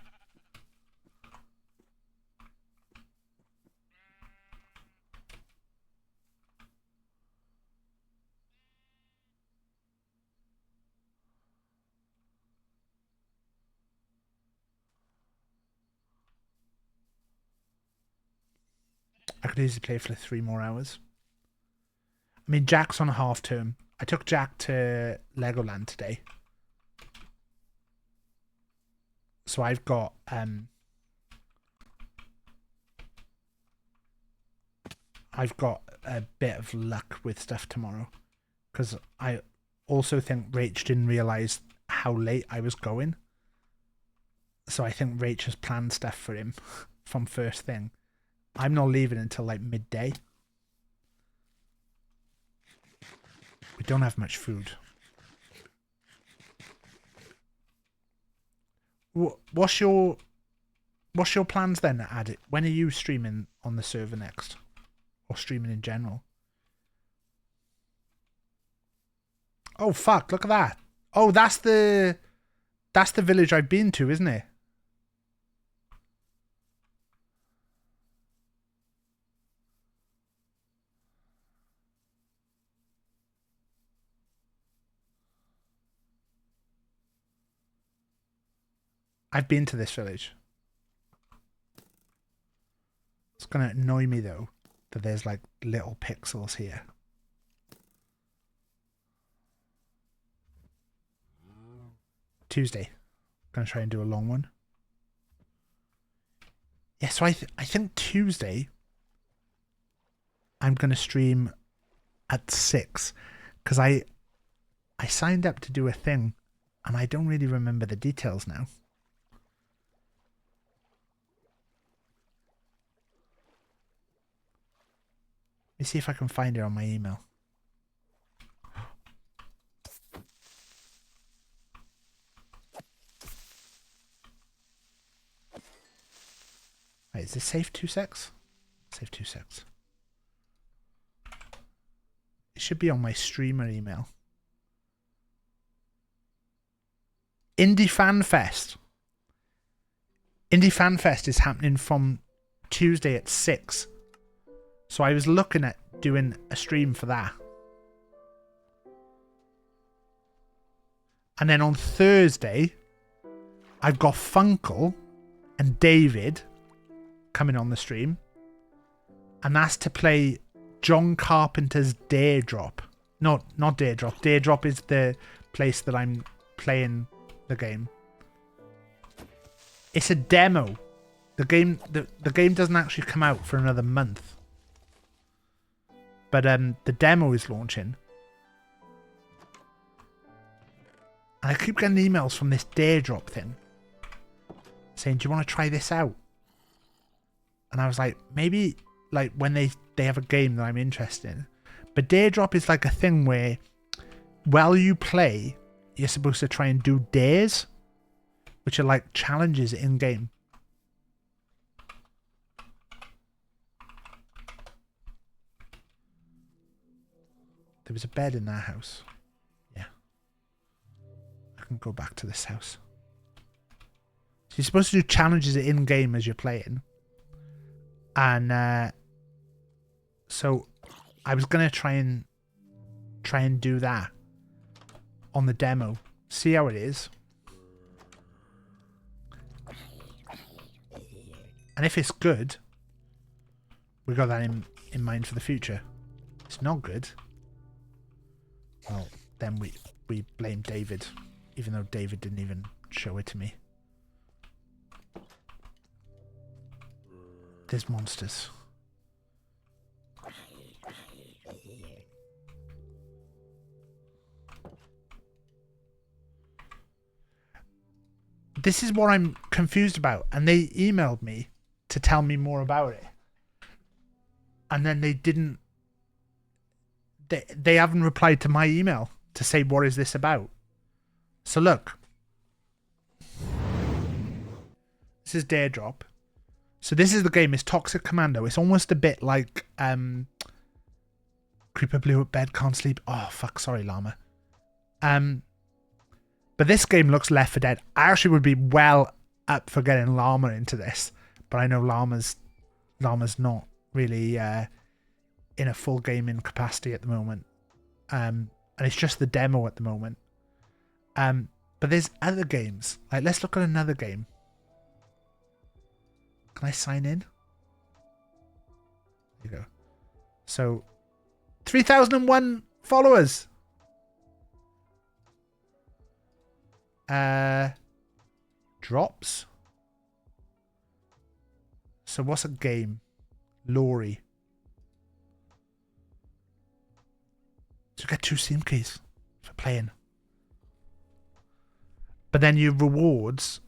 I could easily play for 3 more hours. I mean, Jack's on a half term. I took Jack to Legoland today. So I've got a bit of luck with stuff tomorrow. Because I also think Rach didn't realise how late I was going. So I think Rach has planned stuff for him from first thing. I'm not leaving until like midday. We don't have much food. What's your plans then, Adit? When are you streaming on the server next? Or streaming in general? Oh fuck, look at that. Oh, that's the village I've been to, isn't it? I've been to this village. It's gonna annoy me though that there's like little pixels here. Tuesday. Gonna try and do a long one. Yeah, so I think Tuesday I'm gonna stream at 6 because I signed up to do a thing and I don't really remember the details now. Let me see if I can find it on my email. Wait, is this safe 2 secs? Safe 2 secs. It should be on my streamer email. Indie Fan Fest. Indie Fan Fest is happening from Tuesday at 6. So I was looking at doing a stream for that. And then on Thursday, I've got Funkle and David coming on the stream. And that's to play John Carpenter's Daredrop. No, not Daredrop. Daredrop is the place that I'm playing the game. It's a demo. The game doesn't actually come out for another month. But the demo is launching. And I keep getting emails from this Daredrop thing saying, do you want to try this out? And I was like, maybe like when they have a game that I'm interested in. But Daredrop is like a thing where while you play, you're supposed to try and do dares, which are like challenges in game. There was a bed in that house. Yeah. I can go back to this house. So you're supposed to do challenges in game as you're playing. And so I was gonna try and do that on the demo. See how it is. And if it's good, we got that in mind for the future. If it's not good, well, then we blame David, even though David didn't even show it to me. There's monsters. This is what I'm confused about. And they emailed me to tell me more about it. And then they didn't... They haven't replied to my email to say, what is this about? So look. This is Daredrop. So this is the game. It's Toxic Commando. It's almost a bit like... Creeper Blue at bed, can't sleep. Oh, fuck. Sorry, Llama. But this game looks Left 4 Dead. I actually would be well up for getting Llama into this. But I know Llama's not really in a full gaming capacity at the moment. And it's just the demo at the moment. But there's other games. Like, let's look at another game. Can I sign in? There you go. So, 3,001 followers. Drops. So what's a game? Lori. So you get 2 Steam keys for playing. But then your rewards,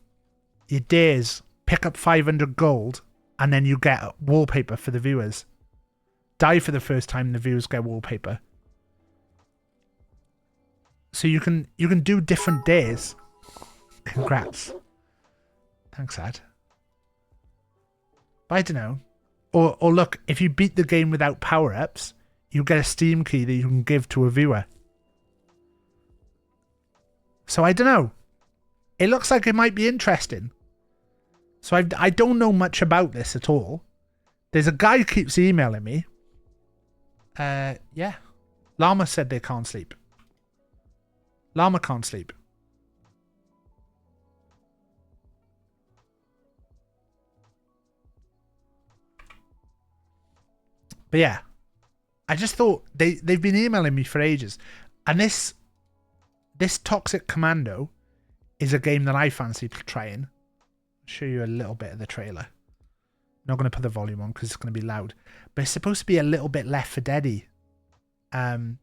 your days, pick up 500 gold, and then you get wallpaper for the viewers. Die for the first time, the viewers get wallpaper. So you can do different days. Congrats. Thanks, Ad. But I don't know. Or look, if you beat the game without power-ups, you get a Steam key that you can give to a viewer. So I don't know. It looks like it might be interesting. So I don't know much about this at all. There's a guy who keeps emailing me. Yeah. Llama said they can't sleep. Llama can't sleep. But yeah, I just thought they've been emailing me for ages, and this Toxic Commando is a game that I fancy trying. I'll show you a little bit of the trailer. Not going to put the volume on because it's going to be loud, but it's supposed to be a little bit Left 4 Dead-y. And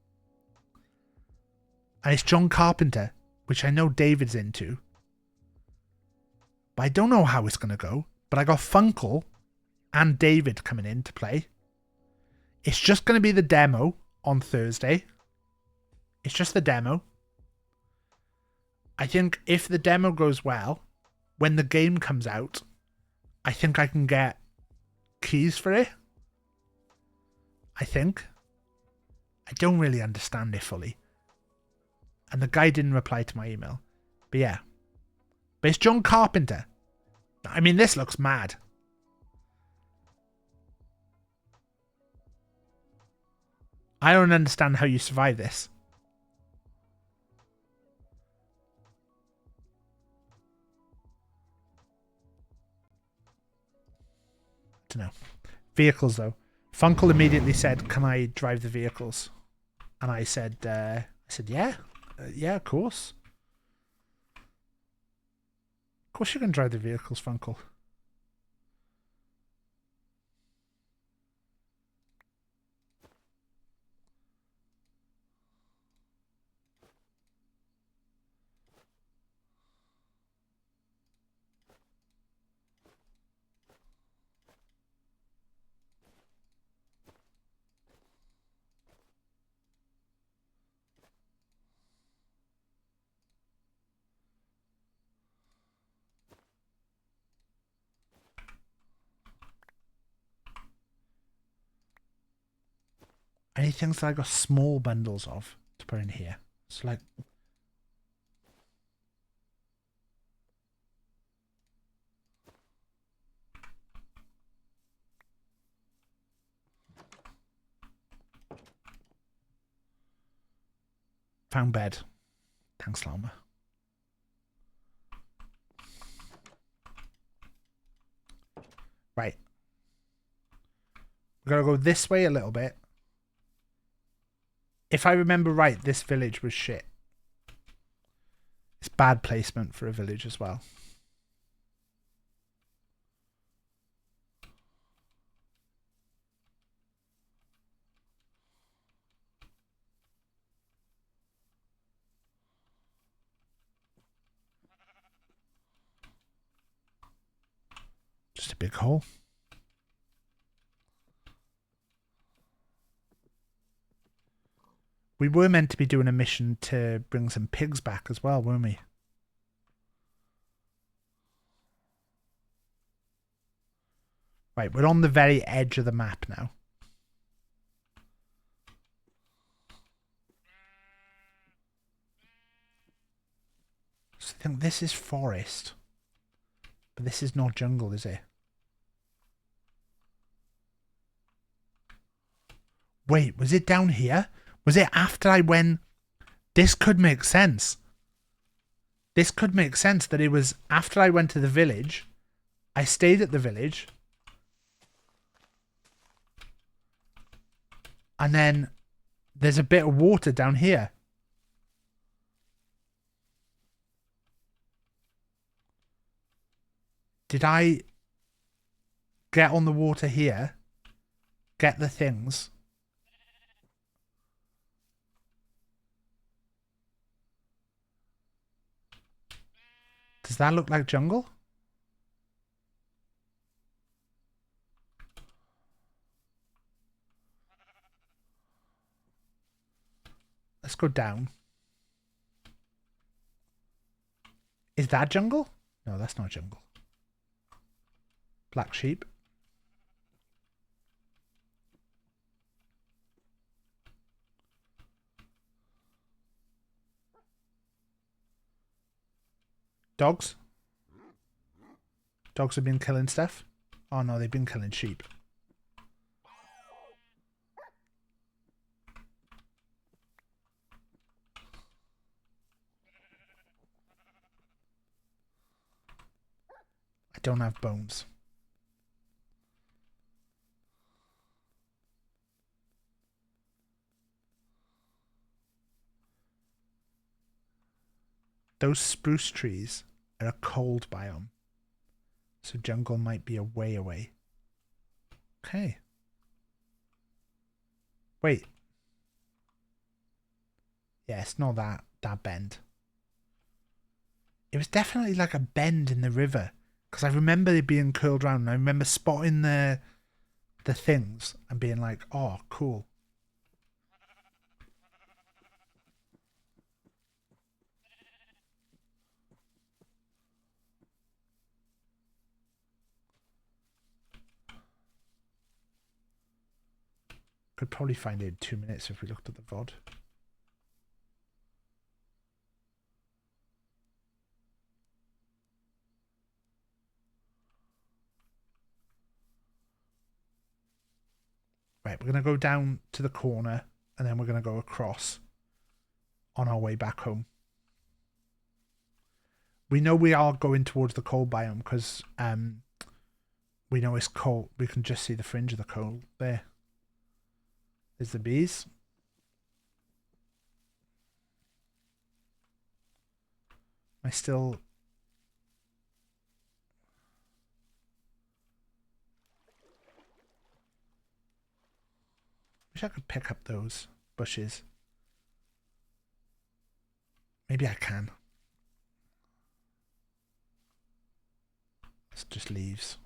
it's John Carpenter, which I know David's into, but I don't know how it's going to go. But I got Funkle and David coming in to play. It's just going to be the demo on Thursday. It's just the demo. I think if the demo goes well, when the game comes out, I think I can get keys for it. I think. I don't really understand it fully. And the guy didn't reply to my email. But yeah. But it's John Carpenter. I mean, this looks mad. I don't understand how you survive this. Don't know. Vehicles, though. Funkle immediately said, "Can I drive the vehicles?" And I said, "Yeah, yeah, of course. Of course you can drive the vehicles, Funkle." Any things that I got small bundles of to put in here? It's like found bed. Thanks, Llama. Right. We're gonna go this way a little bit. If I remember right, this village was shit. It's bad placement for a village as well. Just a big hole. We were meant to be doing a mission to bring some pigs back as well, weren't we? Right, we're on the very edge of the map now. So I think this is forest. But this is not jungle, is it? Wait, was it down here? Was it after I went... This could make sense. This could make sense that it was after I went to the village. I stayed at the village. And then there's a bit of water down here. Did I get on the water here? Get the things? Does that look like jungle? Let's go down. Is that jungle? No, that's not jungle. Black sheep. Dogs. Dogs have been killing stuff. Oh no, they've been killing sheep. I don't have bones. Those spruce trees are a cold biome. So jungle might be a way away. Okay. Wait. Yeah, it's not that bend. It was definitely like a bend in the river. Because I remember it being curled around. And I remember spotting the things and being like, oh, cool. Could probably find it in 2 minutes if we looked at the VOD. Right, we're going to go down to the corner and then we're going to go across on our way back home. We know we are going towards the coal biome because we know it's coal. We can just see the fringe of the coal there. There's the bees. I still... wish I could pick up those bushes. Maybe I can. It's just leaves.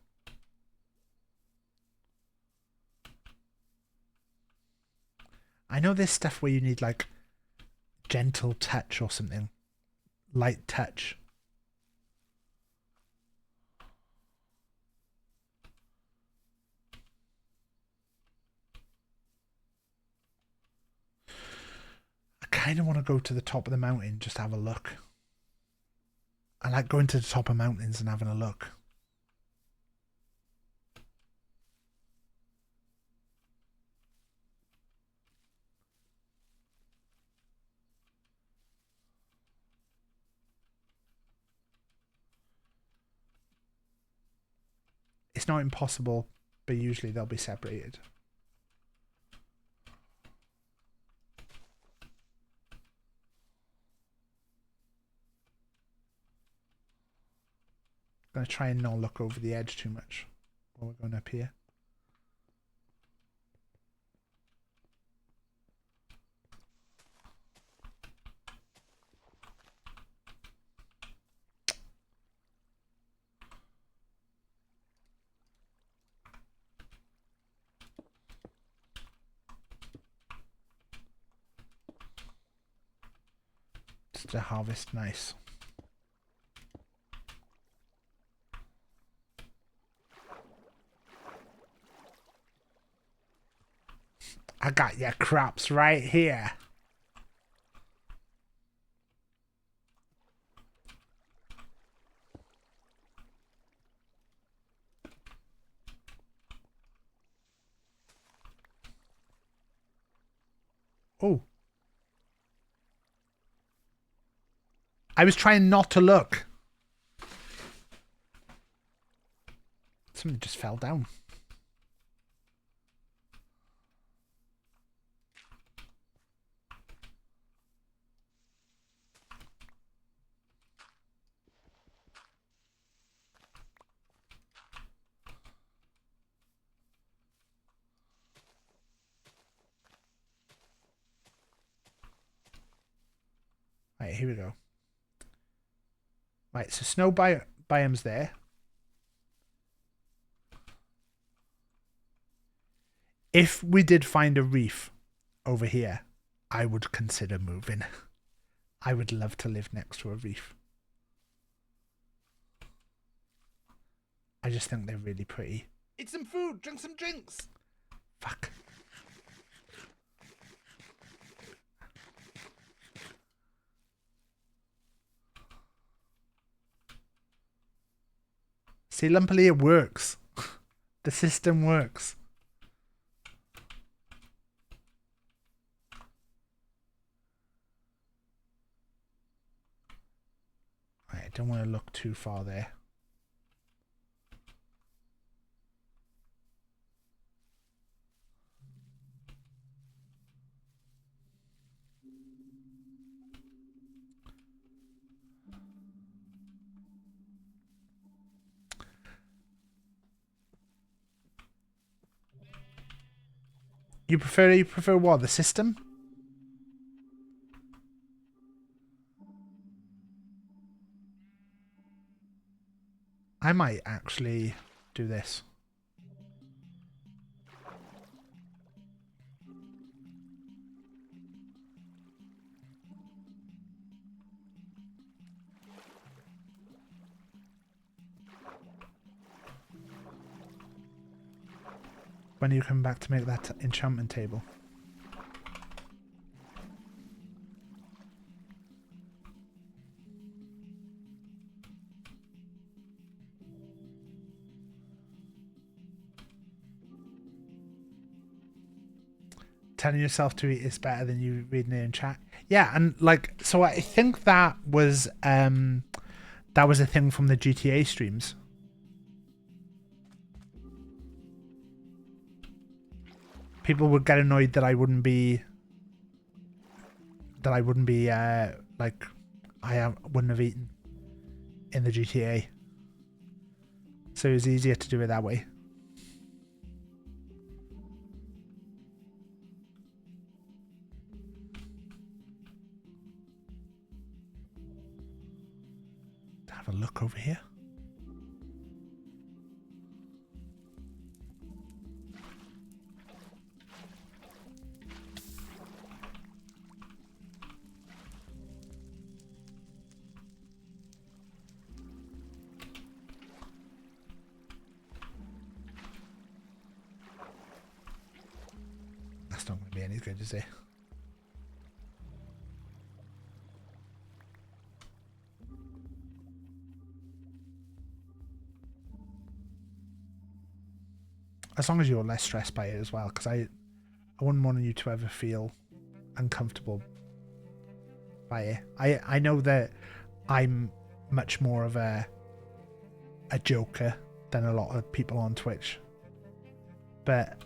I know there's stuff where you need like gentle touch or something. Light touch. I kind of want to go to the top of the mountain just to have a look. I like going to the top of mountains and having a look. It's not impossible, but usually they'll be separated. I'm going to try and not look over the edge too much while we're going up here. Just to harvest nice. I got your crops right here. Oh. I was trying not to look. Something just fell down. Right, here we go. Right, so snow biome's there. If we did find a reef over here, I would consider moving. I would love to live next to a reef. I just think they're really pretty. Eat some food, drink some drinks. Fuck. See, lumpily it works. The system works. Right, I don't want to look too far there. You prefer what? The system? I might actually do this. When are you coming back to make that enchantment table? telling yourself to eat is better than you reading it in chat. Yeah, and like, so I think that was a thing from the GTA streams. People would get annoyed that I wouldn't be like wouldn't have eaten in the GTA. So it was easier to do it that way. Have a look over here. That's not going to be any good, is it? As long as you're less stressed by it as well, because I wouldn't want you to ever feel uncomfortable by it. I know that I'm much more of a joker than a lot of people on Twitch, but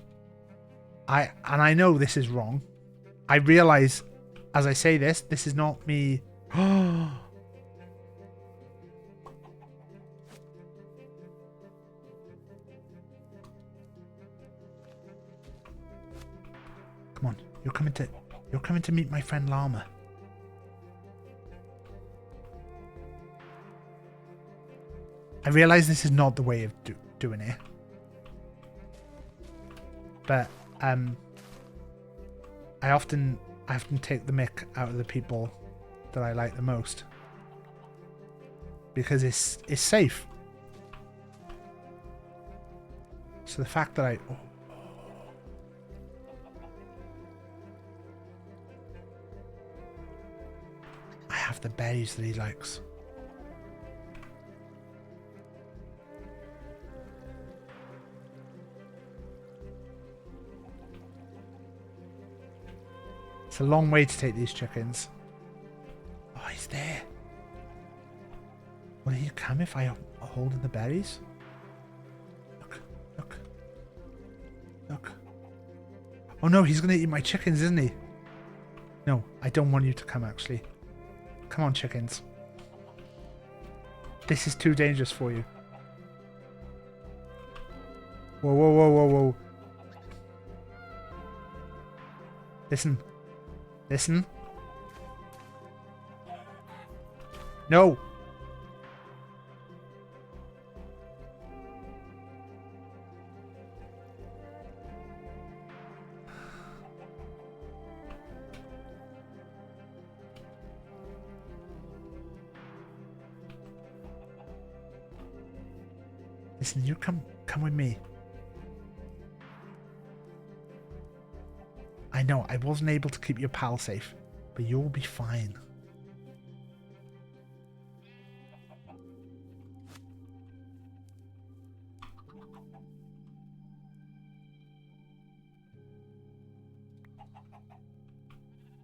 I know this is wrong. I realize as I say this is not me. Come on, you're coming to meet my friend Llama. I realize this is not the way of doing it, but I often take the mick out of the people that I like the most because it's safe. So the fact that I have the berries that he likes. It's a long way to take these chickens. Oh, he's there. Will he come if I hold in the berries? Look, look, look. Oh no, he's gonna eat my chickens, isn't he? No, I don't want you to come actually. Come on, chickens. This is too dangerous for you. Whoa, whoa, whoa, whoa, whoa. Listen. Listen. No. Listen, you come with me. I know, I wasn't able to keep your pal safe, but you'll be fine.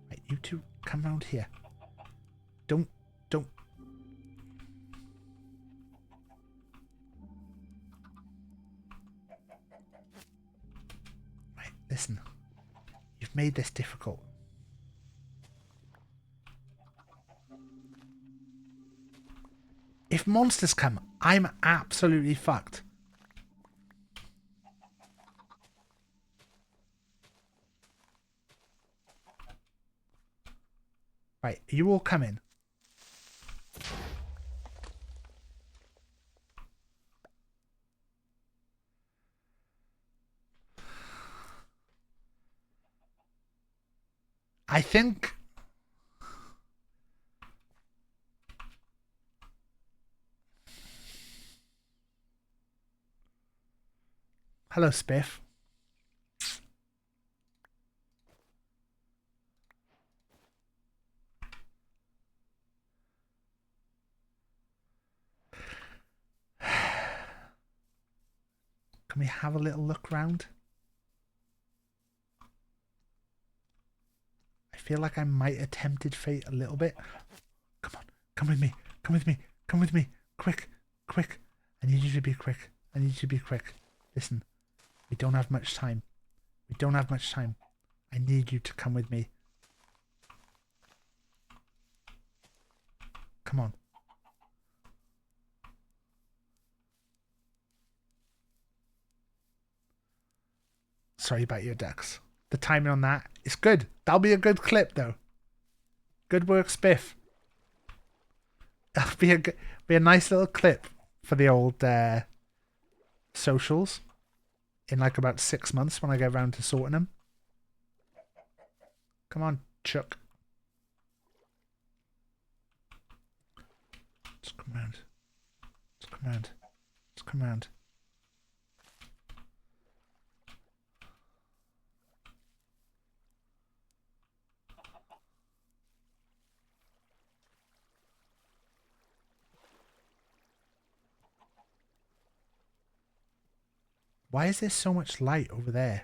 Right, you two, come round here. Don't. Right, listen. You've made this difficult. If monsters come, I'm absolutely fucked. Right, are you all coming? I think hello, Spiff. Can we have a little look round? feel like I might have tempted fate a little bit. Come on, come with me, come with me, come with me. Quick, quick. I need you to be quick. I need you to be quick. Listen, we don't have much time. We don't have much time. I need you to come with me. Come on. Sorry about your ducks. The timing on that is good. That'll be a good clip, though. Good work, Spiff. That'll be a nice little clip for the old socials in like about 6 months when I get around to sorting them. Come on, Chuck. Let's come round. Let's come round. Let's come round. Why is there so much light over there?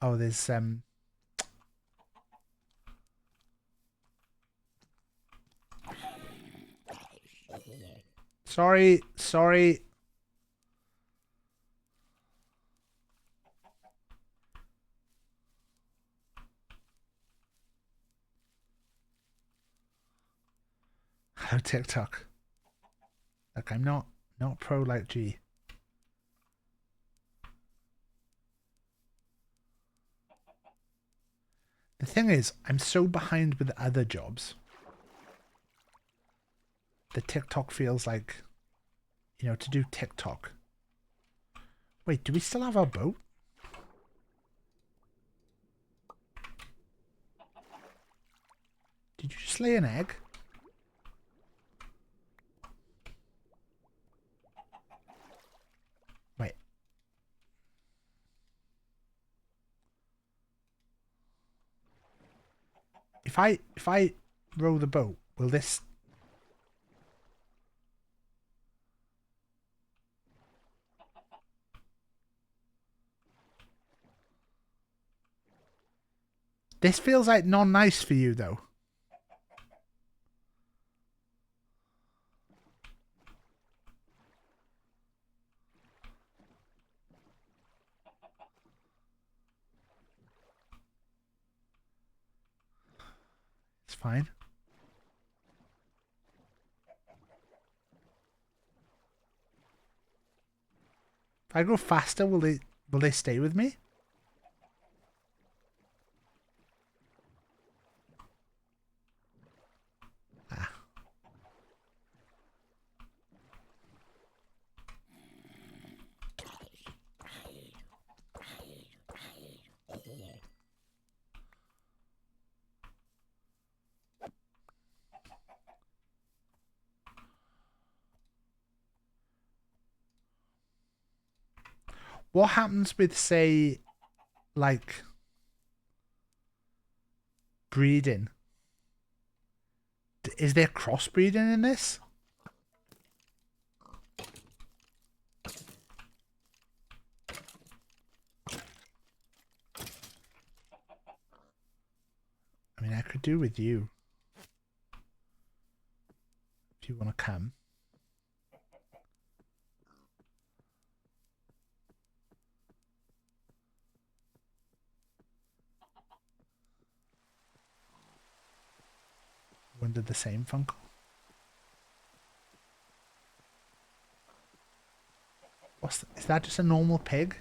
Oh, there's Sorry, sorry. Hello, TikTok. Look, I'm not pro like G. The thing is, I'm so behind with other jobs. The TikTok feels like, you know, to do TikTok. Wait, do we still have our boat? Did you just lay an egg? Wait. If I row the boat, will this... This feels like non-nice for you, though. It's fine. If I go faster, will they stay with me? Ah. What happens with, say, like, breeding? Is there crossbreeding in this? I mean, I could do with you. If you want to come. When did the same Funko? Is that just a normal pig?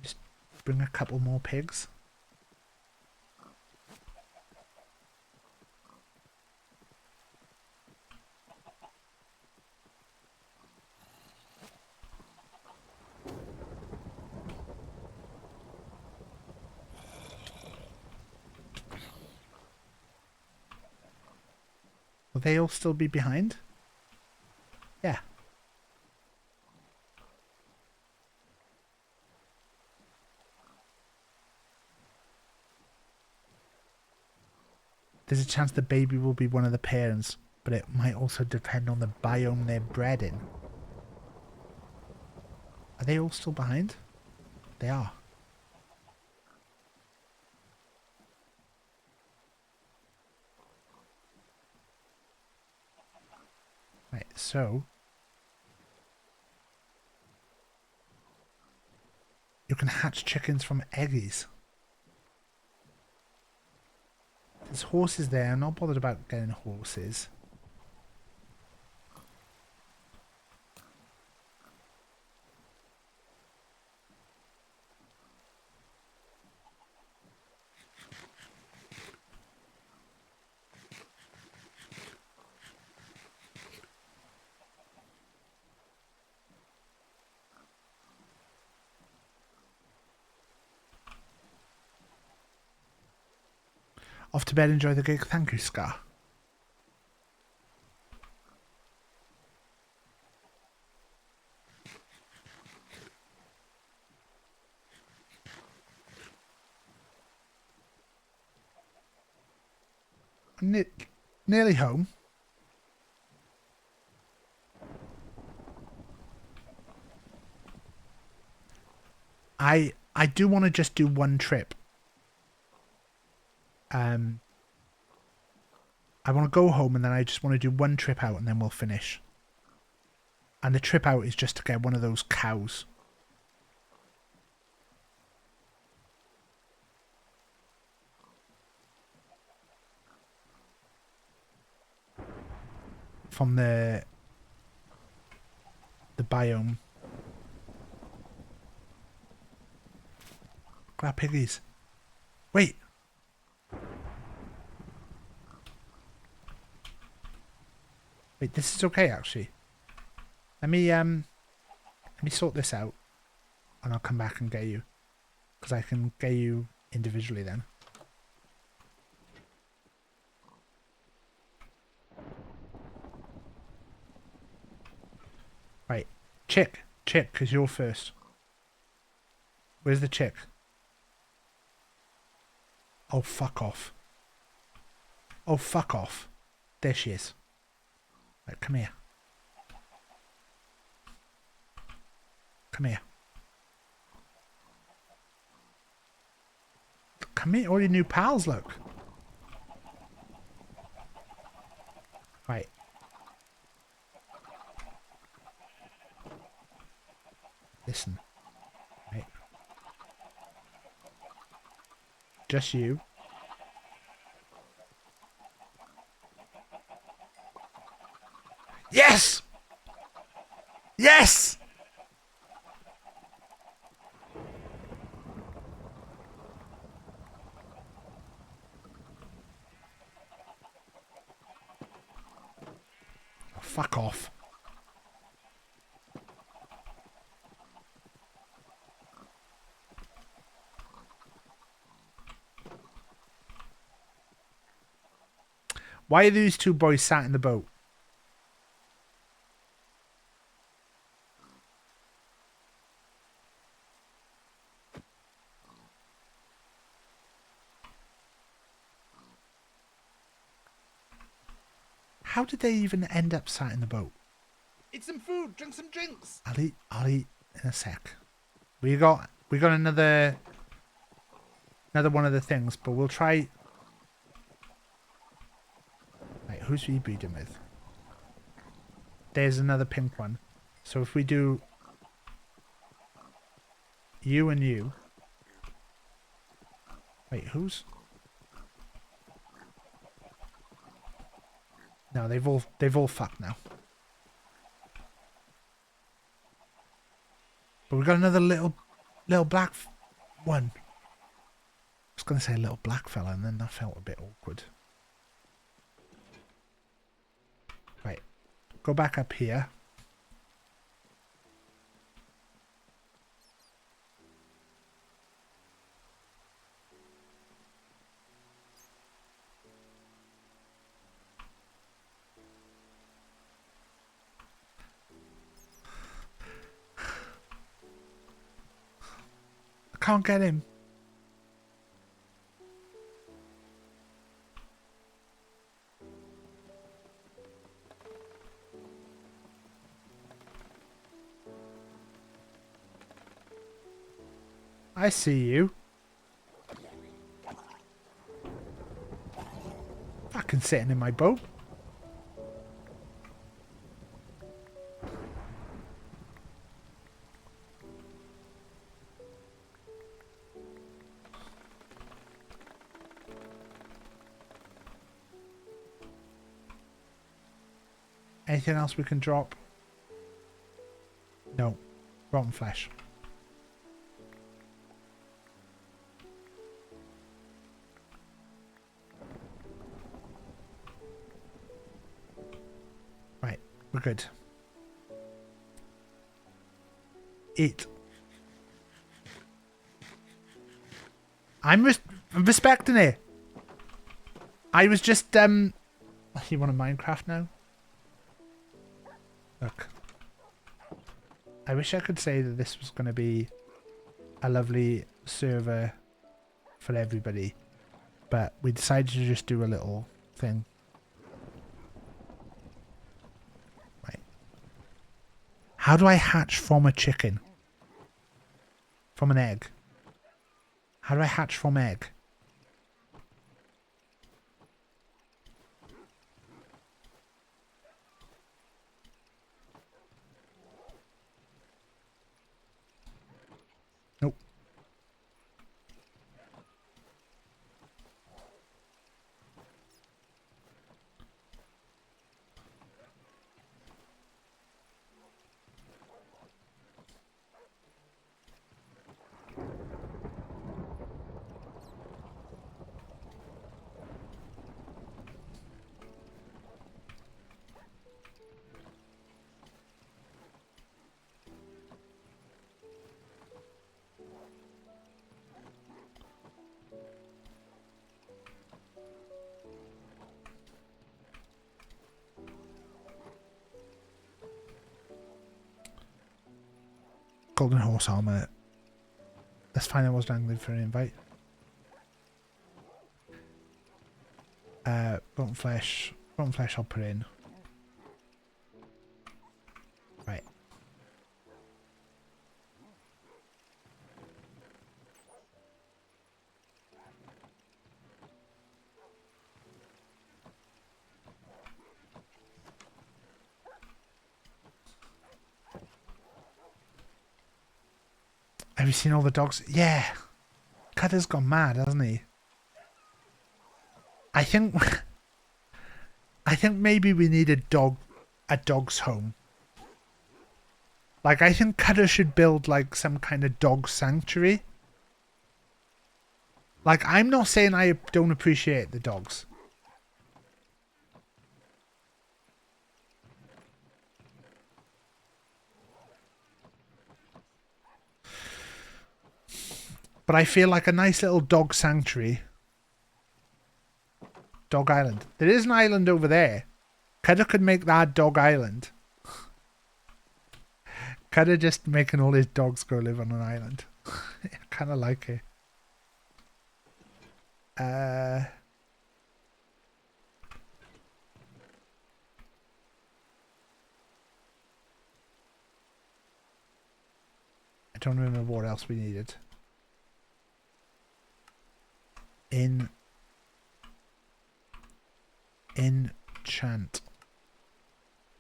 Just bring a couple more pigs. Will they all still be behind? Yeah. There's a chance the baby will be one of the parents, but it might also depend on the biome they're bred in. Are they all still behind? They are. Right, so you can hatch chickens from eggies. There's horses there. I'm not bothered about getting horses. Off to bed, enjoy the gig. Thank you, Scar. Nearly home. I do want to just do one trip. I want to go home and then I just want to do one trip out and then we'll finish. And the trip out is just to get one of those cows. From the biome. Grab piggies. Wait. Wait, this is okay actually. Let me sort this out and I'll come back and get you. Because I can get you individually then. Right. Chick, because you're first. Where's the chick? Oh, fuck off. Oh, fuck off. There she is. Right, come here. Come here. Come here, all your new pals, look. Right. Listen. Right. Just you. Yes! Yes! Oh, fuck off. Why are these two boys sat in the boat? How did they even end up sat in the boat? Eat some food, drink some drinks. I'll eat in a sec. We got another one of the things, but we'll try. Right, who's we breeding with? There's another pink one. So if we do you and you. Wait, who's? No, they've all fucked now. But we've got another little black one. I was going to say little black fella, and then that felt a bit awkward. Right. Go back up here. I can't get him. I see you. Fucking sitting in my boat. Anything else we can drop? No. Rotten flesh. Right, we're good. Eat. I'm respecting it. I was just You want a Minecraft now? Look. I wish I could say that this was going to be a lovely server for everybody, but we decided to just do a little thing. Right. How do I hatch from a chicken? From an egg? How do I hatch from egg? Nope. Golden horse armor. Let's find out what's dangling for an invite. Rotten flesh. Rotten flesh I'll put in. Right. Have you seen all the dogs? Yeah. Cutter's gone mad, hasn't he? I think maybe we need a dog's home. Like, I think Cutter should build like some kind of dog sanctuary. Like, I'm not saying I don't appreciate the dogs. But I feel like a nice little dog sanctuary. Dog Island. There is an island over there. Cutter could make that Dog Island. Cutter just making all his dogs go live on an island. I kind of like it. I don't remember what else we needed. Enchant.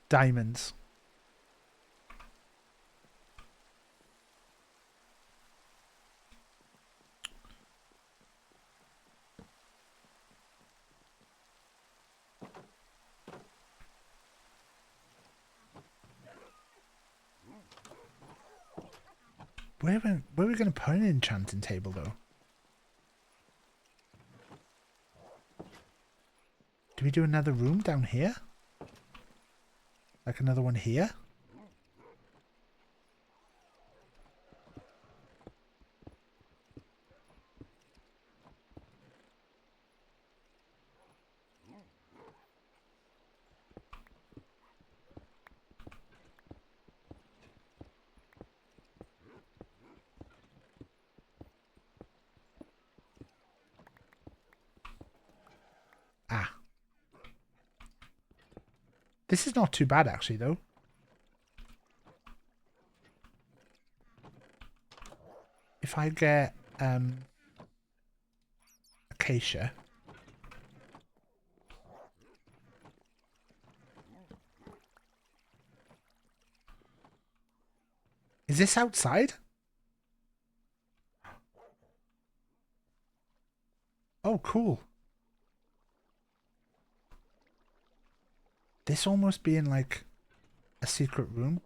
Diamonds. Where are we going to put an enchanting table though? Do we do another room down here? Like another one here? Ah. This is not too bad actually though. if I get acacia. Is this outside? Oh, cool. This almost being like a secret room.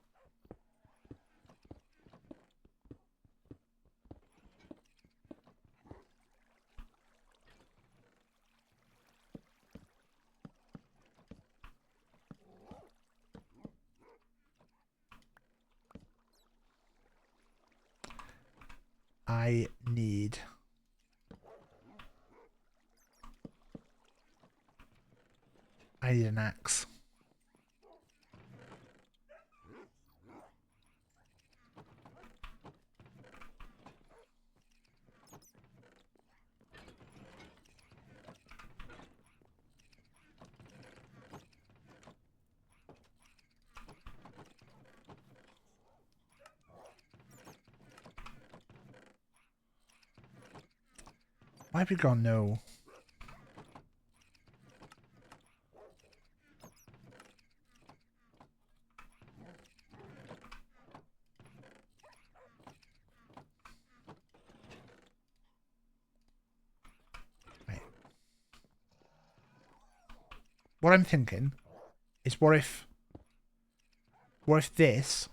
I need an axe. Why have we gone no? Right. What I'm thinking is what if this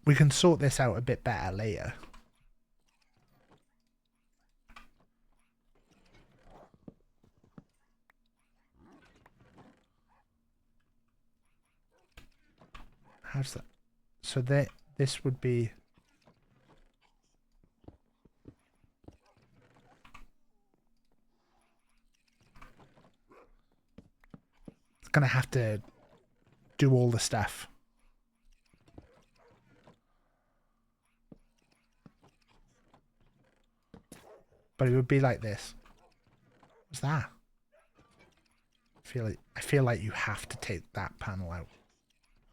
we can sort this out a bit better later. How's that? So this would be gonna have to do all the stuff. But it would be like this. What's that? I feel like you have to take that panel out.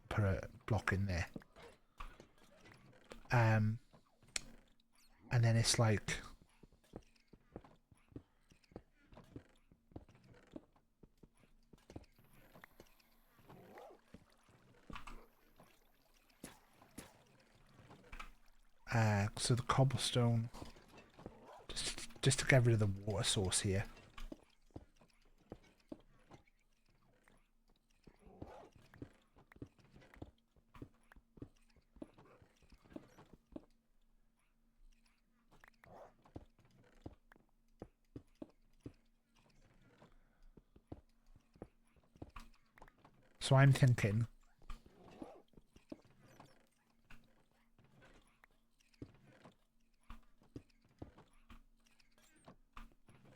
Put a block in there. And then it's like so the cobblestone just to get rid of the water source here. So I'm thinking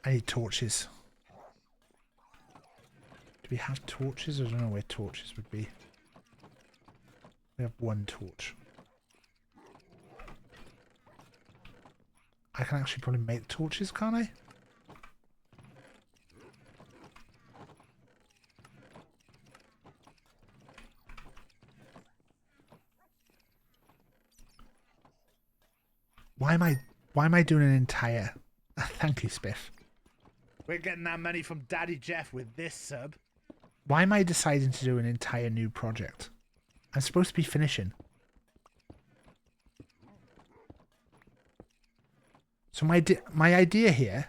I need torches. Do we have torches? I don't know where torches would be. We have one torch. I can actually probably make torches, can't I? Why am I doing an entire thank you, Spiff. We're getting that money from Daddy Jeff with this sub. Why am I deciding to do an entire new project? I'm supposed to be finishing. So my idea here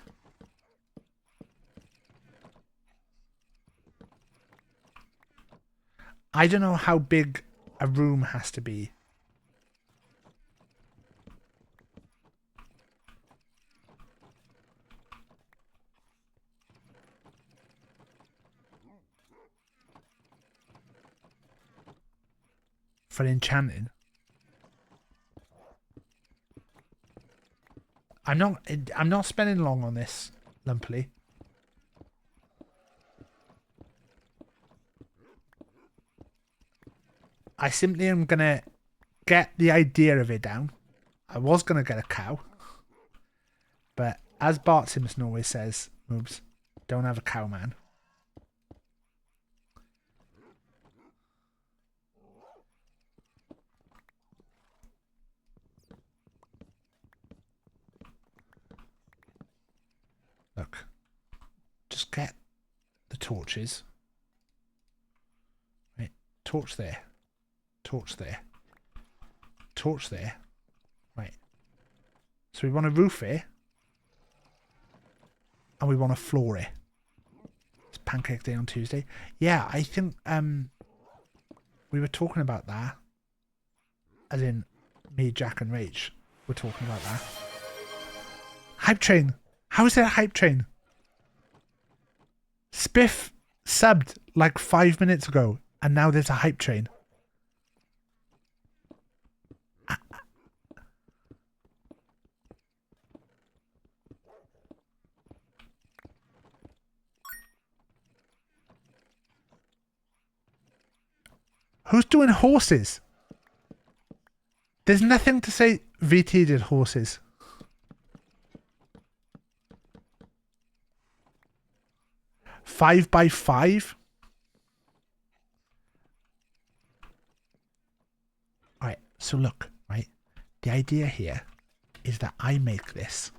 I don't know how big a room has to be. For enchanting. I'm not spending long on this, Lumpily. I simply am gonna get the idea of it down. I was gonna get a cow. as Bart Simpson always says, Moobs, don't have a cow, man. Look, just get the torches. Right, torch there, torch there, torch there. Right. So we want a roof here, and we want a floor here. It's Pancake Day on Tuesday. Yeah, I think we were talking about that. As in, me, Jack, and Rach were talking about that. Hype train. How is there a hype train? Spiff subbed like 5 minutes ago, and now there's a hype train. Who's doing horses? There's nothing to say VT did horses. Five by five? Alright, so look, right? The idea here is that I make this.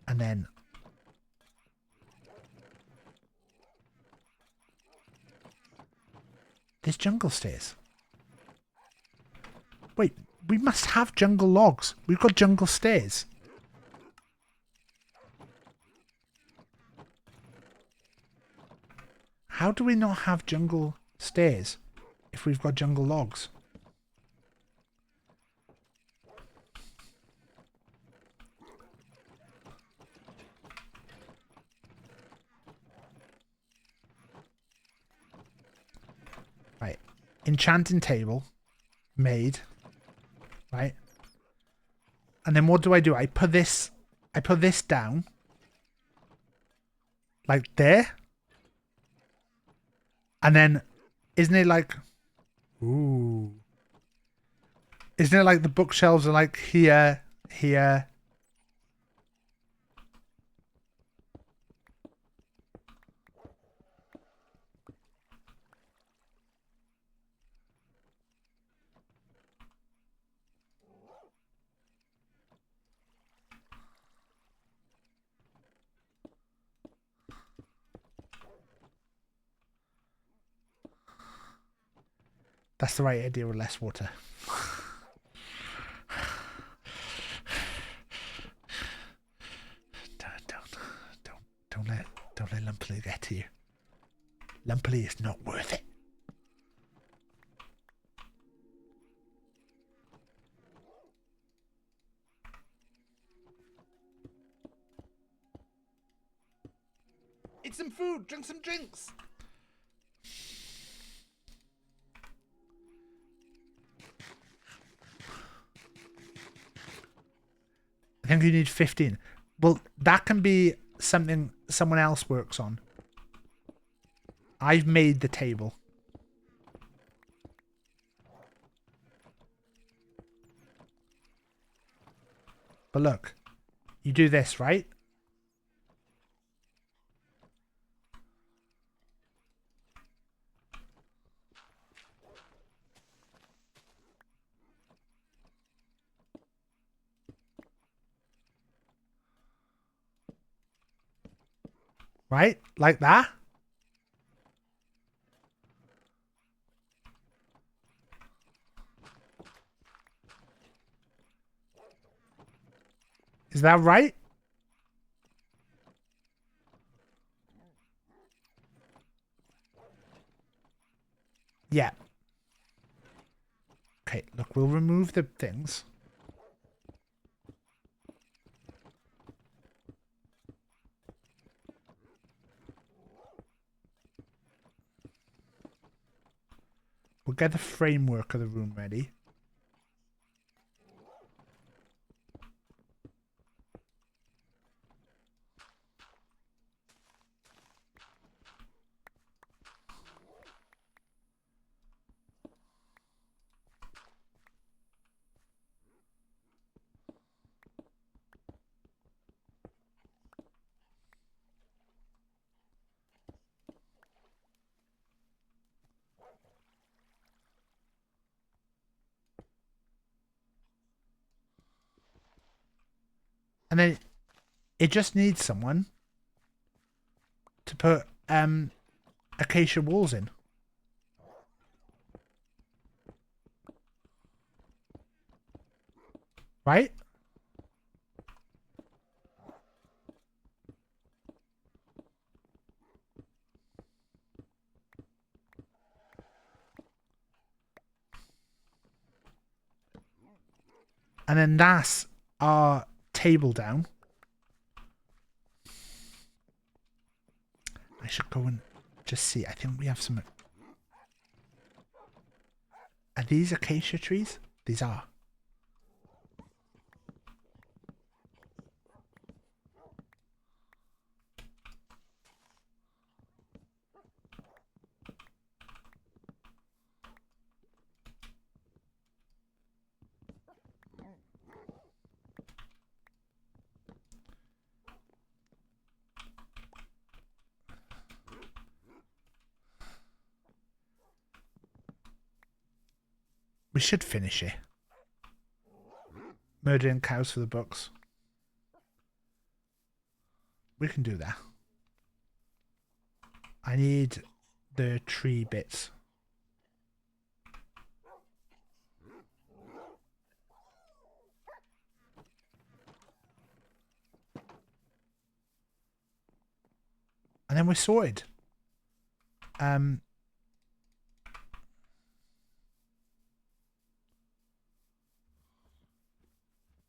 And then there's jungle stairs. Wait, we must have jungle logs. We've got jungle stairs. How do we not have jungle stairs if we've got jungle logs? Right. Enchanting table. Made. Right. And then what do? I put this down. Like there. And then, isn't it like... Ooh. Isn't it like the bookshelves are like here, here... That's the right idea with less water. Don't let Lumpley get to you. Lumpley is not worth it. Eat some food, drink some drinks. I think you need 15. Well, that can be something someone else works on. I've made the table. But look, you do this, right? Right? Like that? Is that right? Yeah. Okay, look, we'll remove the things. We'll get the framework of the room ready. And then it just needs someone to put acacia walls in. Right? And then that's our table down. I should go and just see. I think we have some. Are these acacia trees? These are. We should finish it. Murdering cows for the books. We can do that. I need the tree bits. And then we're sorted.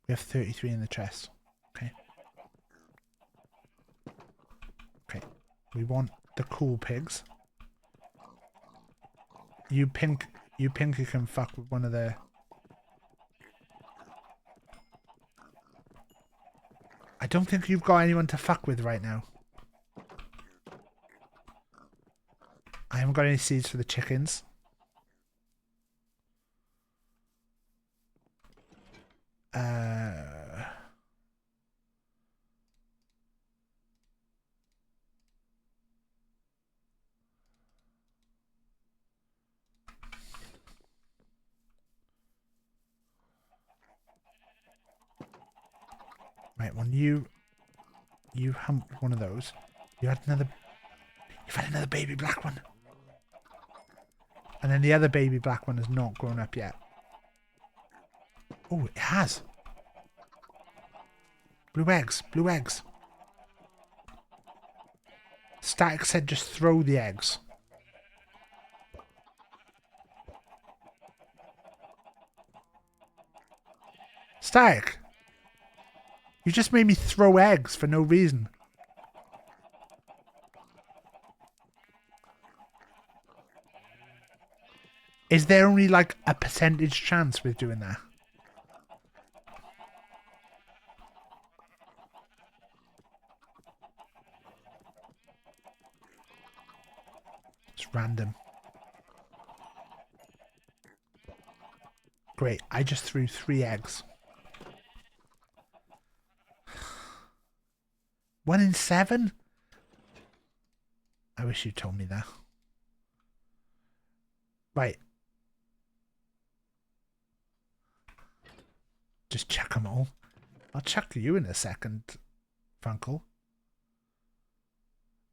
We have 33 in the chest. Okay. Okay. We want the cool pigs. You Pinky can fuck with one of the... I don't think you've got anyone to fuck with right now. I haven't got any seeds for the chickens. Right, when you humped one of those, you've had another baby black one. And then the other baby black one has not grown up yet. Oh, it has. Blue eggs, blue eggs. Static said just throw the eggs. Static. You just made me throw eggs for no reason. Is there only like a percentage chance with doing that? It's random. Great, I just threw 3 eggs. 1 in 7? I wish you told me that. Right. Just chuck them all. I'll chuck you in a second, Funkle.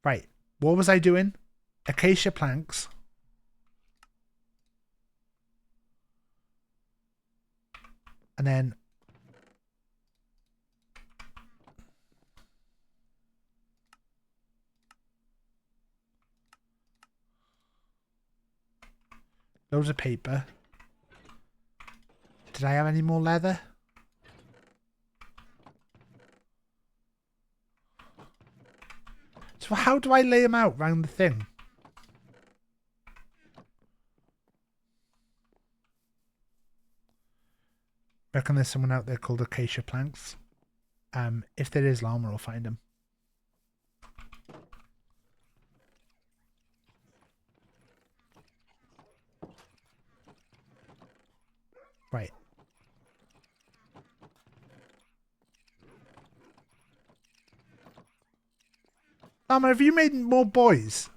Right. What was I doing? Acacia planks. And then... loads of paper. Did I have any more leather? So how do I lay them out round the thing? Reckon there's someone out there called Acacia Planks. If there is, Llama will find him. Right. Llama, have you made more boys?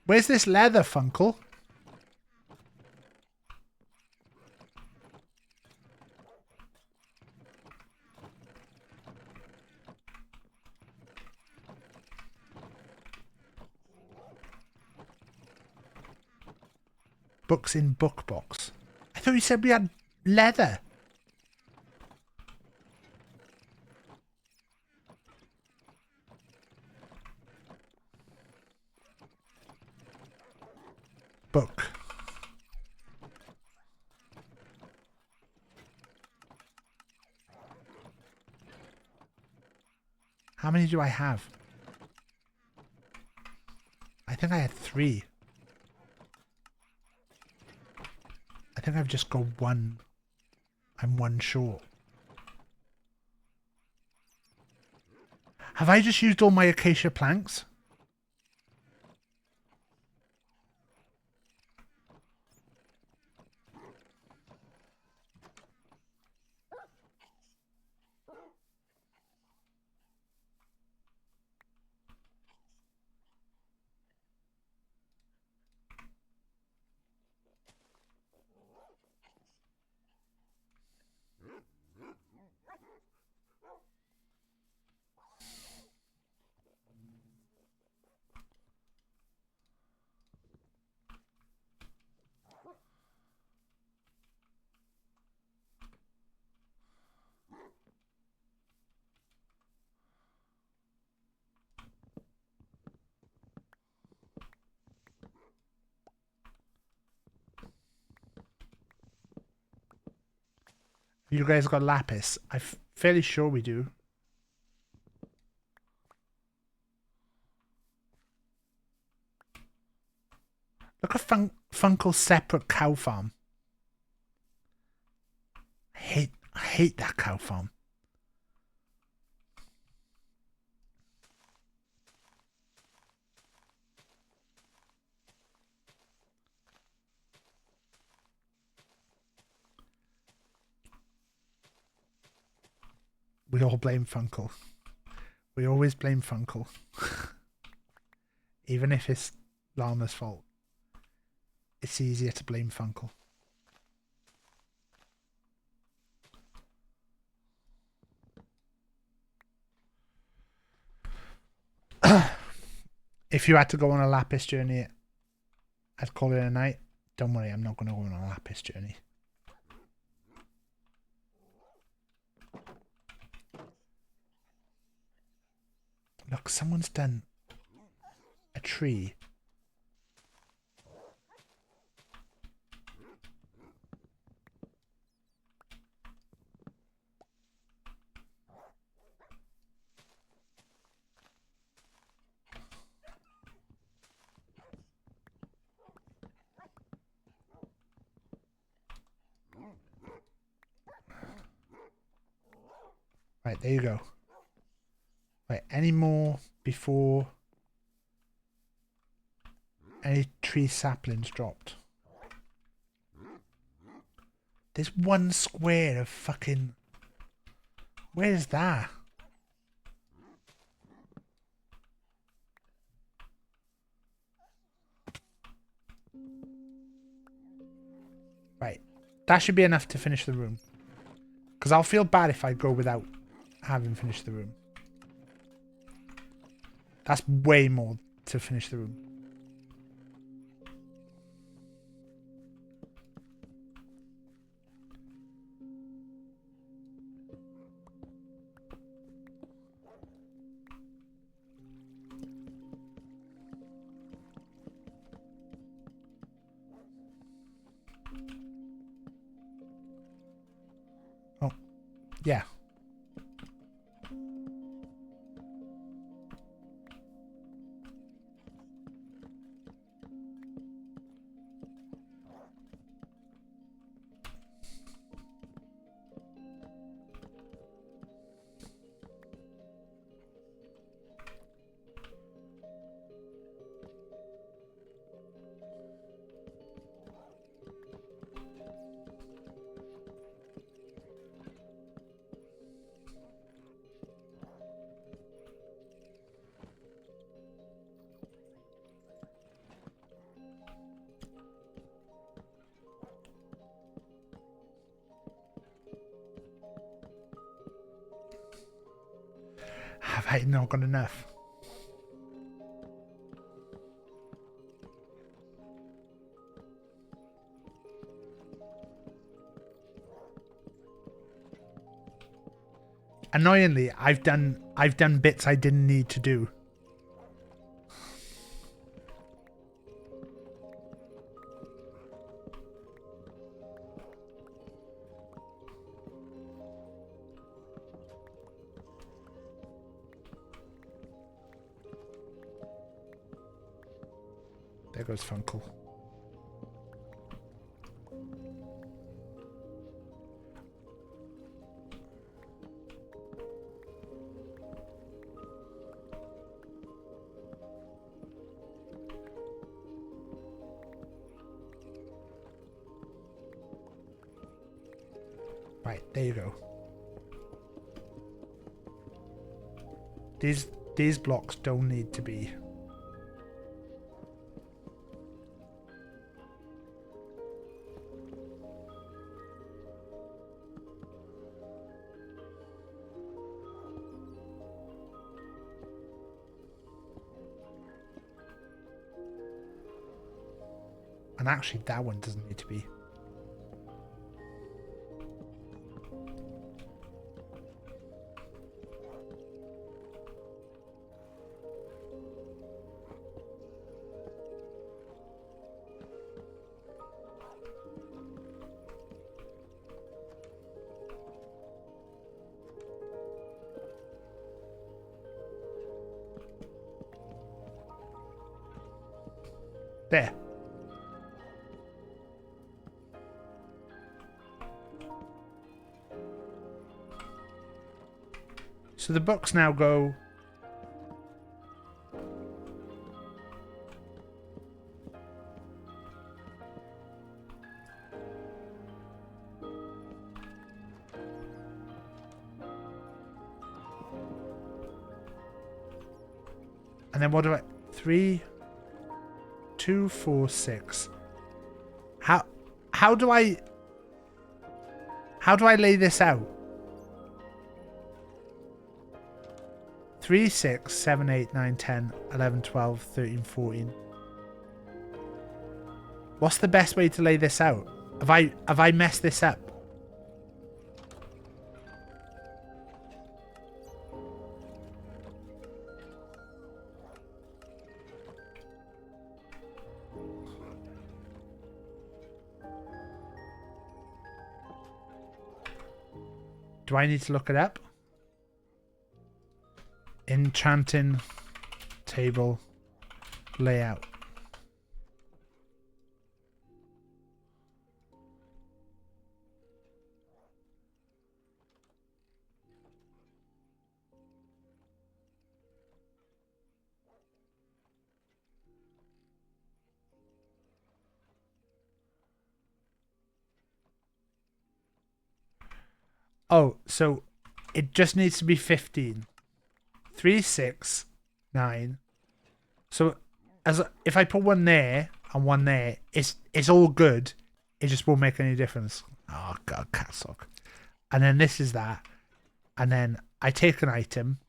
Where's this leather, Funkle? Books in book box. I thought you said we had leather. Book. How many do I have? I think I had 3. I think I've just got 1. I'm 1 short. Have I just used all my acacia planks? You guys got lapis? I'm fairly sure we do. Look at Funkel's separate cow farm. I hate that cow farm. We all blame Funkel. We always blame Funkel. Even if it's Llama's fault. It's easier to blame Funkel. If you had to go on a lapis journey, I'd call it a night. Don't worry, I'm not going to go on a lapis journey. Look, someone's done a tree. Right, there you go. Right, any more before any tree saplings dropped? There's 1 square of fucking... Where's that? Right, that should be enough to finish the room. Because I'll feel bad if I go without having finished the room. That's way more to finish the room. Oh, yeah. Have I not got enough? Annoyingly, I've done bits I didn't need to do. There goes Funkle. Right, there you go. These blocks don't need to be. And actually, that one doesn't need to be. There. So the books now go. And then what do I... 3, 2, 4, 6. How do I lay this out? 3, 6, 7, 8, 9, 10, 11, 12, 13, 14. What's the best way to lay this out? Have I messed this up? Do I need to look it up? Enchanting table layout. Oh, so it just needs to be 15. 3, 6, 9. So if I put one there and one there, it's all good. It just won't make any difference. Oh god, catsock. And then this is that. And then I take an item.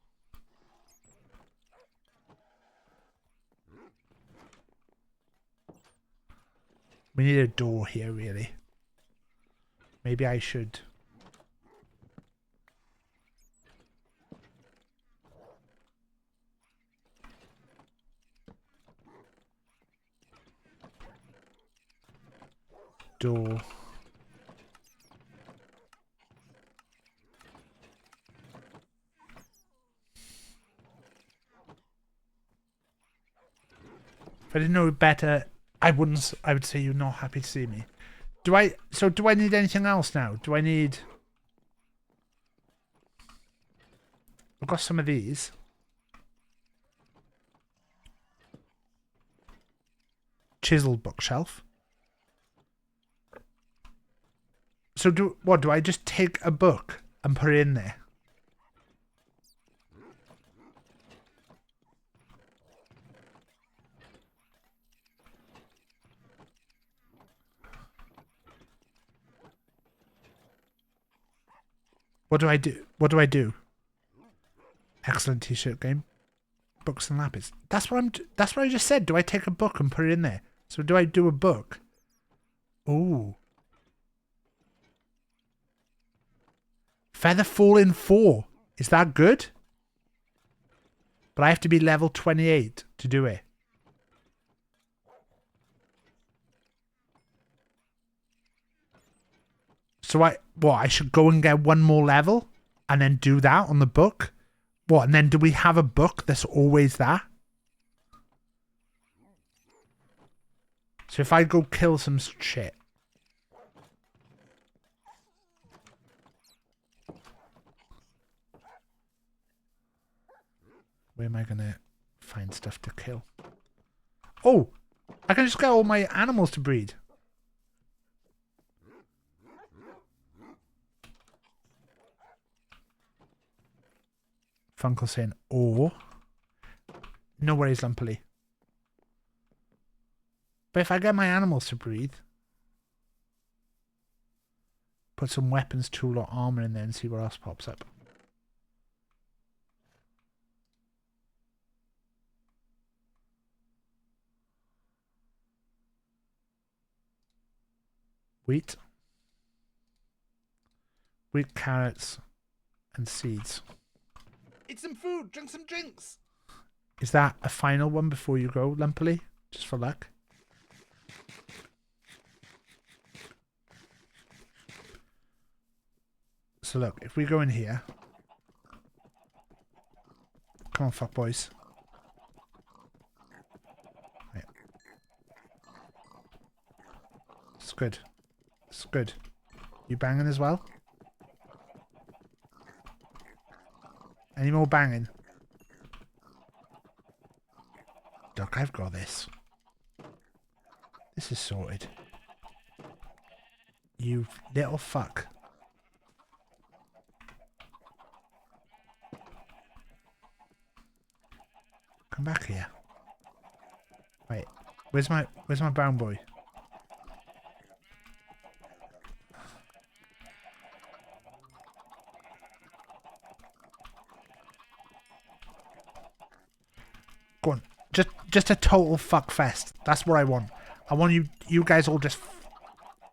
We need a door here, really. Maybe I should. Door. If I didn't know better, I would say you're not happy to see me. Do I need anything else now? Do I need... I've got some of these. Chiseled bookshelf. So do I just take a book and put it in there? What do I do? What do I do? Excellent t-shirt game. Books and lapis. That's what I just said. Do I take a book and put it in there? So do I do a book? Ooh. Feather fall in 4. Is that good? But I have to be level 28 to do it. So I should go and get one more level and then do that on the book? What, and then do we have a book that's always that? So if I go kill some shit. Where am I going to find stuff to kill? Oh, I can just get all my animals to breed. Funkle saying, oh. No worries, Lumpily. But if I get my animals to breathe, put some weapons, tool, or armor in there and see what else pops up. Wheat. Wheat, carrots, and seeds. Eat some food, drink some drinks. Is that a final one before you go, Lumpily? Just for luck? So look, if we go in here. Come on, fuck boys. Right. It's good. It's good. You banging as well? Any more banging? Look, I've got this. This is sorted. You little fuck. Come back here. Wait, where's my brown boy? Go on. Just a total fuck fest. That's what I want. I want you guys all just...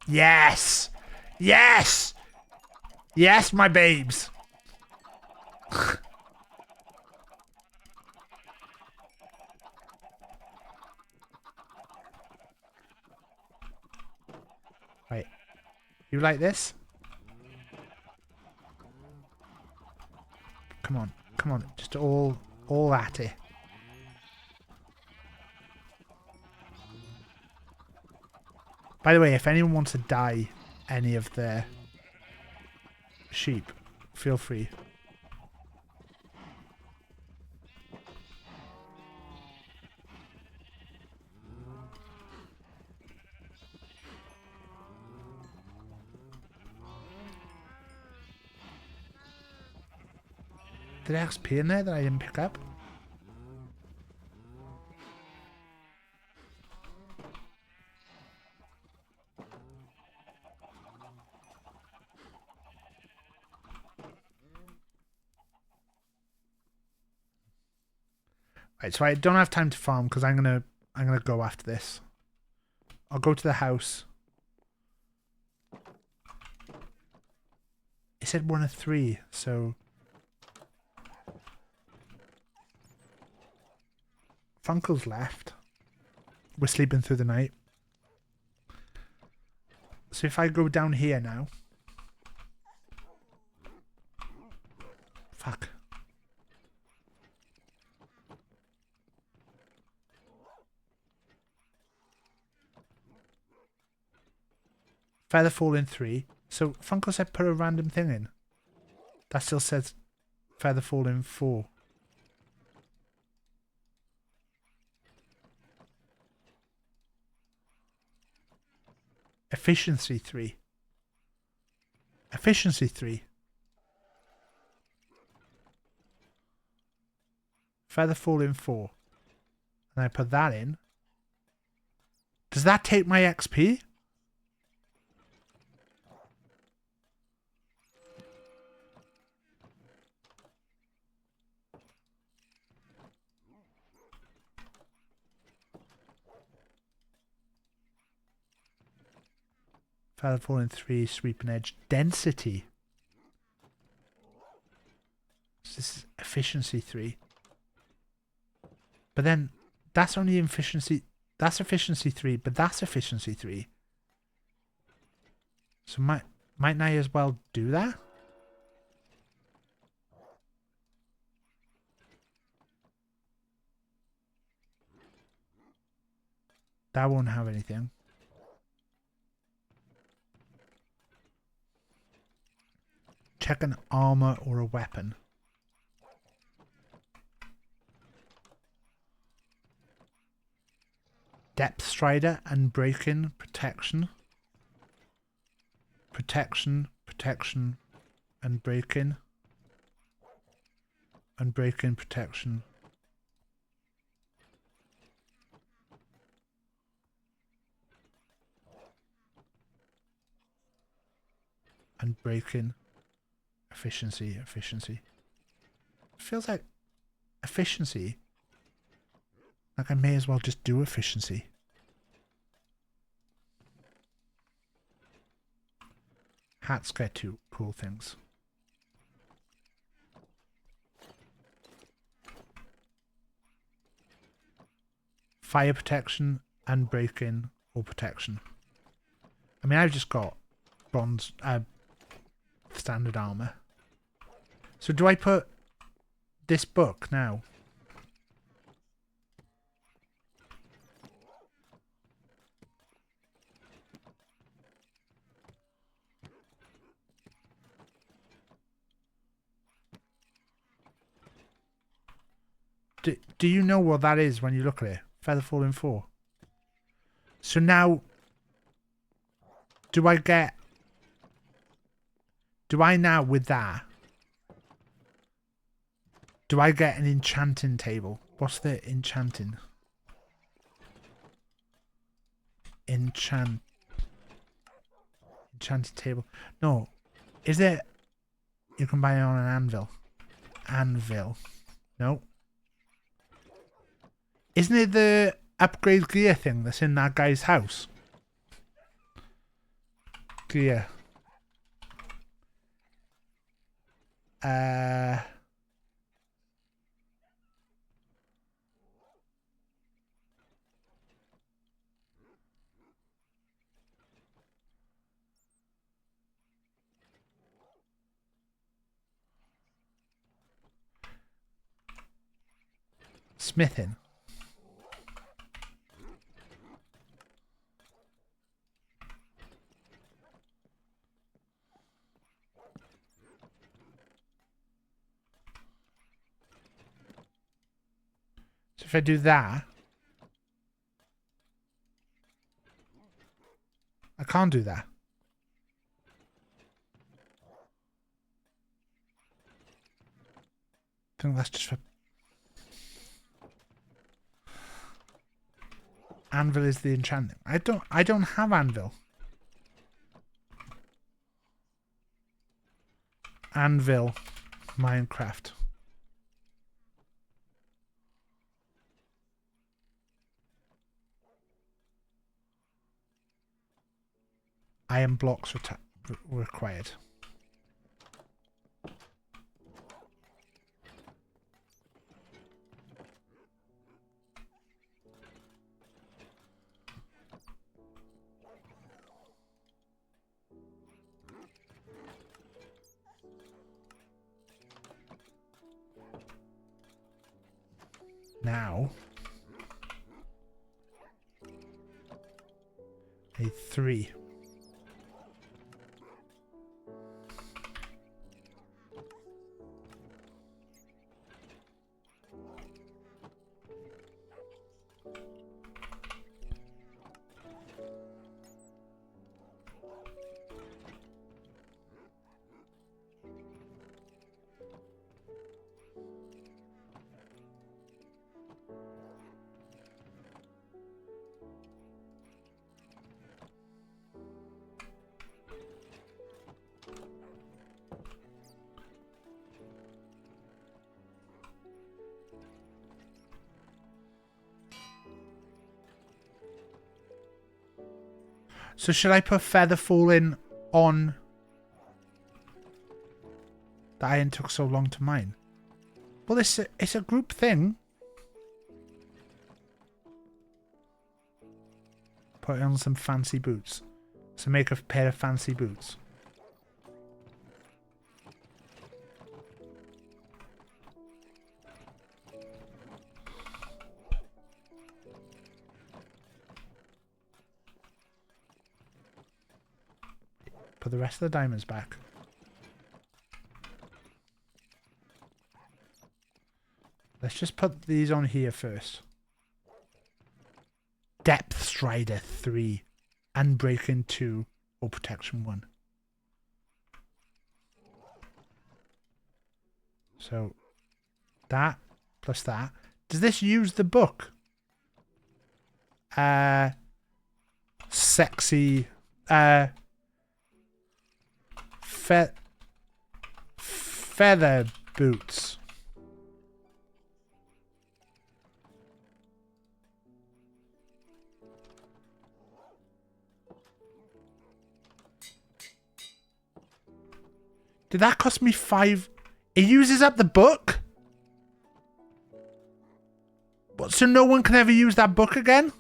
Yes! Yes! Yes, my babes! Right. You like this? Come on. Come on. Just all at it. By the way, if anyone wants to dye any of their sheep, feel free. Did I XP in there that I didn't pick up? Right, so I don't have time to farm because I'm gonna go after this. I'll go to the house. It said 1 of 3, so Funkle's left. We're sleeping through the night. So if I go down here now. Fuck. Feather fall in 3. So Funkle said put a random thing in. That still says feather fall in 4. Efficiency 3. Efficiency 3. Feather fall in 4. And I put that in. Does that take my XP? Feather fall in 3, sweeping edge. Density. So this is efficiency 3. But then that's only efficiency. That's efficiency 3, but that's efficiency 3. So mightn't I as well do that? That won't have anything. Check an armor or a weapon. Depth Strider and break-in protection. Protection, protection, and break-in. And break-in protection. And break-in. Efficiency, efficiency. Feels like efficiency. Like I may as well just do efficiency. Hats get two cool things. Fire protection and break-in or protection. I mean, I've just got bronze, standard armor. So do I put this book now? Do you know what that is when you look at it? Feather Falling 4. So now, do I now with that, do I get an enchanting table? What's the enchanting? Enchanted table. No. Is it, you can buy it on an anvil. Anvil. No. Isn't it the upgrade gear thing that's in that guy's house? Gear. Smithing. So if I do that, I can't do that. I think that's just for... Anvil is the enchantment. I don't have anvil. Anvil, Minecraft. Iron blocks required. Now, a 3. So should I put feather falling on? The iron took so long to mine. Well, it's a group thing. Put on some fancy boots. So make a pair of fancy boots. Put the rest of the diamonds back. Let's just put these on here first. Depth Strider 3. Unbreaking 2. Or Protection 1. So, that plus that. Does this use the book? Sexy... feather boots. Did that cost me 5? It uses up the book? What, so no one can ever use that book again?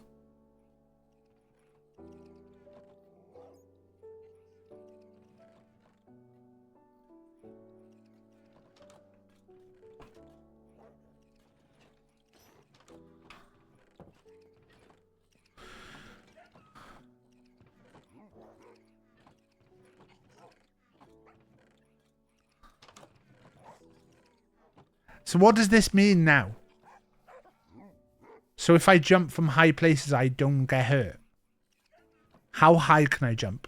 So what does this mean now? So if I jump from high places, I don't get hurt. How high can I jump?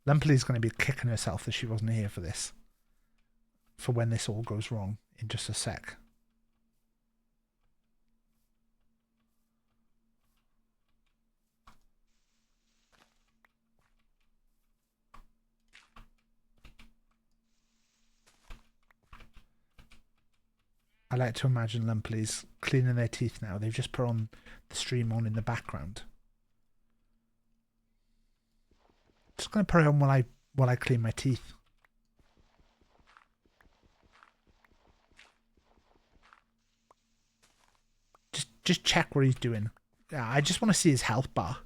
Lumpley's going to be kicking herself that she wasn't here for this. For when this all goes wrong in just a sec. I like to imagine Lumpley's cleaning their teeth now. They've just put on the stream on in the background. Just going to put it on while I clean my teeth. Just check what he's doing. Yeah, I just want to see his health bar.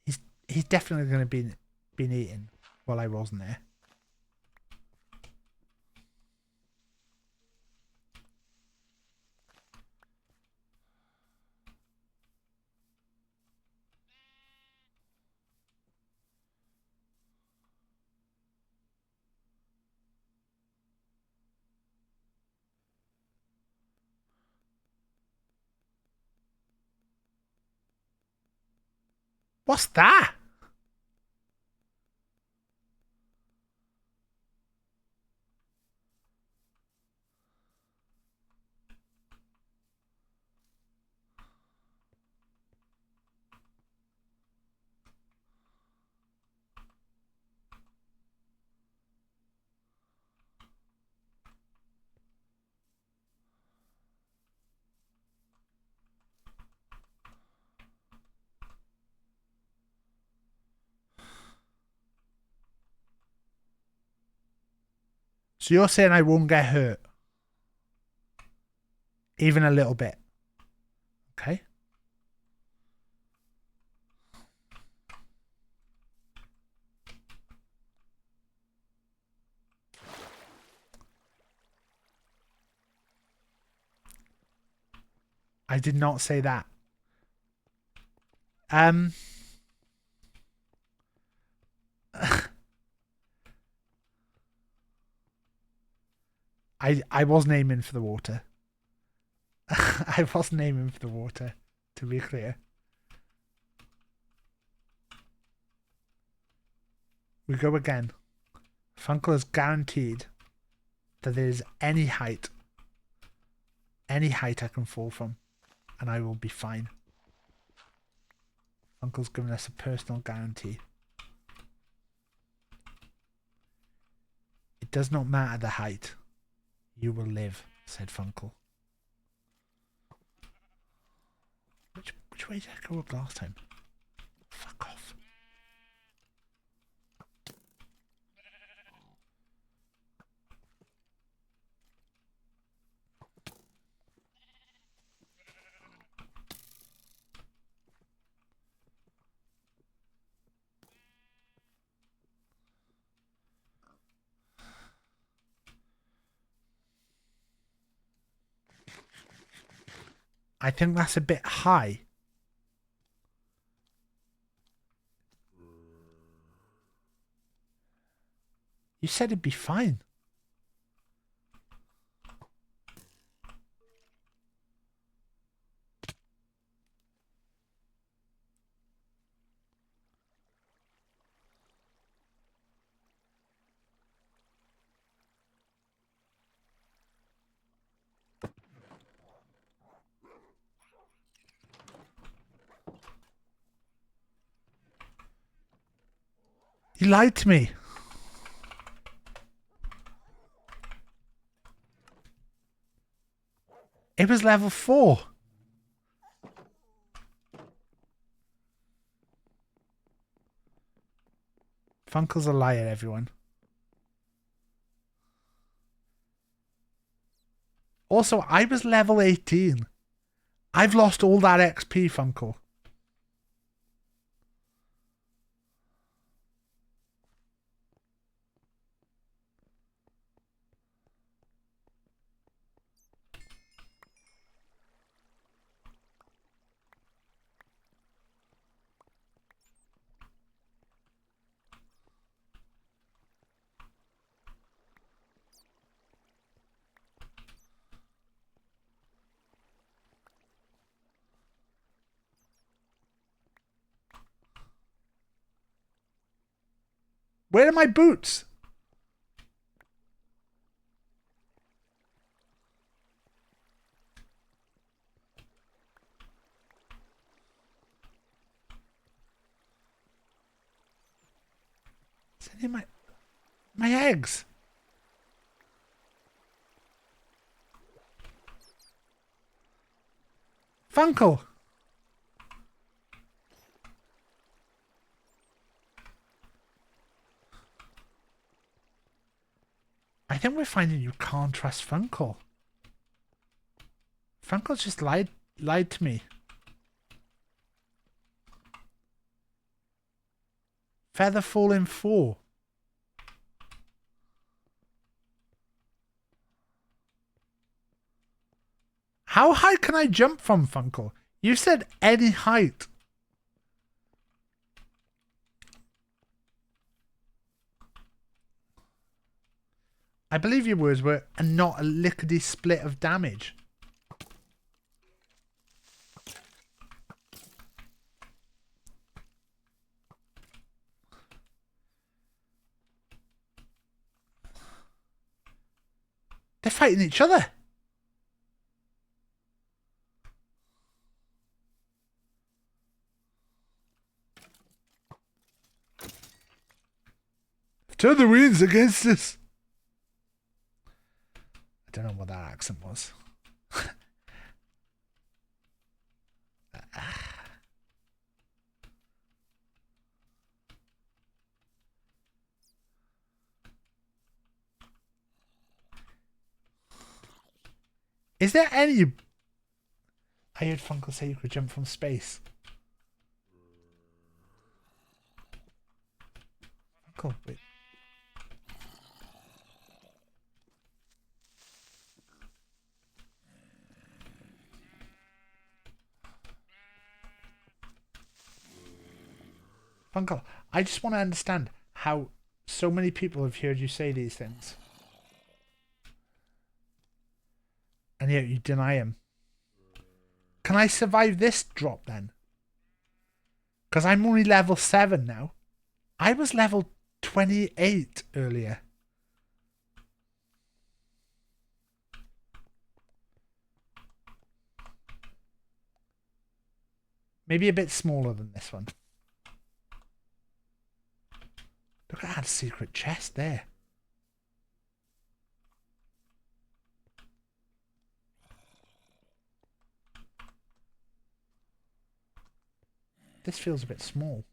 He's definitely going to be been eating while I wasn't there. What's that? So you're saying I won't get hurt? Even a little bit. Okay. I did not say that. I wasn't aiming for the water. I wasn't aiming for the water, to be clear. We go again. Funkle is guaranteed that there is any height I can fall from, and I will be fine. Uncle's given us a personal guarantee. It does not matter the height. You will live, said Funkle. Which way did I go up last time? Fuck off. I think that's a bit high. You said it'd be fine. You lied to me. It was level 4. Funkle's a liar, everyone. Also, I was level 18. I've lost all that XP, Funkle. Where are my boots? Send in my eggs. Funkle. I think we're finding you can't trust Funkle. Funkle just lied to me. Feather falling 4. How high can I jump from, Funkle? You said any height. I believe your words were not a lickety split of damage. They're fighting each other. Turn the winds against us. I don't know what that accent was. Is there any... I heard Funkle say you could jump from space. Funkle, wait. Funkle, I just want to understand how so many people have heard you say these things. And yet you deny him. Can I survive this drop then? Because I'm only level 7 now. I was level 28 earlier. Maybe a bit smaller than this one. Look at that secret chest there. This feels a bit small.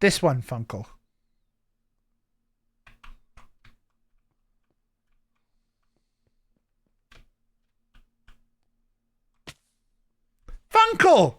This one, Funkle. Funkle!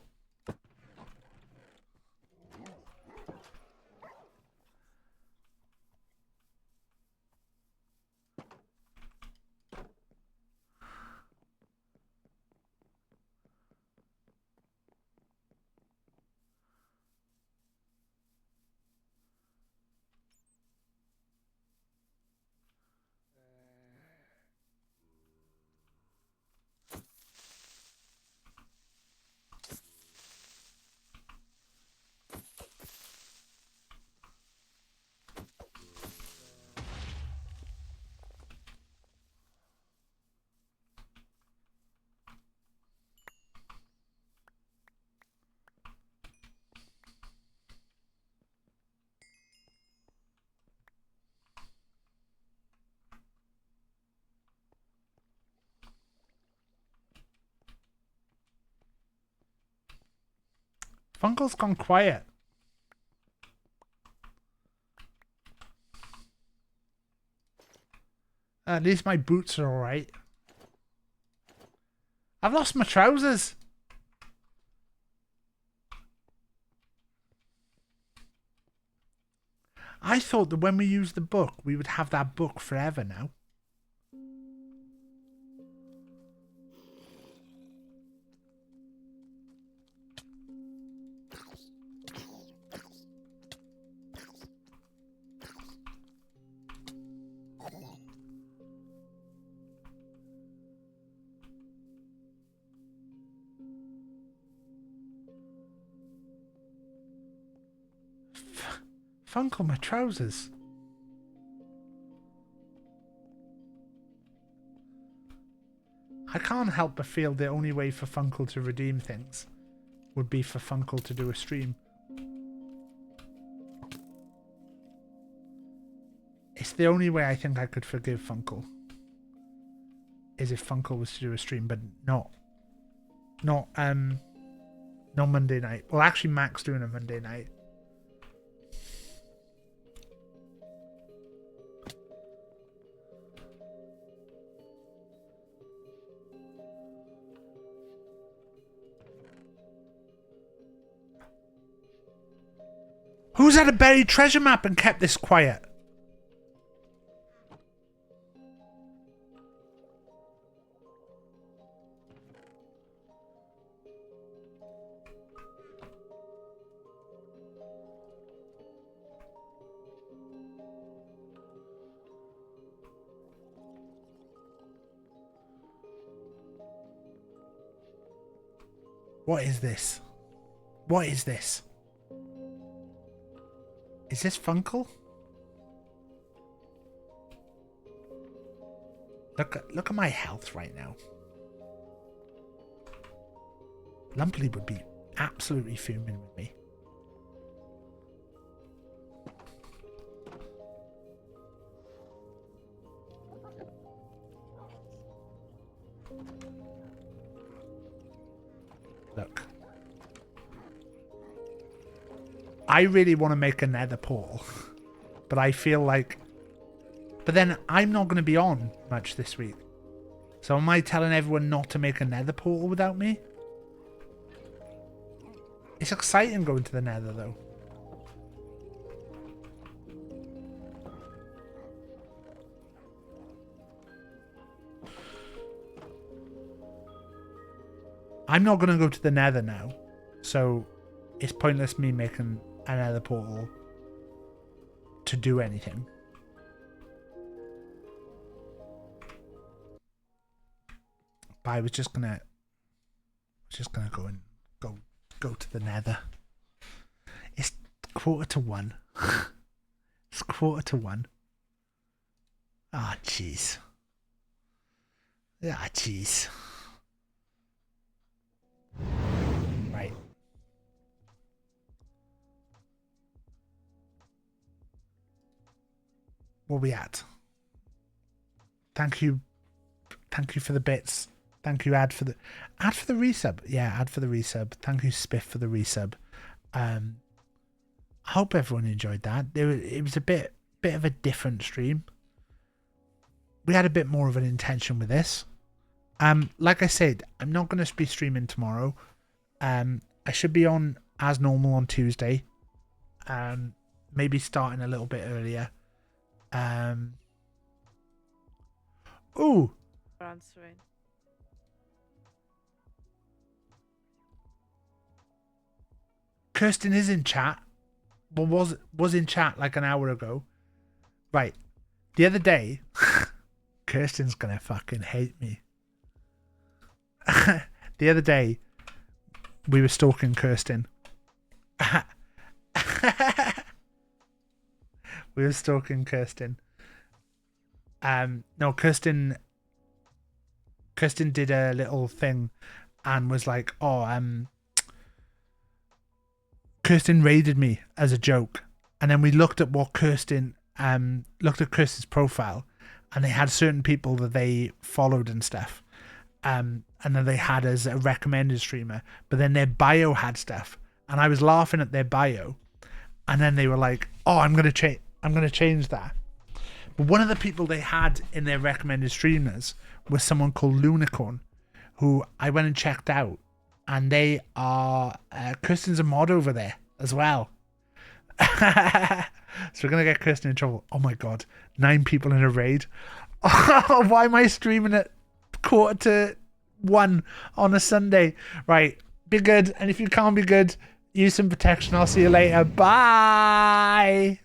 Funkle's gone quiet. At least my boots are alright. I've lost my trousers. I thought that when we use the book, we would have that book forever now. Funkle, my trousers. I can't help but feel the only way for Funkle to redeem things would be for Funkle to do a stream. It's the only way I think I could forgive Funkle. Is if Funkle was to do a stream, but not Monday night. Well, actually, Mac's doing a Monday night. Who's had a buried treasure map and kept this quiet? What is this? What is this? Is this Funkle? Look at my health right now. Lumpley would be absolutely fuming with me. Look. I really want to make a nether portal. But I feel like... But then I'm not going to be on much this week. So am I telling everyone not to make a nether portal without me? It's exciting going to the nether though. I'm not going to go to the nether now. So it's pointless me making another portal to do anything. but I was just gonna go and go to the nether. It's 1:45. It's 1:45. Ah, jeez. Ah, jeez. Right. Where we at? Thank you for the bits. Thank you, Ad for the resub. Yeah, Ad for the resub. Thank you, Spiff, for the resub. I hope everyone enjoyed that. It was a bit of a different stream. We had a bit more of an intention with this. Like I said, I'm not going to be streaming tomorrow. I should be on as normal on Tuesday. Maybe starting a little bit earlier. Ooh. Answering. Kirsten is in chat. Well, was in chat like an hour ago. Right. The other day, Kirsten's gonna fucking hate me. The other day, we were stalking Kirsten. We were stalking Kirsten. No, Kirsten did a little thing and was like, Kirsten raided me as a joke. And then we looked at what Kirsten's profile, and they had certain people that they followed and stuff. And then they had as a recommended streamer, but then their bio had stuff. And I was laughing at their bio. And then they were like, oh, I'm going to change that. But one of the people they had in their recommended streamers was someone called Lunicorn, who I went and checked out. And they are... Kirsten's a mod over there as well. So we're going to get Kirsten in trouble. Oh my God. 9 people in a raid. Why am I streaming at 1:45 on a Sunday? Right. Be good. And if you can't be good, use some protection. I'll see you later. Bye.